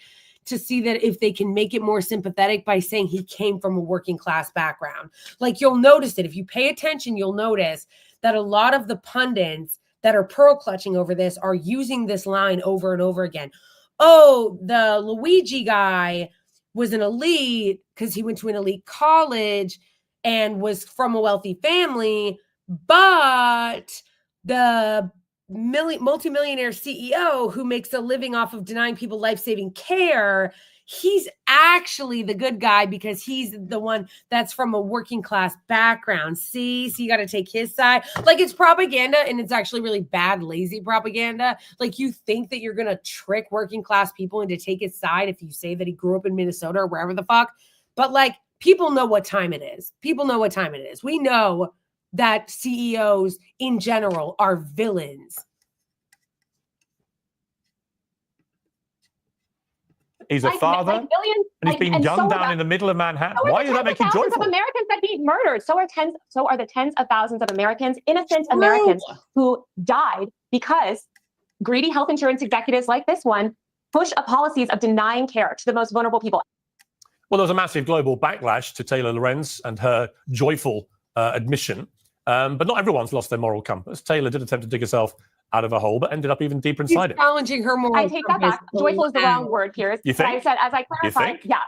to see that if they can make it more sympathetic by saying he came from a working class background. Like, you'll notice it. If you pay attention, you'll notice that a lot of the pundits that are pearl clutching over this are using this line over and over again. Oh, the Luigi guy was an elite because he went to an elite college and was from a wealthy family, but the multimillionaire CEO who makes a living off of denying people life-saving care, he's actually the good guy because he's the one that's from a working class background. See, so you got to take his side. Like, it's propaganda, and it's actually really bad, lazy propaganda. Like, you think that you're going to trick working class people into take his side if you say that he grew up in Minnesota or wherever the fuck. But, like, people know what time it is. People know what time it is. We know that CEOs in general are villains. He's a father, and he's being gunned down in the middle of Manhattan. Why does that make you joyful? Of Americans that be murdered. So are the tens of thousands of Americans, innocent Americans, who died because greedy health insurance executives like this one push policies of denying care to the most vulnerable people. Well, there was a massive global backlash to Taylor Lorenz and her joyful admission. But not everyone's lost their moral compass. Taylor did attempt to dig herself out of a hole, but ended up even deeper inside it. Challenging her moral I take that back. Joyful is the wrong word, Piers. You think? But I said, as I clarified, yeah.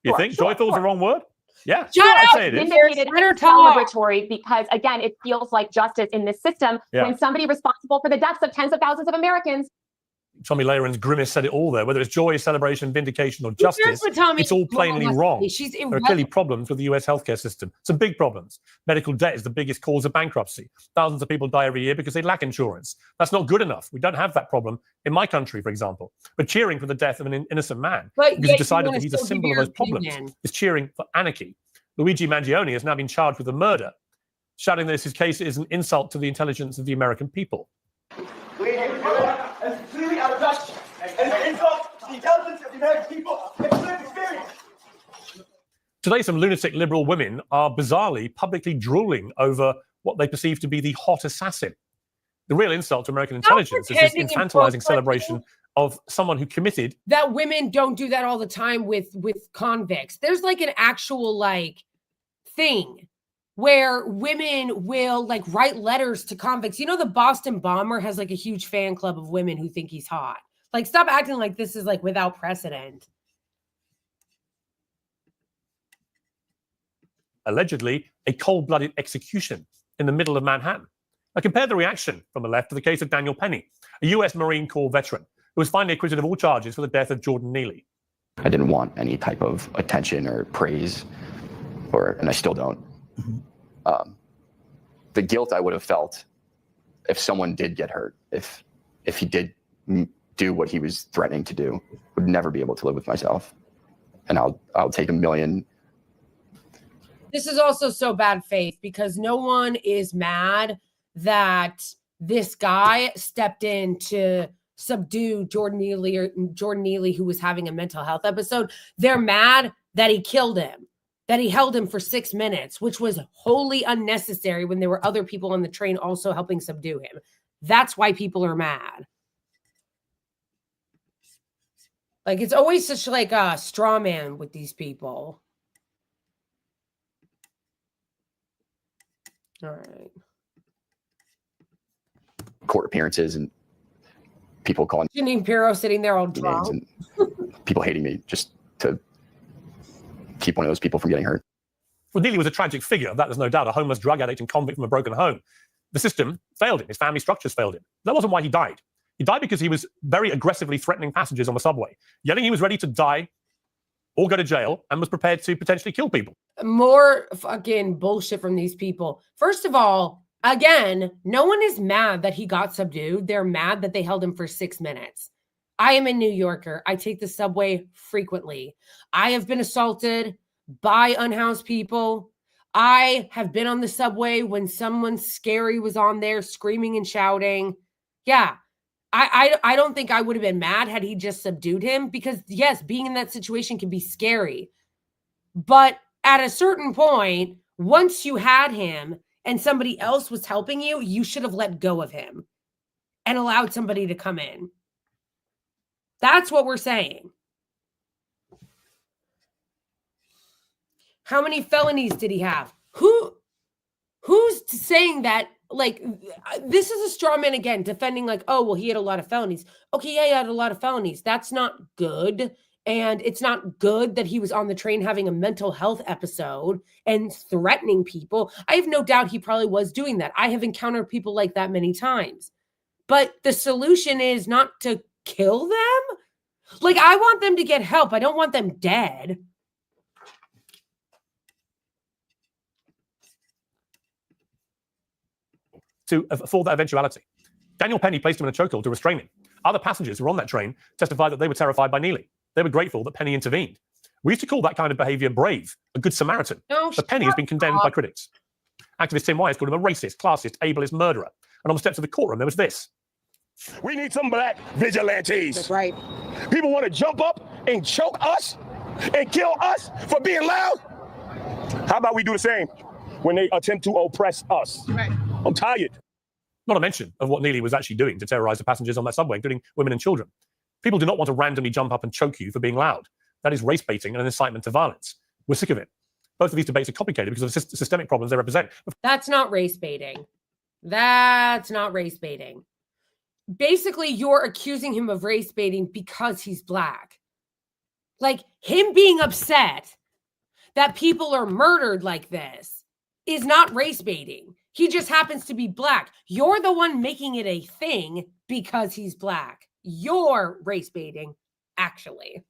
You think joyful is the wrong word? Yeah. I'd say it is. Vindicated and celebratory because, again, it feels like justice in this system when somebody responsible for the deaths of tens of thousands of Americans. Tommy Lehren's grimace said it all there. Whether it's joy, celebration, vindication, or justice, it's all plainly wrong. There are clearly problems with the US healthcare system. Some big problems. Medical debt is the biggest cause of bankruptcy. Thousands of people die every year because they lack insurance. That's not good enough. We don't have that problem in my country, for example. But cheering for the death of an innocent man because he decided that he's a symbol of those problems is cheering for anarchy. Luigi Mangione has now been charged with a murder, shouting that his case is an insult to the intelligence of the American people. It's clearly out of touch, and an insult to the intelligence of the American people and lived experience. Today, some lunatic liberal women are bizarrely publicly drooling over what they perceive to be the hot assassin. The real insult to American intelligence is this infantilizing celebration of someone who committed. That women don't do that all the time with convicts. There's like an actual like thing where women will like write letters to convicts. You know, the Boston bomber has like a huge fan club of women who think he's hot. Like, stop acting like this is like without precedent. allegedly, a cold-blooded execution in the middle of Manhattan. Now, compare the reaction from the left to the case of Daniel Penny, a US Marine Corps veteran who was finally acquitted of all charges for the death of Jordan Neely. I didn't want any type of attention or praise, and I still don't. The guilt I would have felt if someone did get hurt, if he did do what he was threatening to do, would never be able to live with myself. And I'll take $1 million. This is also so bad faith because no one is mad that this guy stepped in to subdue Jordan Neely, who was having a mental health episode. They're mad that he killed him, that he held him for 6 minutes, which was wholly unnecessary when there were other people on the train also helping subdue him. That's why people are mad. Like, it's always such like a straw man with these people. All right. Court appearances and people calling Janine Pirro sitting there all drunk. And people hating me just to keep one of those people from getting hurt. Well, Neely was a tragic figure. That there's no doubt. A homeless drug addict and convict from a broken home. The system failed him. His family structures failed him. That wasn't why he died. He died because he was very aggressively threatening passengers on the subway, yelling he was ready to die or go to jail and was prepared to potentially kill people. More fucking bullshit from these people. First of all, again, no one is mad that he got subdued. They're mad that they held him for 6 minutes. I am a New Yorker. I take the subway frequently. I have been assaulted by unhoused people. I have been on the subway when someone scary was on there screaming and shouting. Yeah. I don't think I would have been mad had he just subdued him because, yes, being in that situation can be scary. But at a certain point, once you had him and somebody else was helping you, you should have let go of him and allowed somebody to come in. That's what we're saying. How many felonies did he have? Who's saying that? Like, this is a straw man again, defending like, oh, well, he had a lot of felonies. Okay, yeah, he had a lot of felonies. That's not good. And it's not good that he was on the train having a mental health episode and threatening people. I have no doubt he probably was doing that. I have encountered people like that many times. But the solution is not to kill them. Like, I want them to get help. I don't want them dead. To afford that eventuality. Daniel Penny placed him in a chokehold to restrain him. Other passengers who were on that train testified that they were terrified by Neely. They were grateful that Penny intervened. We used to call that kind of behavior brave, a good Samaritan. No, but Penny has been condemned by critics. Activist Tim Wise called him a racist, classist, ableist murderer. And on the steps of the courtroom, there was this. We need some black vigilantes. That's right. People want to jump up and choke us and kill us for being loud. How about we do the same when they attempt to oppress us? Right. I'm tired. Not a mention of what Neely was actually doing to terrorize the passengers on that subway, including women and children. People do not want to randomly jump up and choke you for being loud. That is race baiting and an incitement to violence. We're sick of it. Both of these debates are complicated because of the systemic problems they represent. That's not race baiting. That's not race baiting. Basically, you're accusing him of race baiting because he's black. Like, him being upset that people are murdered like this is not race baiting. He just happens to be black. You're the one making it a thing because he's black. You're race baiting, actually.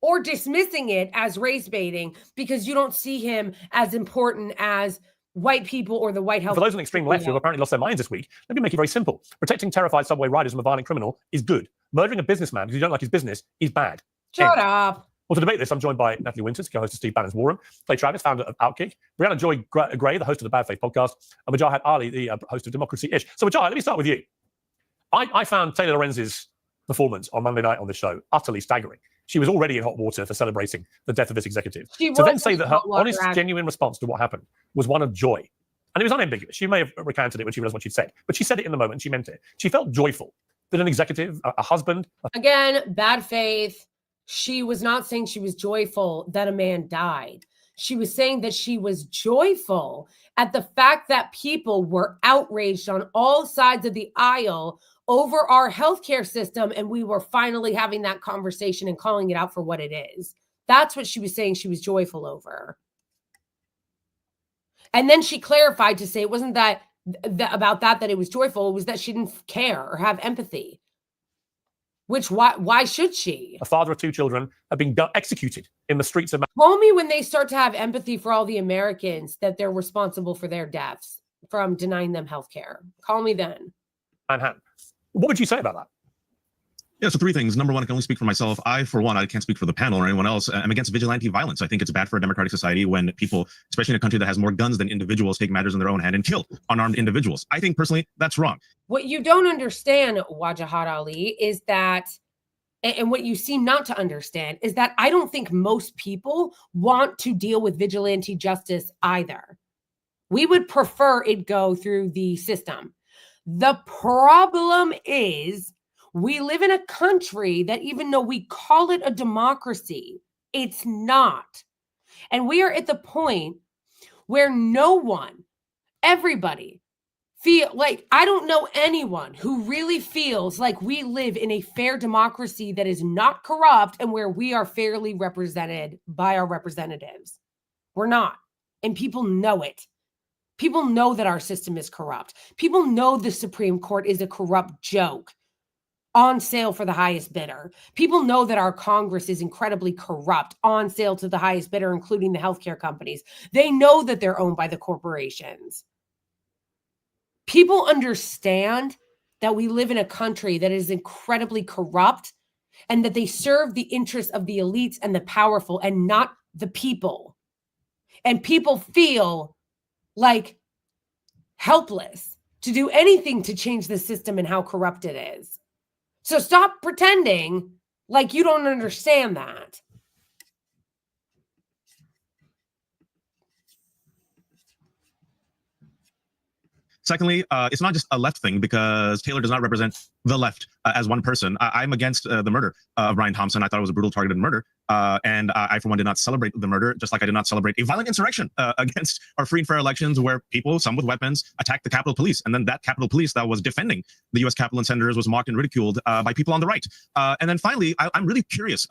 Or dismissing it as race baiting because you don't see him as important as white people or the white health. For those on the extreme left who have apparently lost their minds this week, let me make it very simple. Protecting terrified subway riders from a violent criminal is good. Murdering a businessman because you don't like his business is bad. Shut up. Well, to debate this, I'm joined by Natalie Winters, co-host of Steve Bannon's War Room, Clay Travis, founder of Outkick, Brianna Joy Gray, the host of the Bad Faith podcast, and Wajahat Ali, the host of Democracy-ish. So, Wajahat, let me start with you. I found Taylor Lorenz's performance on Monday night on the show utterly staggering. She was already in hot water for celebrating the death of this executive. To then say that her honest, genuine response to what happened was one of joy. And it was unambiguous. She may have recanted it when she realized what she'd said, but she said it in the moment. She meant it. She felt joyful that an executive, a husband. Again, bad faith. She was not saying she was joyful that a man died. She was saying that she was joyful at the fact that people were outraged on all sides of the aisle over our healthcare system, and we were finally having that conversation and calling it out for what it is. That's what she was saying she was joyful over. And then she clarified to say it wasn't that it was joyful. It was that she didn't care or have empathy. Which, why should she? A father of 2 children are being executed in the streets of... Call me when they start to have empathy for all the Americans that they're responsible for their deaths from denying them health care. Call me then. Manhattan. What would you say about that? Yeah, so 3 things. Number 1, I can only speak for myself. For one, I can't speak for the panel or anyone else. I'm against vigilante violence. I think it's bad for a democratic society when people, especially in a country that has more guns than individuals, take matters in their own hand and kill unarmed individuals. I think personally that's wrong. What you don't understand, Wajahat Ali, is that, and what you seem not to understand, is that I don't think most people want to deal with vigilante justice either. We would prefer it go through the system. The problem is, we live in a country that even though we call it a democracy, it's not. And we are at the point where everybody feel like, I don't know anyone who really feels like we live in a fair democracy that is not corrupt and where we are fairly represented by our representatives. We're not. And people know it. People know that our system is corrupt. People know the Supreme Court is a corrupt joke on sale for the highest bidder. People know that our Congress is incredibly corrupt, on sale to the highest bidder, including the healthcare companies. They know that they're owned by the corporations. People understand that we live in a country that is incredibly corrupt and that they serve the interests of the elites and the powerful and not the people. And people feel like helpless to do anything to change the system and how corrupt it is. So stop pretending like you don't understand that. Secondly, it's not just a left thing because Taylor does not represent the left as one person. I'm against the murder of Brian Thompson. I thought it was a brutal targeted murder. And I, for one, did not celebrate the murder, just like I did not celebrate a violent insurrection against our free and fair elections where people, some with weapons, attacked the Capitol Police. And then that Capitol Police that was defending the U.S. Capitol and senators was mocked and ridiculed by people on the right. And then finally, I'm really curious,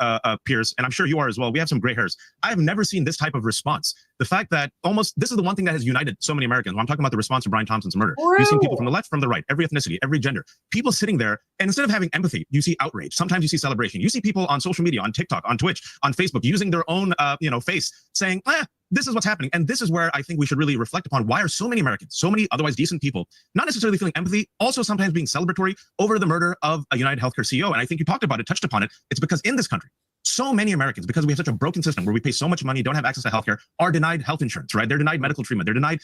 Piers, and I'm sure you are as well. We have some gray hairs. I have never seen this type of response. The fact that this is the one thing that has united so many Americans. When I'm talking about the response to Brian Thompson's murder. You've seen people from the left, from the right, every ethnicity, every gender, people sitting there, and instead of having empathy, you see outrage. Sometimes you see celebration. You see people on social media, on TikTok, on Twitch, on Facebook, using their own, face, saying, this is what's happening. And this is where I think we should really reflect upon why are so many Americans, so many otherwise decent people, not necessarily feeling empathy, also sometimes being celebratory over the murder of a United Healthcare CEO. And I think you talked about it, touched upon it. It's because in this country, so many Americans, because we have such a broken system where we pay so much money, don't have access to healthcare, are denied health insurance, right? They're denied medical treatment. They're denied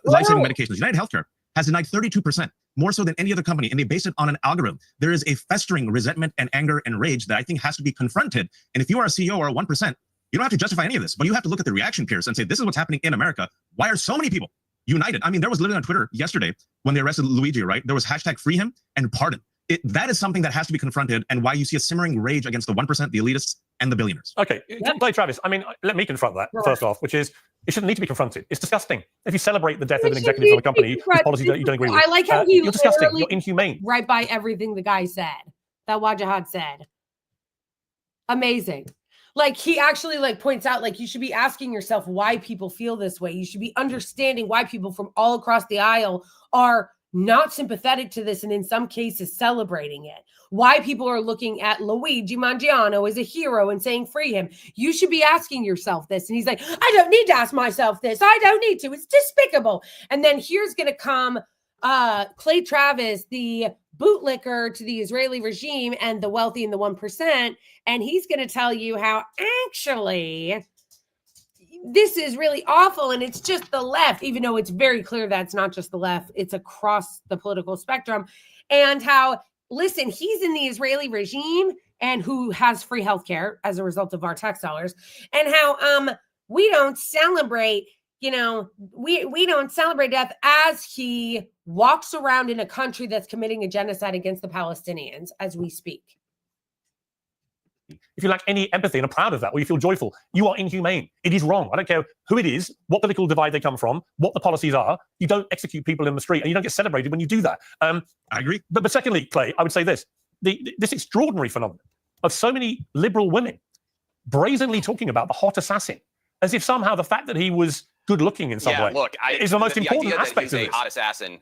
life-saving medications. United Healthcare has denied 32%, more so than any other company, and they base it on an algorithm. There is a festering resentment and anger and rage that I think has to be confronted. And if you are a CEO or a 1%, you don't have to justify any of this, but you have to look at the reaction, Pierce, and say, this is what's happening in America. Why are so many people united? I mean, there was literally on Twitter yesterday when they arrested Luigi, right? There was hashtag free him and pardon. That is something that has to be confronted, and why you see a simmering rage against the 1%, the elitists, and the billionaires. Okay, Blake Travis, I mean, let me confront that first off, which is, it shouldn't need to be confronted. It's disgusting. If you celebrate the death of an executive of a company whose policies you don't agree with, I like how he you're disgusting. You're inhumane. Right by everything the guy said, that Wajahat said. Amazing. Like, he actually points out, you should be asking yourself why people feel this way. You should be understanding why people from all across the aisle are not sympathetic to this and in some cases celebrating it. Why people are looking at Luigi Mangiano as a hero and saying free him. You should be asking yourself this. And he's like, I don't need to ask myself this. I don't need to. It's despicable. And then here's going to come Clay Travis, the bootlicker to the Israeli regime and the wealthy and the 1%. And he's going to tell you how actually this is really awful and it's just the left, even though it's very clear that it's not just the left, it's across the political spectrum. And how, listen, he's in the Israeli regime and who has free healthcare as a result of our tax dollars, and how we don't celebrate, we don't celebrate death as he walks around in a country that's committing a genocide against the Palestinians as we speak. If you lack any empathy and are proud of that, or you feel joyful, you are inhumane. It is wrong. I don't care who it is, what political divide they come from, what the policies are. You don't execute people in the street, and you don't get celebrated when you do that. I agree. But secondly, Clay, I would say this. This extraordinary phenomenon of so many liberal women brazenly talking about the hot assassin, as if somehow the fact that he was good looking in some way. Look, is the most important idea aspect that of he's this. a hot assassin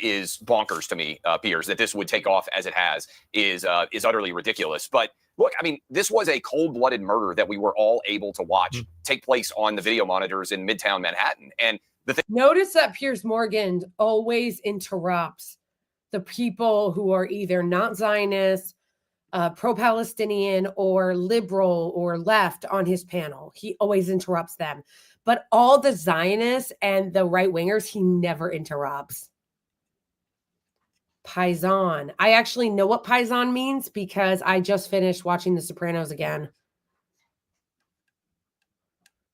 is bonkers to me, Piers. That this would take off as it has is utterly ridiculous. But look, I mean, this was a cold-blooded murder that we were all able to watch take place on the video monitors in Midtown Manhattan. And notice that Piers Morgan always interrupts the people who are either not Zionist, pro-Palestinian, or liberal or left on his panel. He always interrupts them. But all the Zionists and the right-wingers, he never interrupts. Paisan. I actually know what Paisan means because I just finished watching The Sopranos again.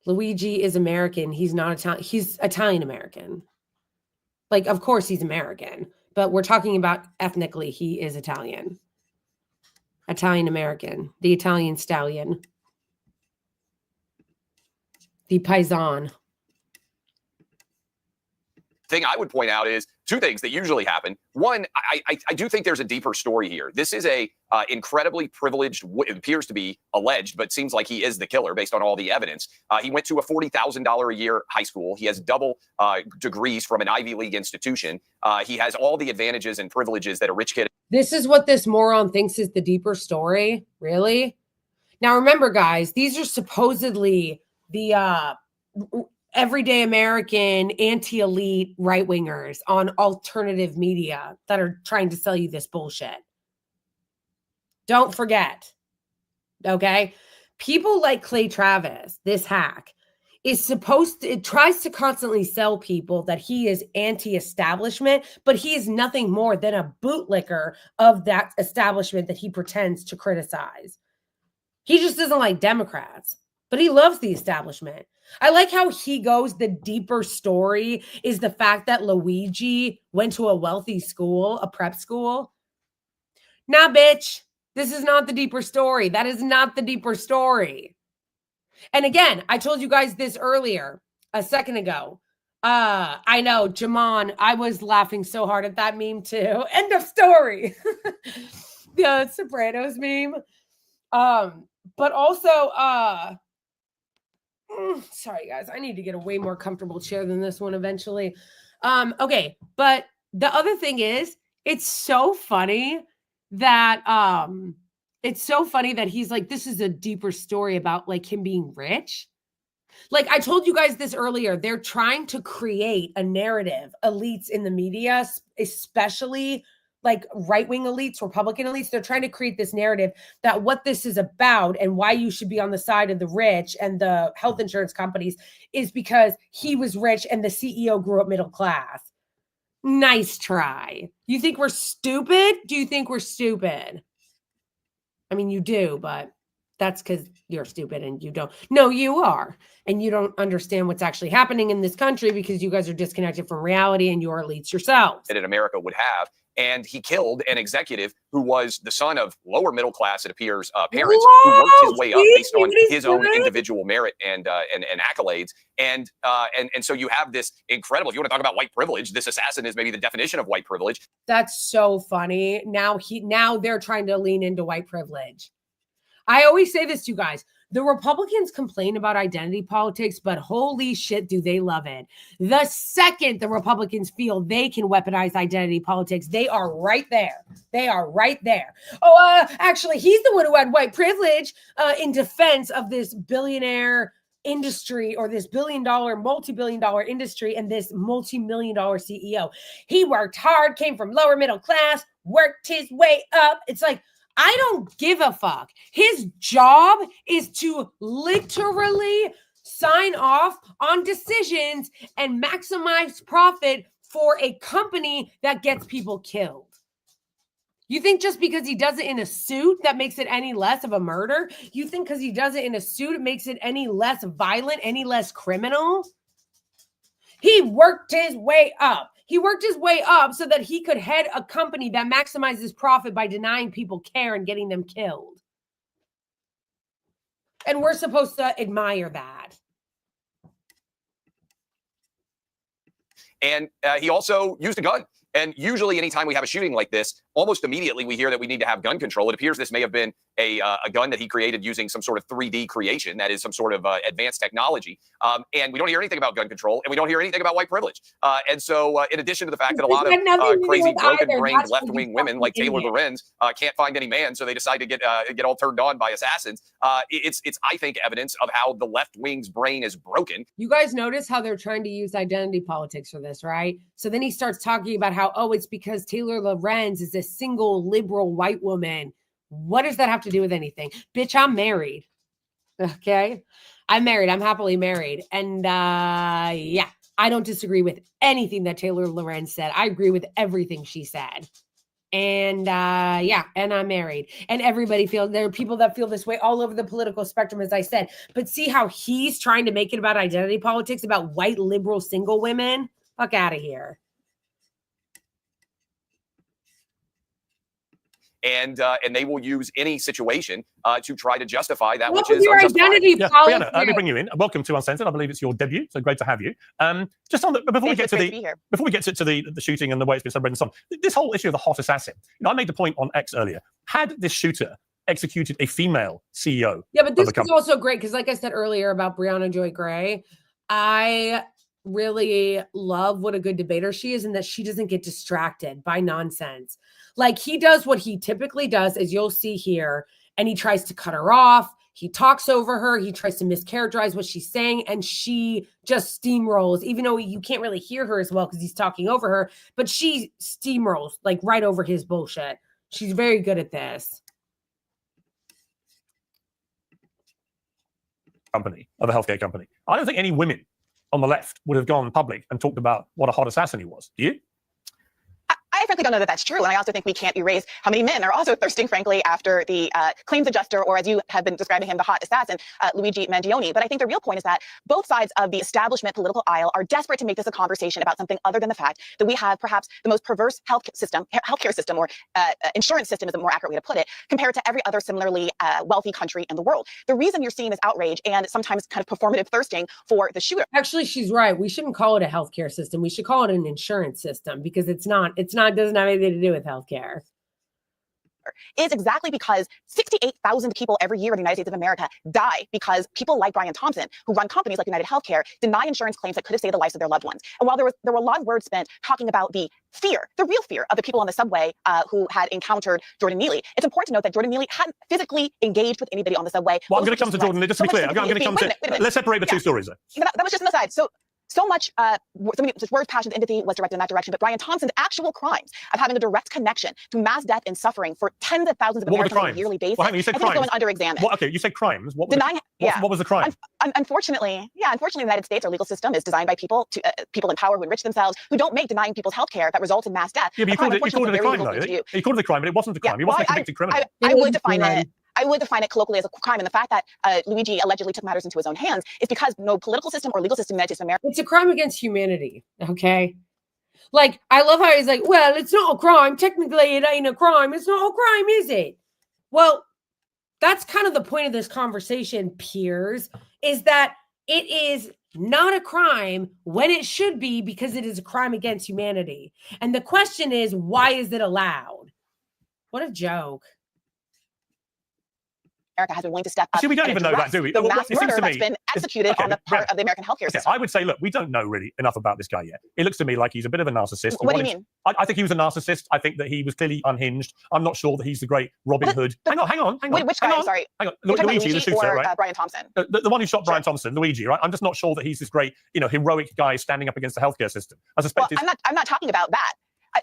Luigi is American. He's not Italian. He's Italian-American. Like, of course he's American. But we're talking about ethnically, he is Italian. Italian-American. The Italian stallion. The Paisan. thing I would point out is two things that usually happen. One, I do think there's a deeper story here. This is a incredibly privileged, it appears to be alleged, but seems like he is the killer based on all the evidence. He went to a $40,000 a year high school. He has double degrees from an Ivy League institution. He has all the advantages and privileges that a rich kid. This is what this moron thinks is the deeper story. Really? Now, remember, guys, these are supposedly the everyday American anti-elite right-wingers on alternative media that are trying to sell you this bullshit. Don't forget, okay? People like Clay Travis, this hack, is supposed to, it tries to constantly sell people that he is anti-establishment, but he is nothing more than a bootlicker of that establishment that he pretends to criticize. He just doesn't like Democrats, but he loves the establishment. I like how he goes, the deeper story is the fact that Luigi went to a wealthy school, a prep school. Nah, bitch, this is not the deeper story. That is not the deeper story. And again, I told you guys this earlier, a second ago. I know, Jamon, I was laughing so hard at that meme too. End of story. The Sopranos meme. But also, sorry guys, I need to get a way more comfortable chair than this one eventually. Okay, but the other thing is, it's so funny that he's like, this is a deeper story about like him being rich. Like I told you guys this earlier, they're trying to create a narrative, elites in the media, especially like right-wing elites, Republican elites, they're trying to create this narrative that what this is about and why you should be on the side of the rich and the health insurance companies is because he was rich and the CEO grew up middle class. Nice try. You think we're stupid? Do you think we're stupid? I mean, you do, but that's because you're stupid and you don't. No, you are. And you don't understand what's actually happening in this country because you guys are disconnected from reality and you're elites yourselves. That in America would have. And he killed an executive who was the son of lower middle class, it appears, parents who worked his way up based on his own individual merit and accolades. And so you have this incredible, if you want to talk about white privilege, this assassin is maybe the definition of white privilege. That's so funny. Now they're trying to lean into white privilege. I always say this to you guys. The Republicans complain about identity politics, but holy shit, do they love it. The second the Republicans feel they can weaponize identity politics, they are right there. They are right there. Oh, actually, he's the one who had white privilege in defense of this billionaire industry or this multi-billion-dollar industry and this multi-million-dollar CEO. He worked hard, came from lower middle class, worked his way up. It's like, I don't give a fuck. His job is to literally sign off on decisions and maximize profit for a company that gets people killed. You think just because he does it in a suit that makes it any less of a murder? You think because he does it in a suit it makes it any less violent, any less criminal? He worked his way up. He worked his way up so that he could head a company that maximizes profit by denying people care and getting them killed. And we're supposed to admire that. And he also used a gun. And usually anytime we have a shooting like this, almost immediately we hear that we need to have gun control. It appears this may have been a gun that he created using some sort of 3D creation that is some sort of advanced technology. And we don't hear anything about gun control, and we don't hear anything about white privilege. And so, in addition to the fact that a lot of crazy, broken-brained left-wing women like Taylor Lorenz can't find any man, so they decide to get all turned on by assassins. It's I think evidence of how the left wing's brain is broken. You guys notice how they're trying to use identity politics for this, right? So then he starts talking about how, oh, it's because Taylor Lorenz is a single liberal white woman. What does that have to do with anything? Bitch, I'm married. Okay. I'm married. I'm happily married. And yeah, I don't disagree with anything that Taylor Lorenz said. I agree with everything she said. And yeah, and I'm married. And everybody feels, there are people that feel this way all over the political spectrum, as I said. But see how he's trying to make it about identity politics, about white liberal single women? Fuck out of here. And they will use any situation to try to justify that What which was is your unjustifiable. identity Yeah, politics? Brianna, let me bring you in. Welcome to Uncensored. I believe it's your debut, so great to have you. Just on the, before we get to the shooting and the way it's been celebrated and so on, this whole issue of the hot assassin. You know, I made the point on X earlier. Had this shooter executed a female CEO, yeah, but this is also great because, like I said earlier about Breonna Joy Gray, I really love what a good debater she is, and that she doesn't get distracted by nonsense. Like, he does what he typically does, as you'll see here, and he tries to cut her off. He talks over her. He tries to mischaracterize what she's saying, and she just steamrolls, even though you can't really hear her as well because he's talking over her, but she steamrolls like right over his bullshit. She's very good at this. Company, of a healthcare company. I don't think any women on the left would have gone public and talked about what a hot assassin he was. Do you? I frankly don't know that that's true. And I also think we can't erase how many men are also thirsting, frankly, after the claims adjuster, or as you have been describing him, the hot assassin, Luigi Mangione. But I think the real point is that both sides of the establishment political aisle are desperate to make this a conversation about something other than the fact that we have perhaps the most perverse healthcare system, or insurance system is a more accurate way to put it, compared to every other similarly wealthy country in the world. The reason you're seeing this outrage and sometimes kind of performative thirsting for the shooter. Actually, she's right. We shouldn't call it a healthcare system. We should call it an insurance system, because it doesn't have anything to do with healthcare. Is exactly because 68,000 people every year in the United States of America die because people like Brian Thompson, who run companies like United Healthcare, deny insurance claims that could have saved the lives of their loved ones. And while there were a lot of words spent talking about the fear, the real fear of the people on the subway who had encountered Jordan Neely, it's important to note that Jordan Neely hadn't physically engaged with anybody on the subway. Well, I'm going to come to Jordan. Just to be clear, I'm going to come to. Let's separate the two stories, though. That was just an aside. So much words, passions, empathy was directed in that direction. But Brian Thompson's actual crimes of having a direct connection to mass death and suffering for tens of thousands of Americans on a yearly basis, well, you said I think crimes. is going under-examined. Well, okay, you said crimes. What was the crime? Unfortunately, the United States, our legal system is designed by people in power who enrich themselves, who don't make denying people's health care that results in mass death. Yeah, but you called it a crime, though. You called it a crime, but it wasn't a crime. He wasn't a convicted criminal. I would define it colloquially as a crime. And the fact that Luigi allegedly took matters into his own hands is because no political system or legal system in the United States of America. It's a crime against humanity, okay? Like, I love how he's like, well, it's not a crime. Technically, it ain't a crime. It's not a crime, is it? Well, that's kind of the point of this conversation, peers, is that it is not a crime when it should be, because it is a crime against humanity. And the question is, why is it allowed? What a joke. America has been willing to step up. See, we don't even know that, do we? The mass murder that's been executed on the part of the American healthcare system. I would say, look, we don't know really enough about this guy yet. It looks to me like he's a bit of a narcissist. What do you mean? I think he was a narcissist. I think that he was clearly unhinged. I'm not sure that he's the great Robin Hood. Hang on. Which guy? Sorry. Hang on. Luigi, the shooter, right? Brian Thompson. The one who shot Brian Thompson, Luigi, right? I'm just not sure that he's this great, heroic guy standing up against the healthcare system. I suspect. Well, I'm not talking about that.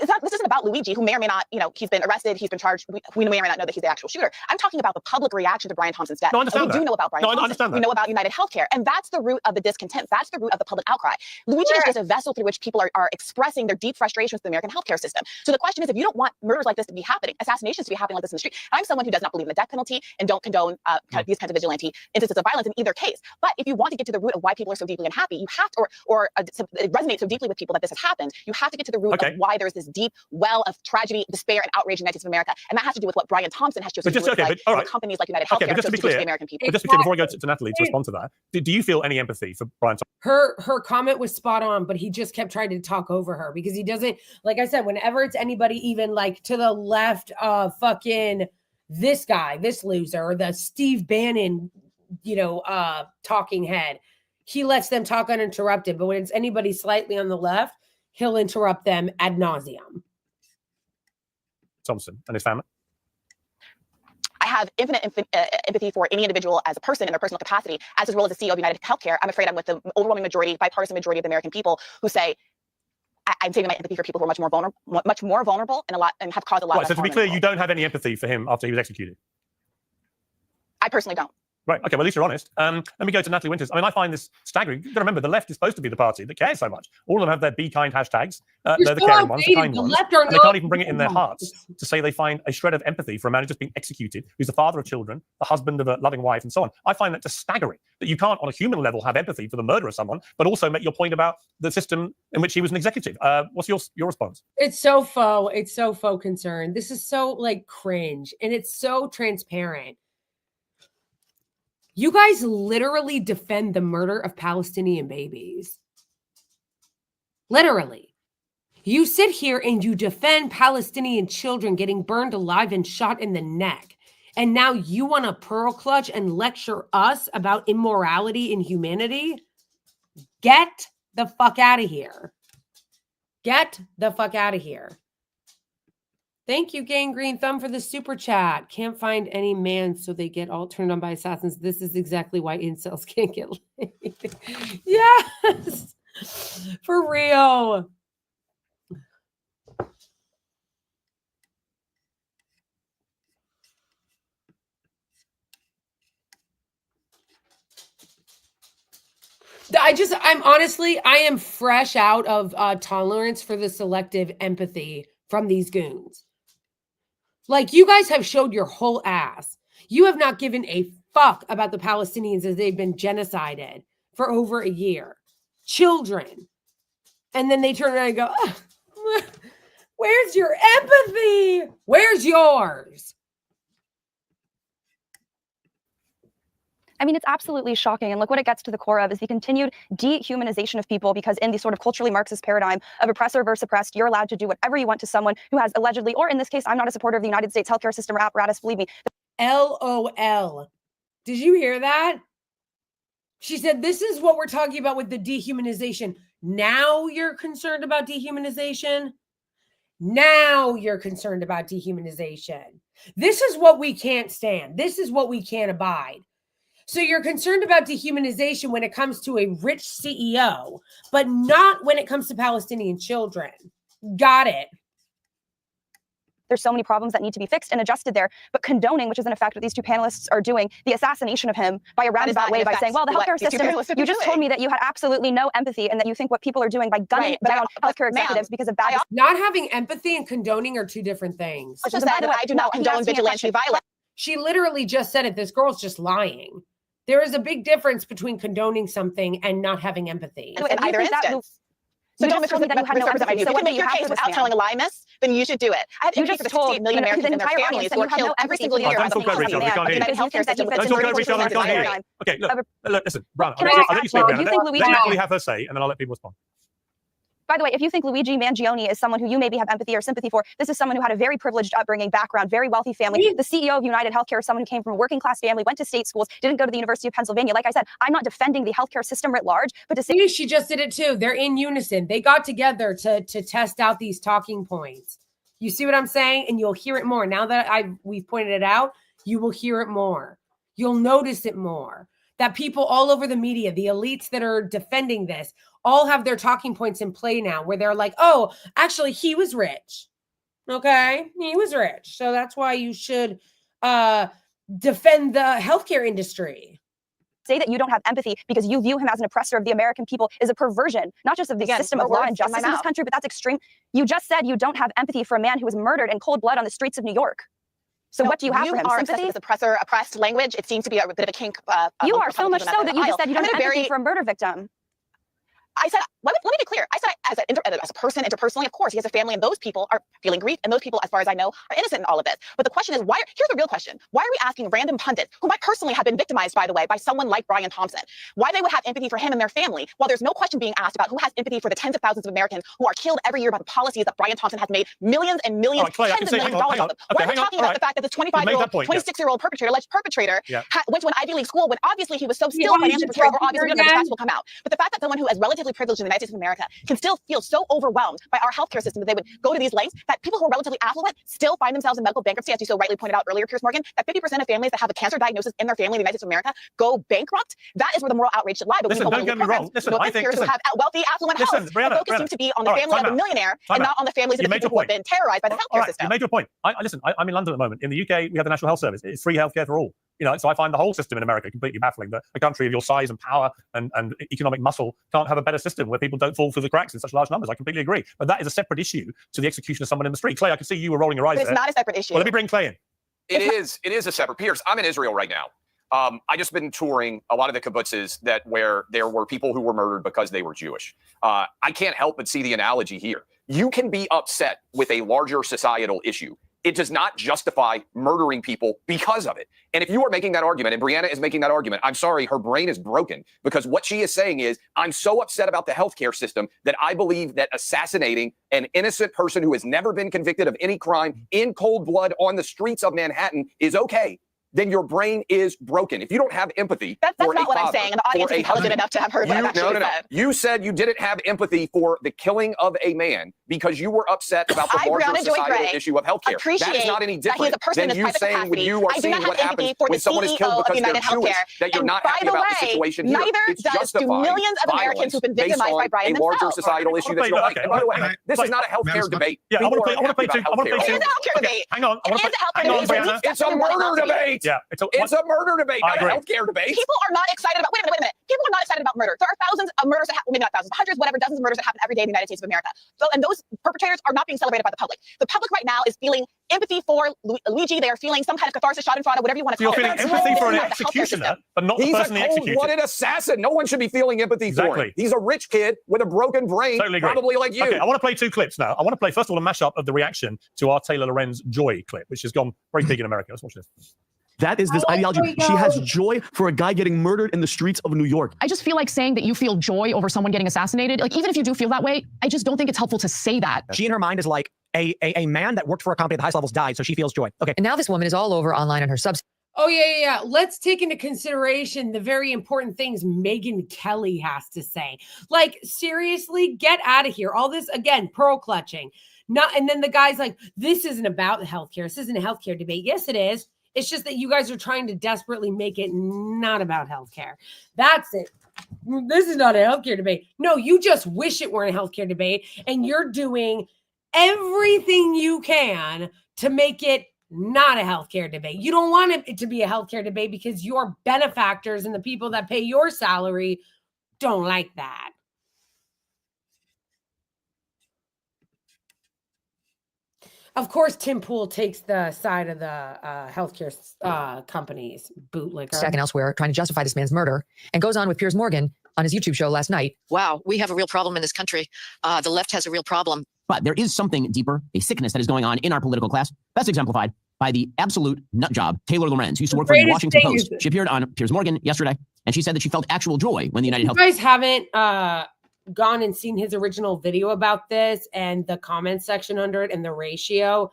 This isn't about Luigi, who may or may not, he's been arrested, he's been charged. We may or may not know that he's the actual shooter. I'm talking about the public reaction to Brian Thompson's death. No, I understand we that. do know about Brian Thompson. I understand that. We know about United Healthcare. And that's the root of the discontent. That's the root of the public outcry. Luigi is just a vessel through which people are expressing their deep frustrations with the American healthcare system. So the question is, if you don't want murders like this to be happening, assassinations to be happening like this in the street, I'm someone who does not believe in the death penalty and don't condone these kinds of vigilante instances of violence in either case. But if you want to get to the root of why people are so deeply unhappy, you have to, or it resonates so deeply with people that this has happened, you have to get to the root of why there's this deep well of tragedy, despair, and outrage in the United States of America. And that has to do with what Brian Thompson has chosen to do with companies like United Healthcare just to be clear, the American people. Just to be clear, before I go to Natalie to respond to that, do you feel any empathy for Brian Thompson? Her comment was spot on, but he just kept trying to talk over her because he doesn't, like I said, whenever it's anybody even like to the left of fucking This guy, this loser, the Steve Bannon, talking head, he lets them talk uninterrupted. But when it's anybody slightly on the left, he'll interrupt them ad nauseum. Thompson and his family. I have infinite empathy for any individual as a person in their personal capacity, as his role as the CEO of United Healthcare. I'm afraid I'm with the overwhelming majority, bipartisan majority of the American people who say, I'm saving my empathy for people who are much more vulnerable, and have caused a lot. Right. So to be clear, you don't have any empathy for him after he was executed. I personally don't. Right. Okay. Well, at least you're honest. Let me go to Natalie Winters. I mean, I find this staggering. You've got to remember, the left is supposed to be the party that cares so much. All of them have their "Be Kind" hashtags. They're the caring ones, the kind ones, and they can't even bring it in their hearts to say they find a shred of empathy for a man who's just been executed, who's the father of children, the husband of a loving wife, and so on. I find that just staggering that you can't, on a human level, have empathy for the murder of someone, but also make your point about the system in which he was an executive. What's your response? It's so faux. It's so faux concern. This is so cringe, and it's so transparent. You guys literally defend the murder of Palestinian babies. Literally. You sit here and you defend Palestinian children getting burned alive and shot in the neck. And now you want to pearl clutch and lecture us about immorality and humanity? Get the fuck out of here. Get the fuck out of here. Thank you, Gangrene Thumb, for the super chat. Can't find any man, so they get all turned on by assassins. This is exactly why incels can't get laid. Yes, for real. I am fresh out of tolerance for the selective empathy from these goons. You guys have showed your whole ass. You have not given a fuck about the Palestinians as they've been genocided for over a year. Children. And then they turn around and go, where's your empathy? Where's yours? I mean, it's absolutely shocking. And look, what it gets to the core of is the continued dehumanization of people, because in the sort of culturally Marxist paradigm of oppressor versus oppressed, you're allowed to do whatever you want to someone who has allegedly, or in this case, I'm not a supporter of the United States healthcare system apparatus, believe me. LOL. Did you hear that? She said, this is what we're talking about with the dehumanization. Now you're concerned about dehumanization? Now you're concerned about dehumanization. This is what we can't stand. This is what we can't abide. So you're concerned about dehumanization when it comes to a rich CEO, but not when it comes to Palestinian children. Got it. There's so many problems that need to be fixed and adjusted there, but condoning, which is in effect what these two panelists are doing, the assassination of him by a roundabout way by saying, well, the healthcare system, you just told me that you had absolutely no empathy and that you think what people are doing by gunning down healthcare executives because of bad. Not having empathy and condoning are two different things. I just said that I do not condone vigilante violence. She literally just said it. This girl's just lying. There is a big difference between condoning something and not having empathy. In either instance. So don't misrepresent my view. If you can make your case without telling a lie, miss, then you should do it. I have empathy for the 68 million Americans and their families who are killed every single year. Don't talk over each other. We can't hear you. Don't talk over each other. We can't hear you. Okay, look, listen, Brian, I'll let you speak, Brian. Let Natalie have her say, and then I'll let people respond. By the way, if you think Luigi Mangione is someone who you maybe have empathy or sympathy for, this is someone who had a very privileged upbringing, background, very wealthy family. The CEO of United Healthcare is someone who came from a working class family, went to state schools, didn't go to the University of Pennsylvania. Like I said, I'm not defending the healthcare system writ large, but to say she just did it too. They're in unison. They got together to test out these talking points. You see what I'm saying? And you'll hear it more. Now that we've pointed it out, you will hear it more. You'll notice it more. That people all over the media, the elites that are defending this, all have their talking points in play now where they're like, oh, actually, he was rich. Okay, he was rich. So that's why you should defend the healthcare industry. Say that you don't have empathy because you view him as an oppressor of the American people is a perversion, not just of the system of law and justice in this country, but that's extreme. You just said you don't have empathy for a man who was murdered in cold blood on the streets of New York. So what do you have for him? Sympathy? With oppressed language. It seems to be a bit of a kink. You are so much so that you just said you don't have empathy for a murder victim. I said, let me be clear. I said, as a person, interpersonally, of course, he has a family, and those people are feeling grief, and those people, as far as I know, are innocent in all of this. But the question is, here's the real question. Why are we asking random pundits, who might personally have been victimized, by the way, by someone like Brian Thompson, why they would have empathy for him and their family, while there's no question being asked about who has empathy for the tens of thousands of Americans who are killed every year by the policies that Brian Thompson has made millions and millions, Clay, tens of millions of dollars off of. Why are we talking about the fact that this 25-year-old, 26-year-old alleged perpetrator, went to an Ivy League school when obviously he was so still financially prepared, or obviously none of the facts will come out. But the fact that someone who is relatively privileged in the United States of America can still feel so overwhelmed by our healthcare system that they would go to these lengths, that people who are relatively affluent still find themselves in medical bankruptcy, as you so rightly pointed out earlier, Piers Morgan, that 50% of families that have a cancer diagnosis in their family in the United States of America go bankrupt. That is where the moral outrage should lie. But listen, don't get me wrong. Listen, I think, who have wealthy, affluent health, the focus seems to be on the family of a millionaire and not on the families of the people who have been terrorized by the healthcare system. You made your point. Listen, I'm in London at the moment. In the UK, we have the National Health Service. It's free healthcare for all. So I find the whole system in America completely baffling. That a country of your size and power and economic muscle can't have a better system where people don't fall through the cracks in such large numbers. I completely agree. But that is a separate issue to the execution of someone in the street. Clay, I can see you were rolling your eyes there. It's not a separate issue. Well, let me bring Clay in. It is a separate. Piers, I'm in Israel right now. I just been touring a lot of the kibbutzes where there were people who were murdered because they were Jewish. I can't help but see the analogy here. You can be upset with a larger societal issue. It does not justify murdering people because of it. And if you are making that argument, and Brianna is making that argument, I'm sorry, her brain is broken, because what she is saying is, I'm so upset about the healthcare system that I believe that assassinating an innocent person who has never been convicted of any crime in cold blood on the streets of Manhattan is okay. Then your brain is broken. If you don't have empathy, that's for not a what I'm father, saying. And the audience is intelligent enough to have heard what I've actually said. You said you didn't have empathy for the killing of a man because you were upset about the larger societal issue of healthcare. That is not any different than you saying when you are seeing what happens when someone is killed because they're Jewish, that you're not happy about the situation here. It's justifying millions of Americans who've been victimized by Brian a larger societal issue that you don't like. And by the way, this is not a healthcare debate. Yeah, I want to play two. It is a healthcare debate. Hang on. It's a murder debate. Yeah, it's a murder debate, not a healthcare debate. People are not excited about. Wait a minute. People are not excited about murder. There are thousands of murders that happen, maybe not thousands, hundreds, whatever, dozens of murders that happen every day in the United States of America. And those perpetrators are not being celebrated by the public. The public right now is feeling empathy for Luigi. They are feeling some kind of catharsis, shot in front of whatever you want to call it. You're feeling empathy for an executioner, but not the person he executed. He's a cold-blooded assassin. No one should be feeling empathy for him. He's a rich kid with a broken brain, probably like you. Okay, I want to play two clips now. I want to play, first of all, a mashup of the reaction to our Taylor Lorenz Joy clip, which has gone very big in America. Let's watch this. That is this ideology. She has joy for a guy getting murdered in the streets of New York. I just feel like saying that you feel joy over someone getting assassinated. Like, even if you do feel that way, I just don't think it's helpful to say that. She in her mind is like, a man that worked for a company at the highest levels died, so she feels joy. Okay. And now this woman is all over online on her subs. Oh, yeah. Let's take into consideration the very important things Megyn Kelly has to say. Like, seriously, get out of here. All this, again, pearl clutching. And then the guy's like, this isn't about the healthcare. This isn't a healthcare debate. Yes, it is. It's just that you guys are trying to desperately make it not about healthcare. That's it. This is not a healthcare debate. No, you just wish it weren't a healthcare debate, and you're doing everything you can to make it not a healthcare debate. You don't want it to be a healthcare debate because your benefactors and the people that pay your salary don't like that. Of course, Tim Pool takes the side of the healthcare companies, bootlicker. Stacking elsewhere, trying to justify this man's murder, and goes on with Piers Morgan on his YouTube show last night. Wow, we have a real problem in this country. The left has a real problem. But there is something deeper, a sickness that is going on in our political class. That's exemplified by the absolute nut job, Taylor Lorenz, who used to work for the Washington Post. She appeared on Piers Morgan yesterday, and she said that she felt actual joy when the United Health... You guys haven't gone and seen his original video about this and the comment section under it and the ratio,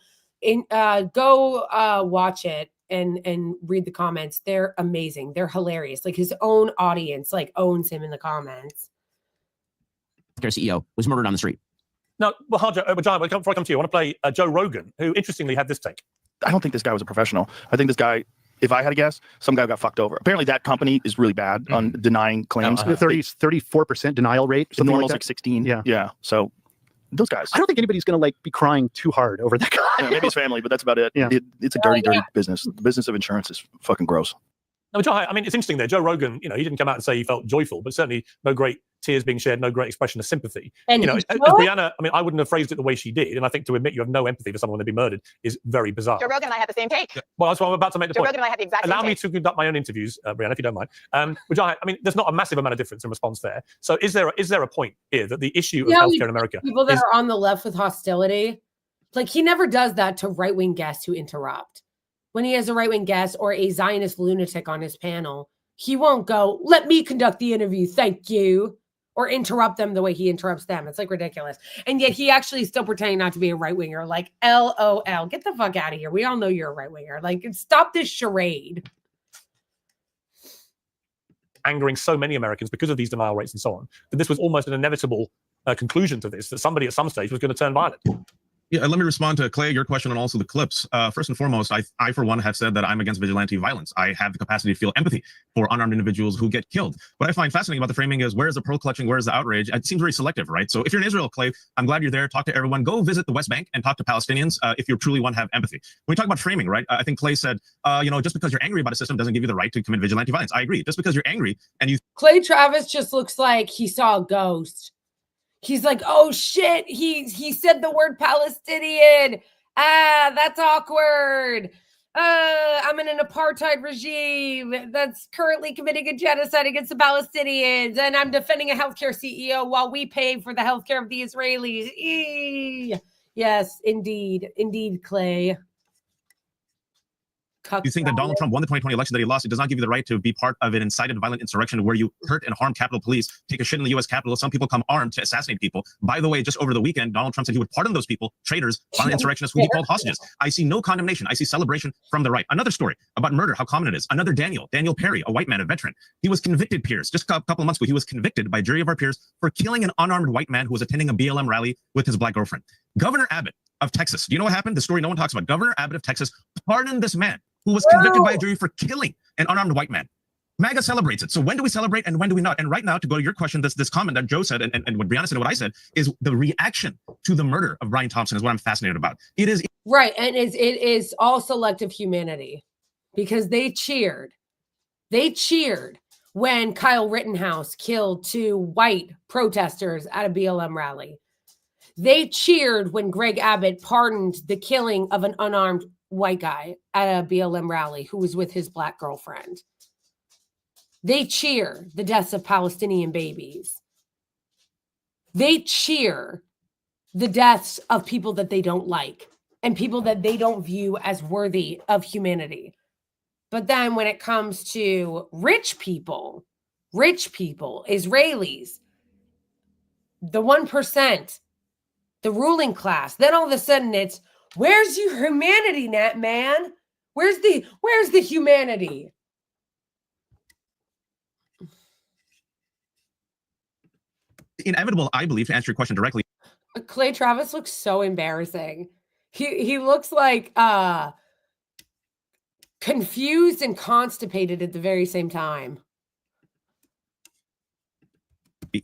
go watch it and read the comments. They're amazing. They're hilarious. Like, his own audience owns him in the comments. CEO was murdered on the street. No, well, John, before I come to you, I want to play Joe Rogan, who interestingly had this take. I don't think this guy was a professional. I think this guy, if I had to guess, some guy got fucked over. Apparently that company is really bad on denying claims. 34% denial rate. The normal's like 16. Yeah. So those guys. I don't think anybody's going to be crying too hard over that guy. Maybe his family, but that's about it. Yeah. It's a dirty business. The business of insurance is fucking gross. No, Joe, I mean, it's interesting there. Joe Rogan, he didn't come out and say he felt joyful, but certainly no great tears being shed, no great expression of sympathy. And as Brianna, I mean, I wouldn't have phrased it the way she did, and I think to admit you have no empathy for someone to be murdered is very bizarre. Joe Rogan and I had the same take. Well, that's what I'm about to make the Joe point. Rogan and I had the exact same Allow me take. to conduct my own interviews, Brianna, if you don't mind. I mean, there's not a massive amount of difference in response there. So is there a point here that the issue of healthcare in America people that are on the left with hostility, like he never does that to right-wing guests who interrupt. When he has a right-wing guest or a Zionist lunatic on his panel, he won't go, let me conduct the interview, thank you, or interrupt them the way he interrupts them. It's like ridiculous. And yet he actually is still pretending not to be a right-winger. Like, LOL, get the fuck out of here. We all know you're a right-winger. Like, stop this charade. Angering so many Americans because of these denial rates and so on, that this was almost an inevitable conclusion to this, that somebody at some stage was going to turn violent. Yeah, let me respond to Clay, your question, and also the clips. First and foremost, I for one have said that I'm against vigilante violence. I have the capacity to feel empathy for unarmed individuals who get killed. What I find fascinating about the framing is, where is the pearl clutching? Where is the outrage? It seems very selective, right? So if you're in Israel, Clay, I'm glad you're there. Talk to everyone. Go visit the West Bank and talk to Palestinians if you truly want to have empathy. When we talk about framing, right? I think Clay said, just because you're angry about a system doesn't give you the right to commit vigilante violence. I agree. Just because you're angry and you... Clay Travis just looks like he saw a ghost. He's like, oh shit, he said the word Palestinian. That's awkward. I'm in an apartheid regime that's currently committing a genocide against the Palestinians, and I'm defending a healthcare CEO while we pay for the healthcare of the Israelis. Yes, indeed, Clay. You think that Donald Trump won the 2020 election that he lost? It does not give you the right to be part of an incited violent insurrection where you hurt and harm Capitol Police, take a shit in the U.S. Capitol. Some people come armed to assassinate people. By the way, just over the weekend, Donald Trump said he would pardon those people, traitors, violent insurrectionists who he called hostages. I see no condemnation. I see celebration from the right. Another story about murder, how common it is. Another Daniel Perry, a white man, a veteran. He was convicted, peers. Just a couple of months ago, he was convicted by a jury of our peers for killing an unarmed white man who was attending a BLM rally with his black girlfriend. Governor Abbott of Texas. Do you know what happened? The story no one talks about. Governor Abbott of Texas pardoned this man who was convicted by a jury for killing an unarmed white man. MAGA celebrates it. So when do we celebrate and when do we not? And right now, to go to your question, this comment that Joe said and what Brianna said and what I said is the reaction to the murder of Brian Thompson is what I'm fascinated about. It is right, and it is all selective humanity, because they cheered when Kyle Rittenhouse killed 2 white protesters at a BLM rally. They cheered when Greg Abbott pardoned the killing of an unarmed white guy at a BLM rally who was with his black girlfriend. They cheer the deaths of Palestinian babies. They cheer the deaths of people that they don't like and people that they don't view as worthy of humanity. But then when it comes to rich people, Israelis, the 1%, the ruling class, then all of a sudden it's, where's your humanity, Nat, man? Where's the humanity? inevitable, I believe, to answer your question directly. Clay Travis looks so embarrassing. He looks like confused and constipated at the very same time.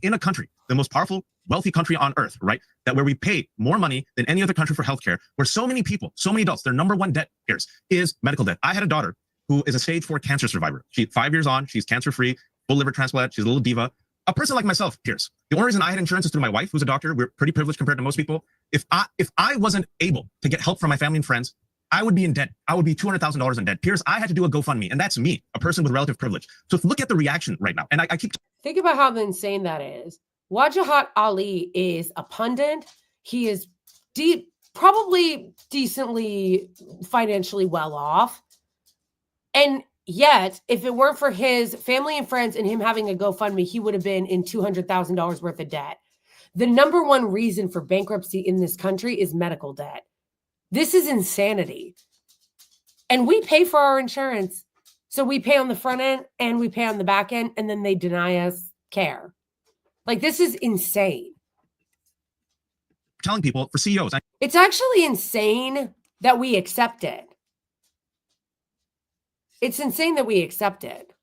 In a country, the most powerful, wealthy country on earth, right? That where we pay more money than any other country for healthcare, where so many people, so many adults, their number one debt here is medical debt. I had a daughter who is a stage 4 cancer survivor. She's 5 years on, she's cancer-free, full liver transplant, she's a little diva. A person like myself, Pierce, the only reason I had insurance is through my wife, who's a doctor. We're pretty privileged compared to most people. If I wasn't able to get help from my family and friends, I would be in debt. I would be $200,000 in debt. Pierce, I had to do a GoFundMe, and that's me, a person with relative privilege. So look at the reaction right now. And I keep... Think about how insane that is. Wajahat Ali is a pundit. He is probably decently financially well off. And yet, if it weren't for his family and friends and him having a GoFundMe, he would have been in $200,000 worth of debt. The number one reason for bankruptcy in this country is medical debt. This is insanity. And we pay for our insurance. So we pay on the front end and we pay on the back end, and then they deny us care. Like, this is insane. Telling people for CEOs. It's actually insane that we accept it. It's insane that we accept it,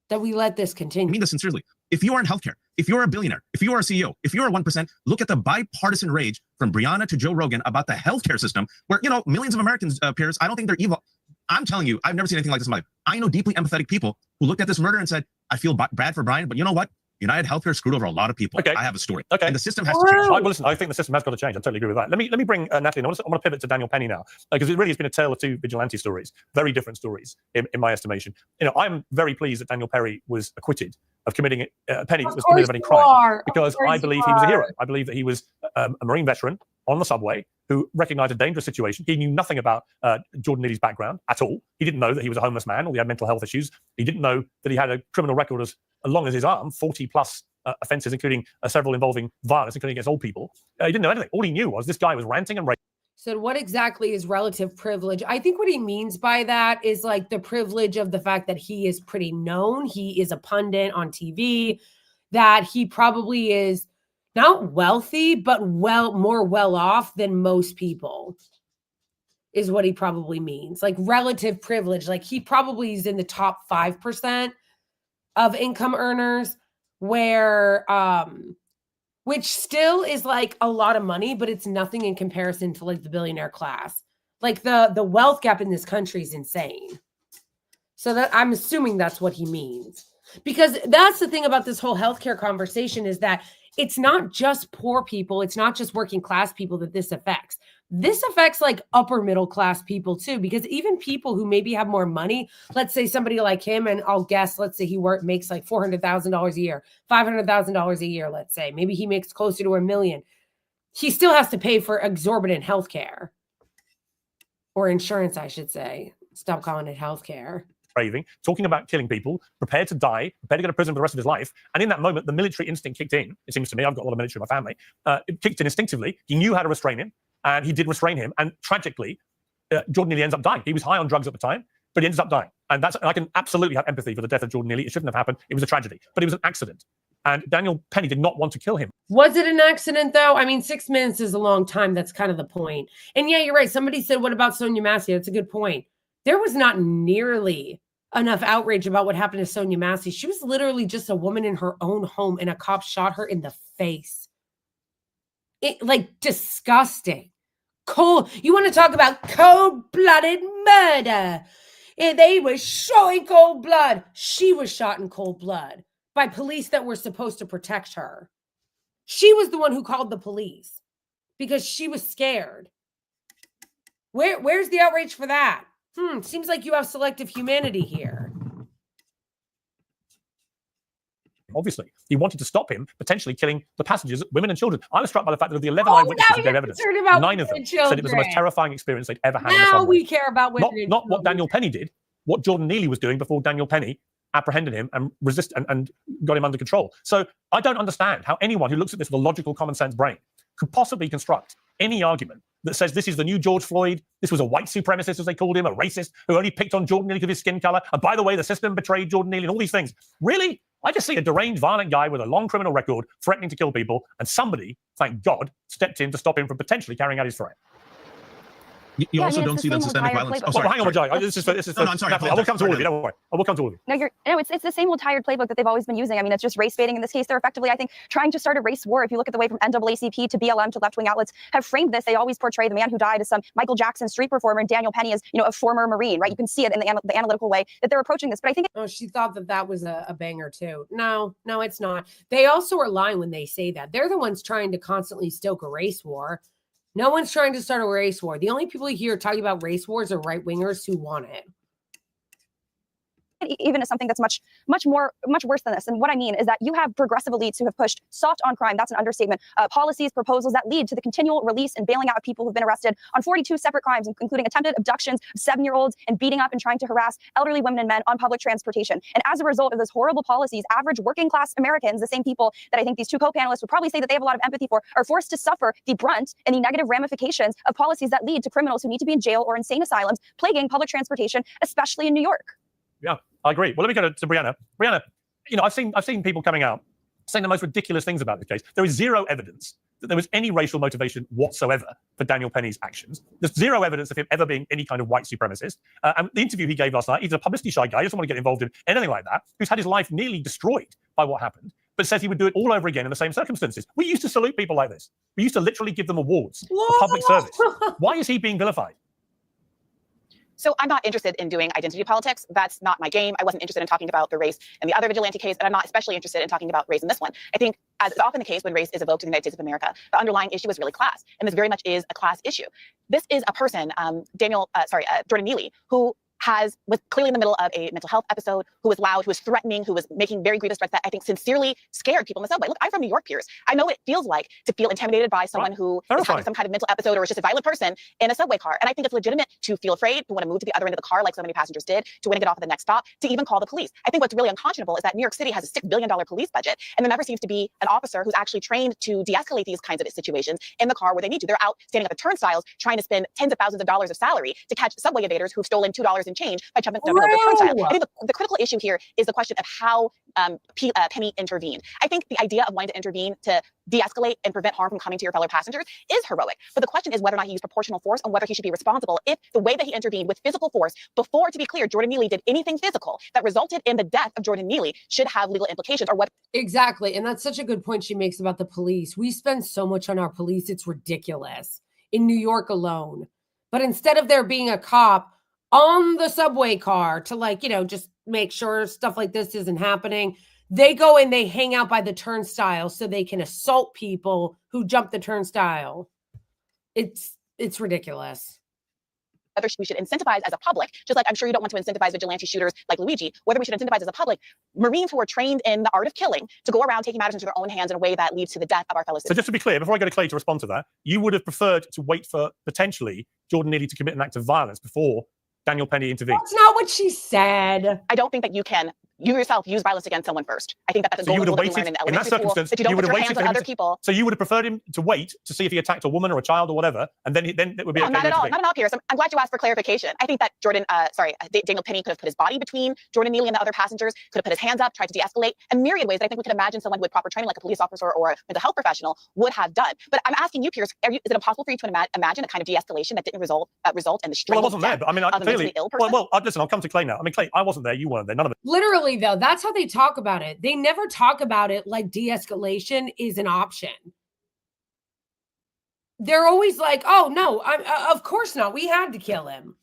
that we let this continue. I mean this sincerely. If you are in healthcare, if you're a billionaire, if you are a CEO, if you're a 1%, look at the bipartisan rage from Brianna to Joe Rogan about the healthcare system, where, you know, millions of Americans, Pierce, I don't think they're evil. I'm telling you, I've never seen anything like this in my life. I know deeply empathetic people who looked at this murder and said, I feel bad for Brian, but you know what? United Healthcare screwed over a lot of people. Okay. I have a story. Okay. And the system has to change. Well, listen, I think the system has got to change. I totally agree with that. Let me bring Natalie. I want to pivot to Daniel Penny now, because it really has been a tale of two vigilante stories, very different stories in my estimation. I'm very pleased that Daniel Penny was acquitted of committing any crime, because I believe he was a hero. I believe that he was a Marine veteran on the subway who recognized a dangerous situation. He knew nothing about Jordan Neely's background at all. He didn't know that he was a homeless man or he had mental health issues. He didn't know that he had a criminal record as long as his arm, 40 plus offenses, including several involving violence, including against old people. He didn't know anything. All he knew was this guy was ranting and raving. So what exactly is relative privilege? I think what he means by that is like the privilege of the fact that he is pretty known. He is a pundit on TV, that he probably is not wealthy, but more well off than most people is what he probably means. Like relative privilege. Like he probably is in the top 5% of income earners, where which still is like a lot of money, but it's nothing in comparison to like the billionaire class. Like the wealth gap in this country is insane. So that I'm assuming that's what he means. Because that's the thing about this whole healthcare conversation, is that it's not just poor people, it's not just working class people that this affects. This affects like upper middle class people too, because even people who maybe have more money, let's say somebody like him, and I'll guess, let's say he makes like $400,000 a year, $500,000 a year, let's say, maybe he makes closer to $1 million. He still has to pay for exorbitant healthcare, or insurance, I should say. Stop calling it healthcare. Raving, talking about killing people, prepared to die, prepared to go to prison for the rest of his life. And in that moment, the military instinct kicked in. It seems to me, I've got a lot of military in my family. It kicked in instinctively. He knew how to restrain him, and he did restrain him. And tragically, Jordan Neely ends up dying. He was high on drugs at the time, but he ends up dying. And I can absolutely have empathy for the death of Jordan Neely. It shouldn't have happened. It was a tragedy, but it was an accident. And Daniel Penny did not want to kill him. Was it an accident, though? I mean, 6 minutes is a long time. That's kind of the point. And yeah, you're right. Somebody said, what about Sonia Massey? That's a good point. There was not nearly enough outrage about what happened to Sonia Massey. She was literally just a woman in her own home, and a cop shot her in the face. Like, disgusting. Cold. You want to talk about cold-blooded murder? And they were showing cold blood. She was shot in cold blood by police that were supposed to protect her. She was the one who called the police because she was scared. Where's the outrage for that? Seems like you have selective humanity here. Obviously, he wanted to stop him potentially killing the passengers, women and children. I was struck by the fact that of the 11 eyewitnesses who gave evidence, 9 of them said it was the most terrifying experience they'd ever had. Now we care about women. Not what Daniel Penny did, what Jordan Neely was doing before Daniel Penny apprehended him and and got him under control. So I don't understand how anyone who looks at this with a logical, common sense brain could possibly construct any argument that says this is the new George Floyd, this was a white supremacist, as they called him, a racist who only picked on Jordan Neely because of his skin color, and by the way, the system betrayed Jordan Neely, and all these things. Really? I just see a deranged, violent guy with a long criminal record threatening to kill people, and somebody, thank God, stepped in to stop him from potentially carrying out his threat. You also don't see the systemic violence. Oh, sorry. Hang on, Jai. This is no, I'm sorry. I will come to all of you. Don't worry. I will come to all of you. No, it's the same old tired playbook that they've always been using. I mean, it's just race baiting in this case. They're effectively, I think, trying to start a race war. If you look at the way from NAACP to BLM to left-wing outlets have framed this, they always portray the man who died as some Michael Jackson street performer, and Daniel Penny as, a former Marine, right? You can see it in the analytical way that they're approaching this. But I think she thought that was a banger too. No, it's not. They also are lying when they say that. They're the ones trying to constantly stoke a race war. No one's trying to start a race war. The only people here talking about race wars are right-wingers who want it. Even as something that's much worse than this. And what I mean is that you have progressive elites who have pushed soft on crime, that's an understatement, policies, proposals that lead to the continual release and bailing out of people who've been arrested on 42 separate crimes, including attempted abductions of 7-year-olds and beating up and trying to harass elderly women and men on public transportation. And as a result of those horrible policies, average working class Americans, the same people that I think these two co-panelists would probably say that they have a lot of empathy for, are forced to suffer the brunt and the negative ramifications of policies that lead to criminals who need to be in jail or insane asylums, plaguing public transportation, especially in New York. Yeah, I agree. Well, let me go to Brianna. Brianna, I've seen people coming out saying the most ridiculous things about the case. There is zero evidence that there was any racial motivation whatsoever for Daniel Penny's actions. There's zero evidence of him ever being any kind of white supremacist. And the interview he gave last night, he's a publicity shy guy. He doesn't want to get involved in anything like that, who's had his life nearly destroyed by what happened, but says he would do it all over again in the same circumstances. We used to salute people like this. We used to literally give them awards for public service. Why is he being vilified? So I'm not interested in doing identity politics. That's not my game. I wasn't interested in talking about the race in the other Vigilante case, and I'm not especially interested in talking about race in this one. I think, as is often the case when race is evoked in the United States of America, the underlying issue is really class, and this very much is a class issue. This is a person, Jordan Neely, who was clearly in the middle of a mental health episode, who was loud, who was threatening, who was making very grievous threats that I think sincerely scared people in the subway. Look, I'm from New York, peers. I know what it feels like to feel intimidated by someone who is having some kind of mental episode or is just a violent person in a subway car. And I think it's legitimate to feel afraid, to want to move to the other end of the car like so many passengers did, to want to get off at the next stop, to even call the police. I think what's really unconscionable is that New York City has a $6 billion police budget, and there never seems to be an officer who's actually trained to de-escalate these kinds of situations in the car where they need to. They're out standing at the turnstiles trying to spend tens of thousands of dollars of salary to catch subway invaders who've stolen $2 in change by jumping over the turnstile. I think the critical issue here is the question of how Penny intervened. I think the idea of wanting to intervene to de-escalate and prevent harm from coming to your fellow passengers is heroic. But the question is whether or not he used proportional force and whether he should be responsible if the way that he intervened with physical force before, to be clear, Jordan Neely did anything physical that resulted in the death of Jordan Neely should have legal implications, or what. Exactly. And that's such a good point she makes about the police. We spend so much on our police. It's ridiculous in New York alone. But instead of there being a cop on the subway car to just make sure stuff like this isn't happening, they go and they hang out by the turnstile so they can assault people who jump the turnstile. It's ridiculous. Whether we should incentivize as a public, just like I'm sure you don't want to incentivize vigilante shooters like Luigi, whether we should incentivize as a public Marines who are trained in the art of killing to go around taking matters into their own hands in a way that leads to the death of our fellow citizens. So just to be clear, before I go to Clay to respond to that, you would have preferred to wait for potentially Jordan Neely to commit an act of violence before Daniel Penny intervened. That's not what she said. I don't think that you yourself use violence against someone first. I think that's a golden rule that we learn in elementary school, that you don't put your hands on other people. So you would have preferred him to wait to see if he attacked a woman or a child or whatever, and then it would be okay. Not at all, Pierce. I'm glad you asked for clarification. I think that Daniel Penny could have put his body between Jordan Neely and the other passengers, could have put his hands up, tried to de-escalate, and myriad ways that I think we could imagine someone with proper training, like a police officer or a mental health professional, would have done. But I'm asking you, Pierce, is it impossible for you to imagine a kind of de-escalation that didn't result in the strange I wasn't there, but I mean, clearly. Listen, I'll come to Clay now. I mean, Clay, I wasn't there. You weren't there. None of it. Literally, though, that's how they talk about it. They never talk about it like de-escalation is an option. They're always like, oh, no, of course not. We had to kill him.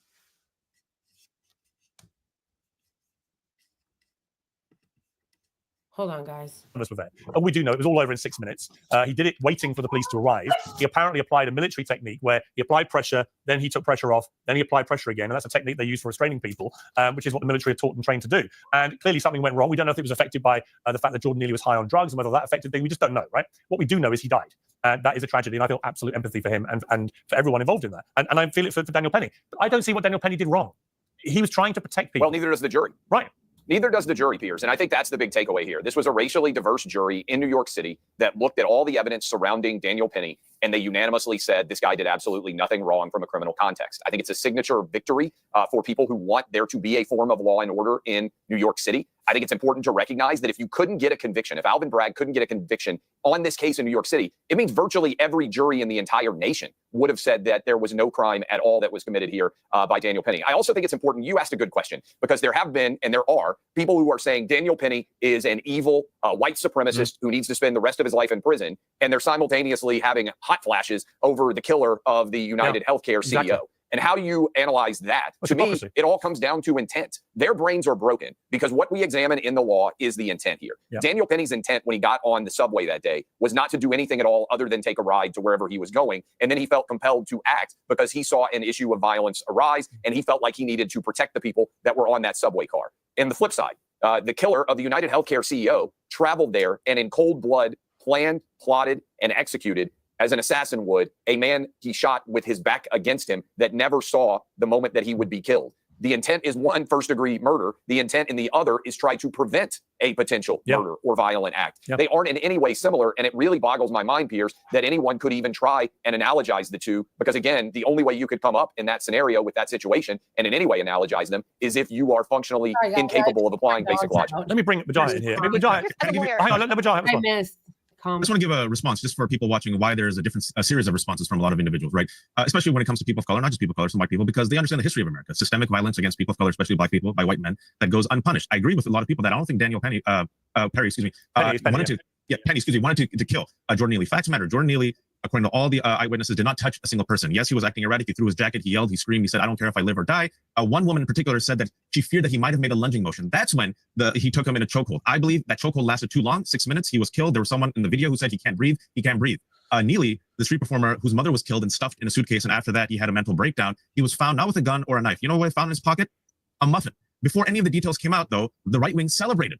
Hold on, guys. And we do know it was all over in 6 minutes. He did it waiting for the police to arrive. He apparently applied a military technique where he applied pressure, then he took pressure off, then he applied pressure again. And that's a technique they use for restraining people, which is what the military are taught and trained to do. And clearly something went wrong. We don't know if it was affected by the fact that Jordan Neely was high on drugs and whether that affected things. We just don't know, right? What we do know is he died. And that is a tragedy. And I feel absolute empathy for him and for everyone involved in that. And I feel it for Daniel Penny. But I don't see what Daniel Penny did wrong. He was trying to protect people. Well, neither does the jury. Right. Neither does the jury, Piers. And I think that's the big takeaway here. This was a racially diverse jury in New York City that looked at all the evidence surrounding Daniel Penny, and they unanimously said this guy did absolutely nothing wrong from a criminal context. I think it's a signature victory for people who want there to be a form of law and order in New York City. I think it's important to recognize that if you couldn't get a conviction, if Alvin Bragg couldn't get a conviction on this case in New York City, it means virtually every jury in the entire nation would have said that there was no crime at all that was committed here by Daniel Penny. I also think it's important, you asked a good question, because there have been and there are people who are saying Daniel Penny is an evil white supremacist who needs to spend the rest of his life in prison, and they're simultaneously having hot flashes over the killer of the United Healthcare CEO. Exactly. And how do you analyze that? To me, it all comes down to intent. Their brains are broken because what we examine in the law is the intent here. Yeah. Daniel Penny's intent when he got on the subway that day was not to do anything at all other than take a ride to wherever he was going. And then he felt compelled to act because he saw an issue of violence arise and he felt like he needed to protect the people that were on that subway car. And the flip side, the killer of the United Healthcare CEO traveled there and in cold blood planned, plotted, and executed as an assassin would, a man he shot with his back against him that never saw the moment that he would be killed. The intent is one, first-degree murder. The intent in the other is try to prevent a potential murder or violent act. They aren't in any way similar, and it really boggles my mind, Piers, that anyone could even try and analogize the two, because, again, the only way you could come up in that scenario with that situation and in any way analogize them is if you are functionally incapable of applying basic logic. Let me bring Vigilante in here. Hang on, let Vigilante respond. I missed. I just want to give a response just for people watching why there's a series of responses from a lot of individuals, right? Especially when it comes to people of color, not just people of color, some white people, because they understand the history of America, systemic violence against people of color, especially black people, by white men, that goes unpunished. I agree with a lot of people that I don't think Daniel Penny, wanted to kill Jordan Neely. Facts matter. Jordan Neely according to all the eyewitnesses, did not touch a single person. Yes, he was acting erratic. He threw his jacket. He yelled. He screamed. He said, "I don't care if I live or die." One woman in particular said that she feared that he might have made a lunging motion. That's when he took him in a chokehold. I believe that chokehold lasted too long, 6 minutes. He was killed. There was someone in the video who said he can't breathe. He can't breathe. Neely, the street performer whose mother was killed and stuffed in a suitcase, and after that he had a mental breakdown. He was found not with a gun or a knife. You know what I found in his pocket? A muffin. Before any of the details came out, though, the right wing celebrated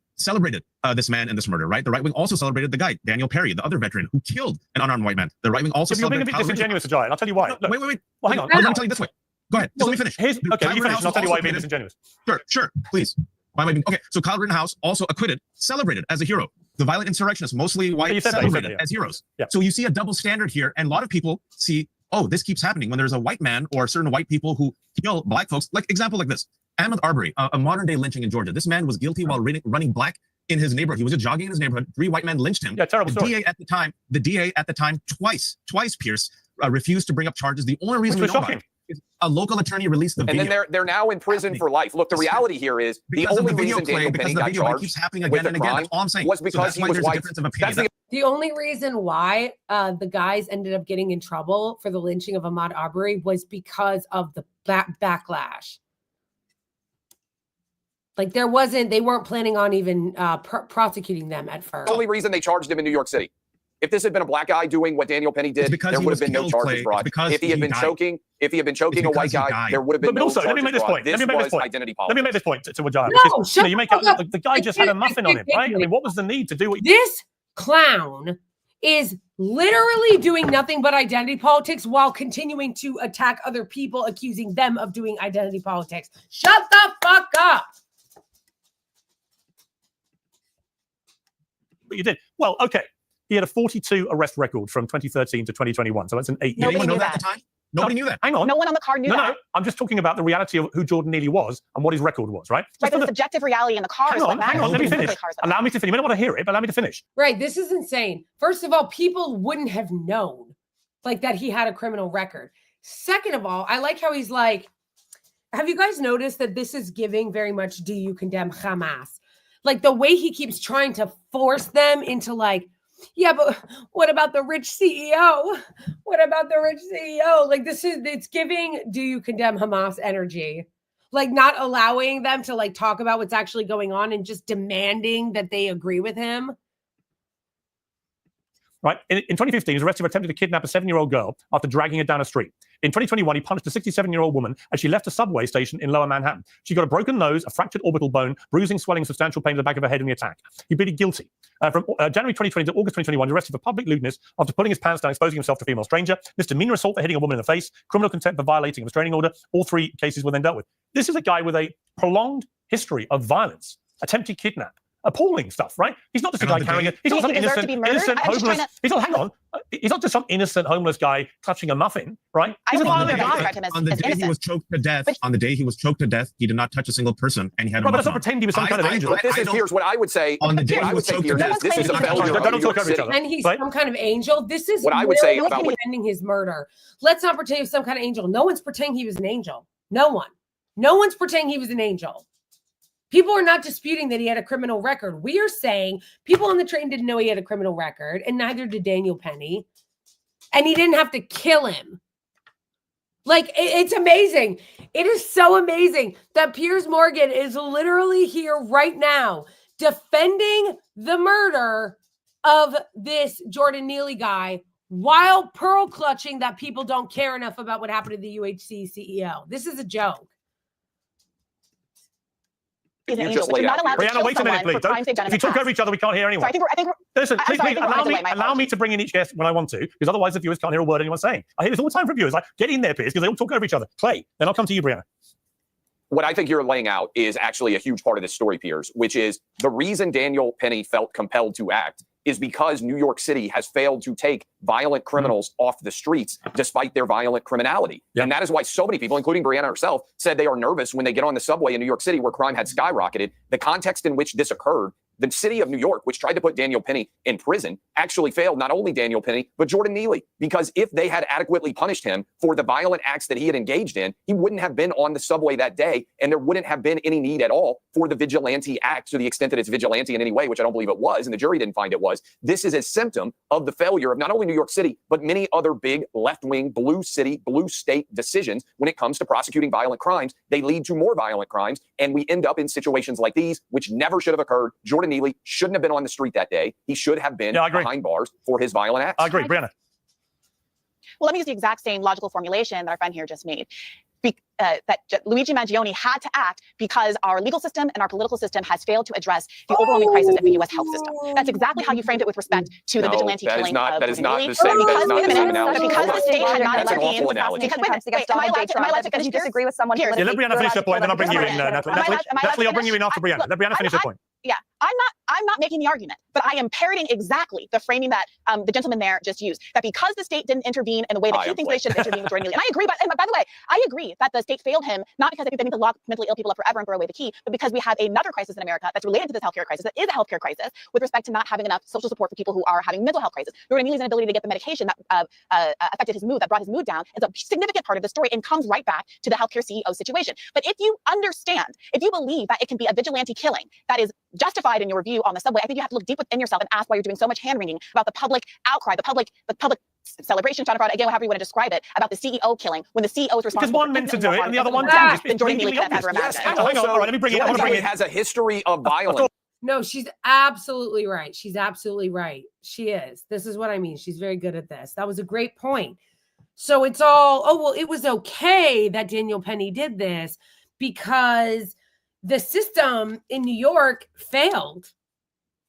this man and this murder, right? The right wing also celebrated the guy, Daniel Perry, the other veteran who killed an unarmed white man. The right wing also You're being a bit disingenuous, Ajay, and I'll tell you why. No, wait. Well, hang on. Let me tell you this way. Go ahead. Just let me finish. Okay, you finish, and I'll tell you why you're being disingenuous. Sure, please. Why am I being... Okay, so Kyle Rittenhouse, also acquitted, celebrated as a hero. The violent insurrectionists, mostly white, celebrated as heroes. Yeah. So you see a double standard here, and a lot of people see, oh, this keeps happening when there's a white man or certain white people who kill black folks. Like, example like this. Ahmaud Arbery, a modern-day lynching in Georgia. This man was guilty while running black in his neighborhood. He was just jogging in his neighborhood. 3 white men lynched him. Yeah, terrible story. The DA at the time, twice, Pierce, refused to bring up charges. The only reason we know about it is a local attorney released the video. And then they're now in prison for life. Look, the reality here is the only reason Daniel Penny got charged with a crime was because he was white. The only reason why the guys ended up getting in trouble for the lynching of Ahmaud Arbery was because of the backlash. Like they weren't planning on even prosecuting them at first. The only reason they charged him in New York City. If this had been a black guy doing what Daniel Penny did, there would have been no charges brought. If he had been choking a white guy, there would have been no charges brought. Let me make this point. This was identity politics. Let me make this point to Ajay. No, shut you make out the guy just had a muffin on him, right? I mean, what was the need to do what this clown is literally doing nothing but identity politics while continuing to attack other people, accusing them of doing identity politics. Shut the fuck up. But you did. Well, okay. He had a 42 arrest record from 2013 to 2021. So that's an 8 year. Did anyone know that at the time? Nobody knew that. Hang on. No one on the car knew that. No, I'm just talking about the reality of who Jordan Neely was and what his record was, right? Right, the subjective reality in the car is what matters. Hang on, let me finish. Allow me to finish. You may not want to hear it, but allow me to finish. Right, this is insane. First of all, people wouldn't have known like that he had a criminal record. Second of all, I like how he's like, have you guys noticed that this is giving very much, do you condemn Hamas? Like the way he keeps trying to force them into like, yeah, but what about the rich CEO? What about the rich CEO? Like it's giving, do you condemn Hamas energy? Like not allowing them to like talk about what's actually going on and just demanding that they agree with him. Right. In 2015, he was arrested for attempting to kidnap a 7-year-old girl after dragging her down a street. In 2021, he punched a 67-year-old woman as she left a subway station in Lower Manhattan. She got a broken nose, a fractured orbital bone, bruising, swelling, substantial pain in the back of her head in the attack. He pleaded guilty. From January 2020 to August 2021, he was arrested for public lewdness after pulling his pants down, exposing himself to a female stranger, misdemeanor assault for hitting a woman in the face, criminal contempt for violating a restraining order. All 3 cases were then dealt with. This is a guy with a prolonged history of violence, attempted kidnap. Appalling stuff, right? He's not just a guy carrying it. He's not some innocent homeless. He's not. Hang on. He's not just some innocent homeless guy clutching a muffin, right? He's a violent guy. On the day he was choked to death, he did not touch a single person, and he had. But let's not pretend he was some kind of angel. This is here's what I would say. On the day he was choked to death, this is a failure. Don't talk over each other. And he's some kind of angel. This is what I would say about defending his murder. Let's not pretend he was some kind of angel. No one's pretending he was an angel. No one. No one's pretending he was an angel. People are not disputing that he had a criminal record. We are saying people on the train didn't know he had a criminal record, and neither did Daniel Penny. And he didn't have to kill him. Like, it's amazing. It is so amazing that Piers Morgan is literally here right now defending the murder of this Jordan Neely guy while pearl clutching that people don't care enough about what happened to the UHC CEO. This is a joke. Brianna, wait a minute, please. If you talk over each other, we can't hear anyone. Listen, please, allow me to bring in each guest when I want to, because otherwise the viewers can't hear a word anyone's saying. I hear this all the time from viewers. Like, get in there, Piers, because they all talk over each other. Clay, then I'll come to you, Brianna. What I think you're laying out is actually a huge part of this story, Piers, which is the reason Daniel Penny felt compelled to act is because New York City has failed to take violent criminals off the streets despite their violent criminality. Yep. And that is why so many people, including Brianna herself, said they are nervous when they get on the subway in New York City where crime had skyrocketed. The context in which this occurred The city of New York, which tried to put Daniel Penny in prison, actually failed not only Daniel Penny, but Jordan Neely, because if they had adequately punished him for the violent acts that he had engaged in, he wouldn't have been on the subway that day, and there wouldn't have been any need at all for the Vigilante Act to the extent that it's vigilante in any way, which I don't believe it was, and the jury didn't find it was. This is a symptom of the failure of not only New York City, but many other big left-wing blue city, blue state decisions when it comes to prosecuting violent crimes. They lead to more violent crimes, and we end up in situations like these, which never should have occurred. Jordan Neely shouldn't have been on the street that day. He should have been behind bars for his violent acts. I agree, Brianna. Well, let me use the exact same logical formulation that our friend here just made. That Luigi Mangione had to act because our legal system and our political system has failed to address the overwhelming crisis of the U.S. health system. That's exactly how you framed it with respect to the vigilante killing of that is not Neely. the same. That is not the same analogy. Because the state had not That's an awful analogy. am I allowed to finish? You disagree with someone. Yeah, let Brianna finish her point, then I'll bring you in, Natalie. Natalie, I'll bring you in after Brianna. Let Brianna finish her point. Yeah, I'm not making the argument, but I am parroting exactly the framing that the gentleman there just used. That because the state didn't intervene in the way that he thinks they should have intervened with Jordan Neely. And I agree, but by the way, I agree that the state failed him, not because I think they need to lock mentally ill people up forever and throw away the key, but because we have another crisis in America that's related to this healthcare crisis, that is a healthcare crisis with respect to not having enough social support for people who are having mental health crisis. Jordan Neely's inability to get the medication that affected his mood, that brought his mood down, is a significant part of the story and comes right back to the healthcare CEO situation. But if you understand, if you believe that it can be a vigilante killing that is justified in your view on the subway, I think you have to look deep within yourself and ask why you're doing so much hand-wringing about the public outcry, the public celebration, John Fraud, again, however you want to describe it, about the CEO killing, when the CEO is responsible. Because one meant to do it and the other one didn't. Then Jordan Neely can't ever imagine. Hang on. All right, let me bring it. Jordan Neely has a history of violence. No, she's absolutely right. She's absolutely right. She is. This is what I mean. She's very good at this. That was a great point. So it's all, oh, well, it was okay that Daniel Penny did this because the system in New York failed.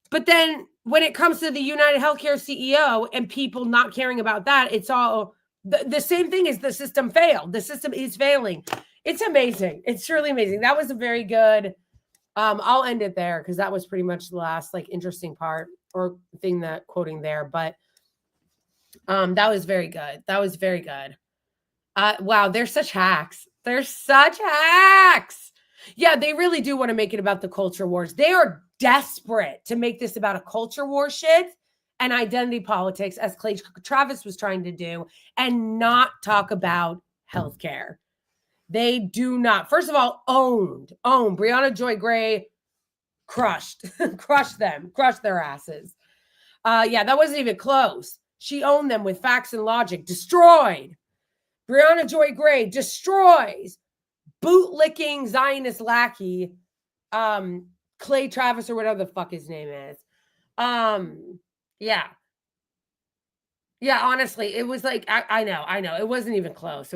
But then when it comes to the United Healthcare CEO and people not caring about that, it's all the same thing as the system failed. The system is failing. It's amazing. It's truly amazing. That was a very good, I'll end it there because that was pretty much the last like interesting part or thing that quoting there. But that was very good. That was very good. Wow, they're such hacks. They're such hacks. Yeah, they really do want to make it about the culture wars. They are desperate to make this about a culture war shit and identity politics, as Clay Travis was trying to do, and not talk about healthcare. They do not. First of all, owned. Breonna Joy Gray crushed their asses. Yeah, that wasn't even close. She owned them with facts and logic. Destroyed. Breonna Joy Gray destroys bootlicking Zionist lackey, Clay Travis or whatever the fuck his name is. Yeah, honestly, it was like, I know. It wasn't even close.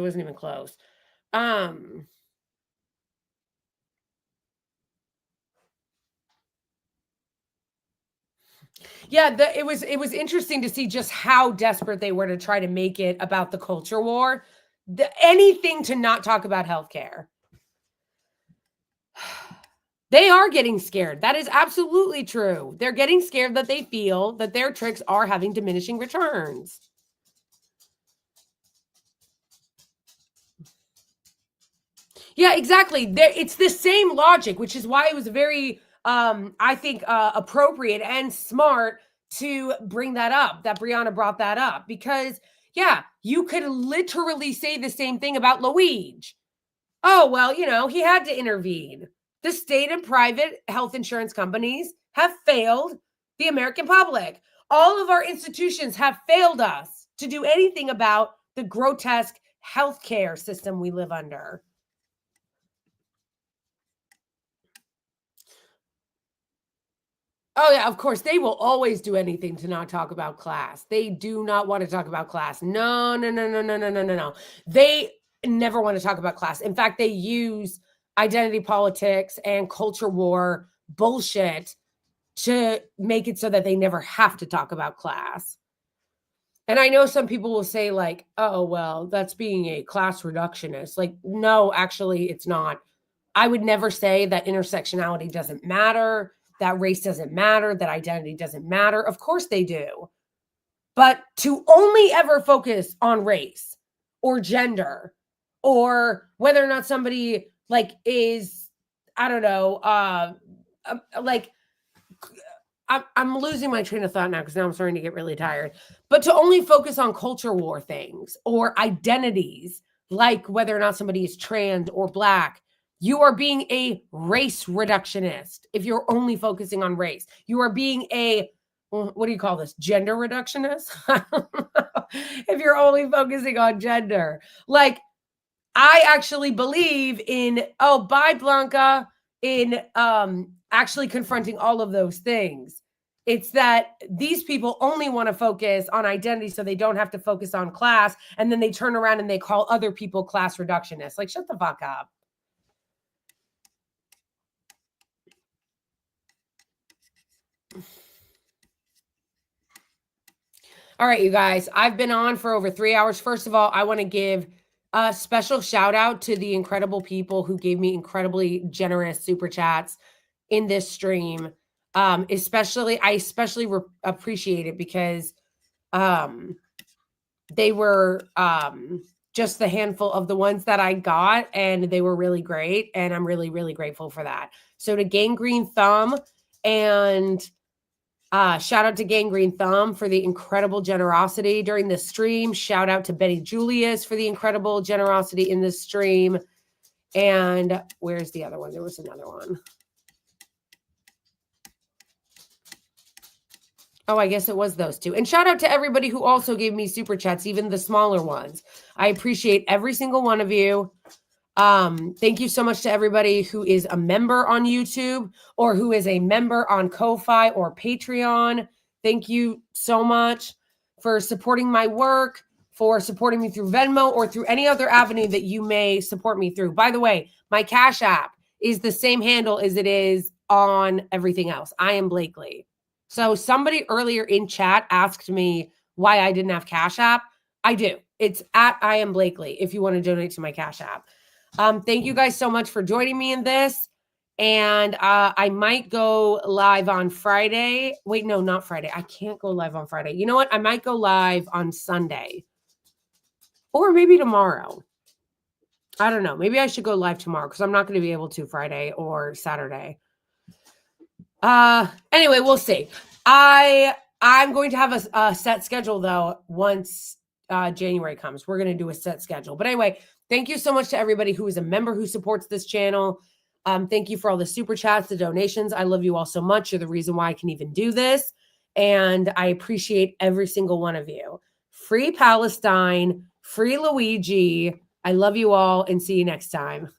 Yeah, it was interesting to see just how desperate they were to try to make it about the culture war. Anything to not talk about healthcare. They are getting scared. That is absolutely true. They're getting scared that they feel that their tricks are having diminishing returns. Yeah, exactly. It's the same logic, which is why it was very, I think, appropriate and smart to bring that up, that Brianna brought that up. Because, yeah, you could literally say the same thing about Luigi. Oh, well, he had to intervene. The state and private health insurance companies have failed the American public. All of our institutions have failed us to do anything about the grotesque healthcare system we live under. Oh, yeah, of course. They will always do anything to not talk about class. They do not want to talk about class. No. They never want to talk about class. In fact, they use identity politics and culture war bullshit to make it so that they never have to talk about class. And I know some people will say like, oh, well, that's being a class reductionist. Like, no, actually, it's not. I would never say that intersectionality doesn't matter, that race doesn't matter, that identity doesn't matter. Of course they do. But to only ever focus on race or gender or whether or not somebody like is, I don't know, like I'm losing my train of thought now because now I'm starting to get really tired. But to only focus on culture war things or identities, like whether or not somebody is trans or black, you are being a race reductionist. If you're only focusing on race, you are being a, what do you call this? Gender reductionist? If you're only focusing on gender. Like, I actually believe in, oh, bye, Blanca, in actually confronting all of those things. It's that these people only want to focus on identity so they don't have to focus on class. And then they turn around and they call other people class reductionists. Like, shut the fuck up. All right, you guys, I've been on for over 3 hours. First of all, I want to give a special shout out to the incredible people who gave me incredibly generous super chats in this stream. I especially appreciate it because they were just the handful of the ones that I got, and they were really great. And I'm really, really grateful for that. So to Gangrene Thumb and shout out to Gangrene Thumb for the incredible generosity during the stream. Shout out to Betty Julius for the incredible generosity in this stream. And where's the other one? There was another one. Oh, I guess it was those two. And shout out to everybody who also gave me super chats, even the smaller ones. I appreciate every single one of you. Thank you so much to everybody who is a member on YouTube or who is a member on Ko-Fi or Patreon. Thank you so much for supporting my work, for supporting me through Venmo or through any other avenue that you may support me through. By the way, my Cash App is the same handle as it is on everything else. I am Blakely. So somebody earlier in chat asked me why I didn't have Cash App. I do. It's at I am Blakely if you want to donate to my Cash App. Thank you guys so much for joining me in this. And I might go live on Friday. Wait, no, not Friday. I can't go live on Friday. You know what? I might go live on Sunday. Or maybe tomorrow. I don't know. Maybe I should go live tomorrow because I'm not going to be able to Friday or Saturday. Anyway, we'll see. I'm going to have a set schedule though once January comes. We're going to do a set schedule. But anyway, thank you so much to everybody who is a member who supports this channel. Thank you for all the super chats, the donations. I love you all so much. You're the reason why I can even do this. And I appreciate every single one of you. Free Palestine, free Luigi. I love you all and see you next time.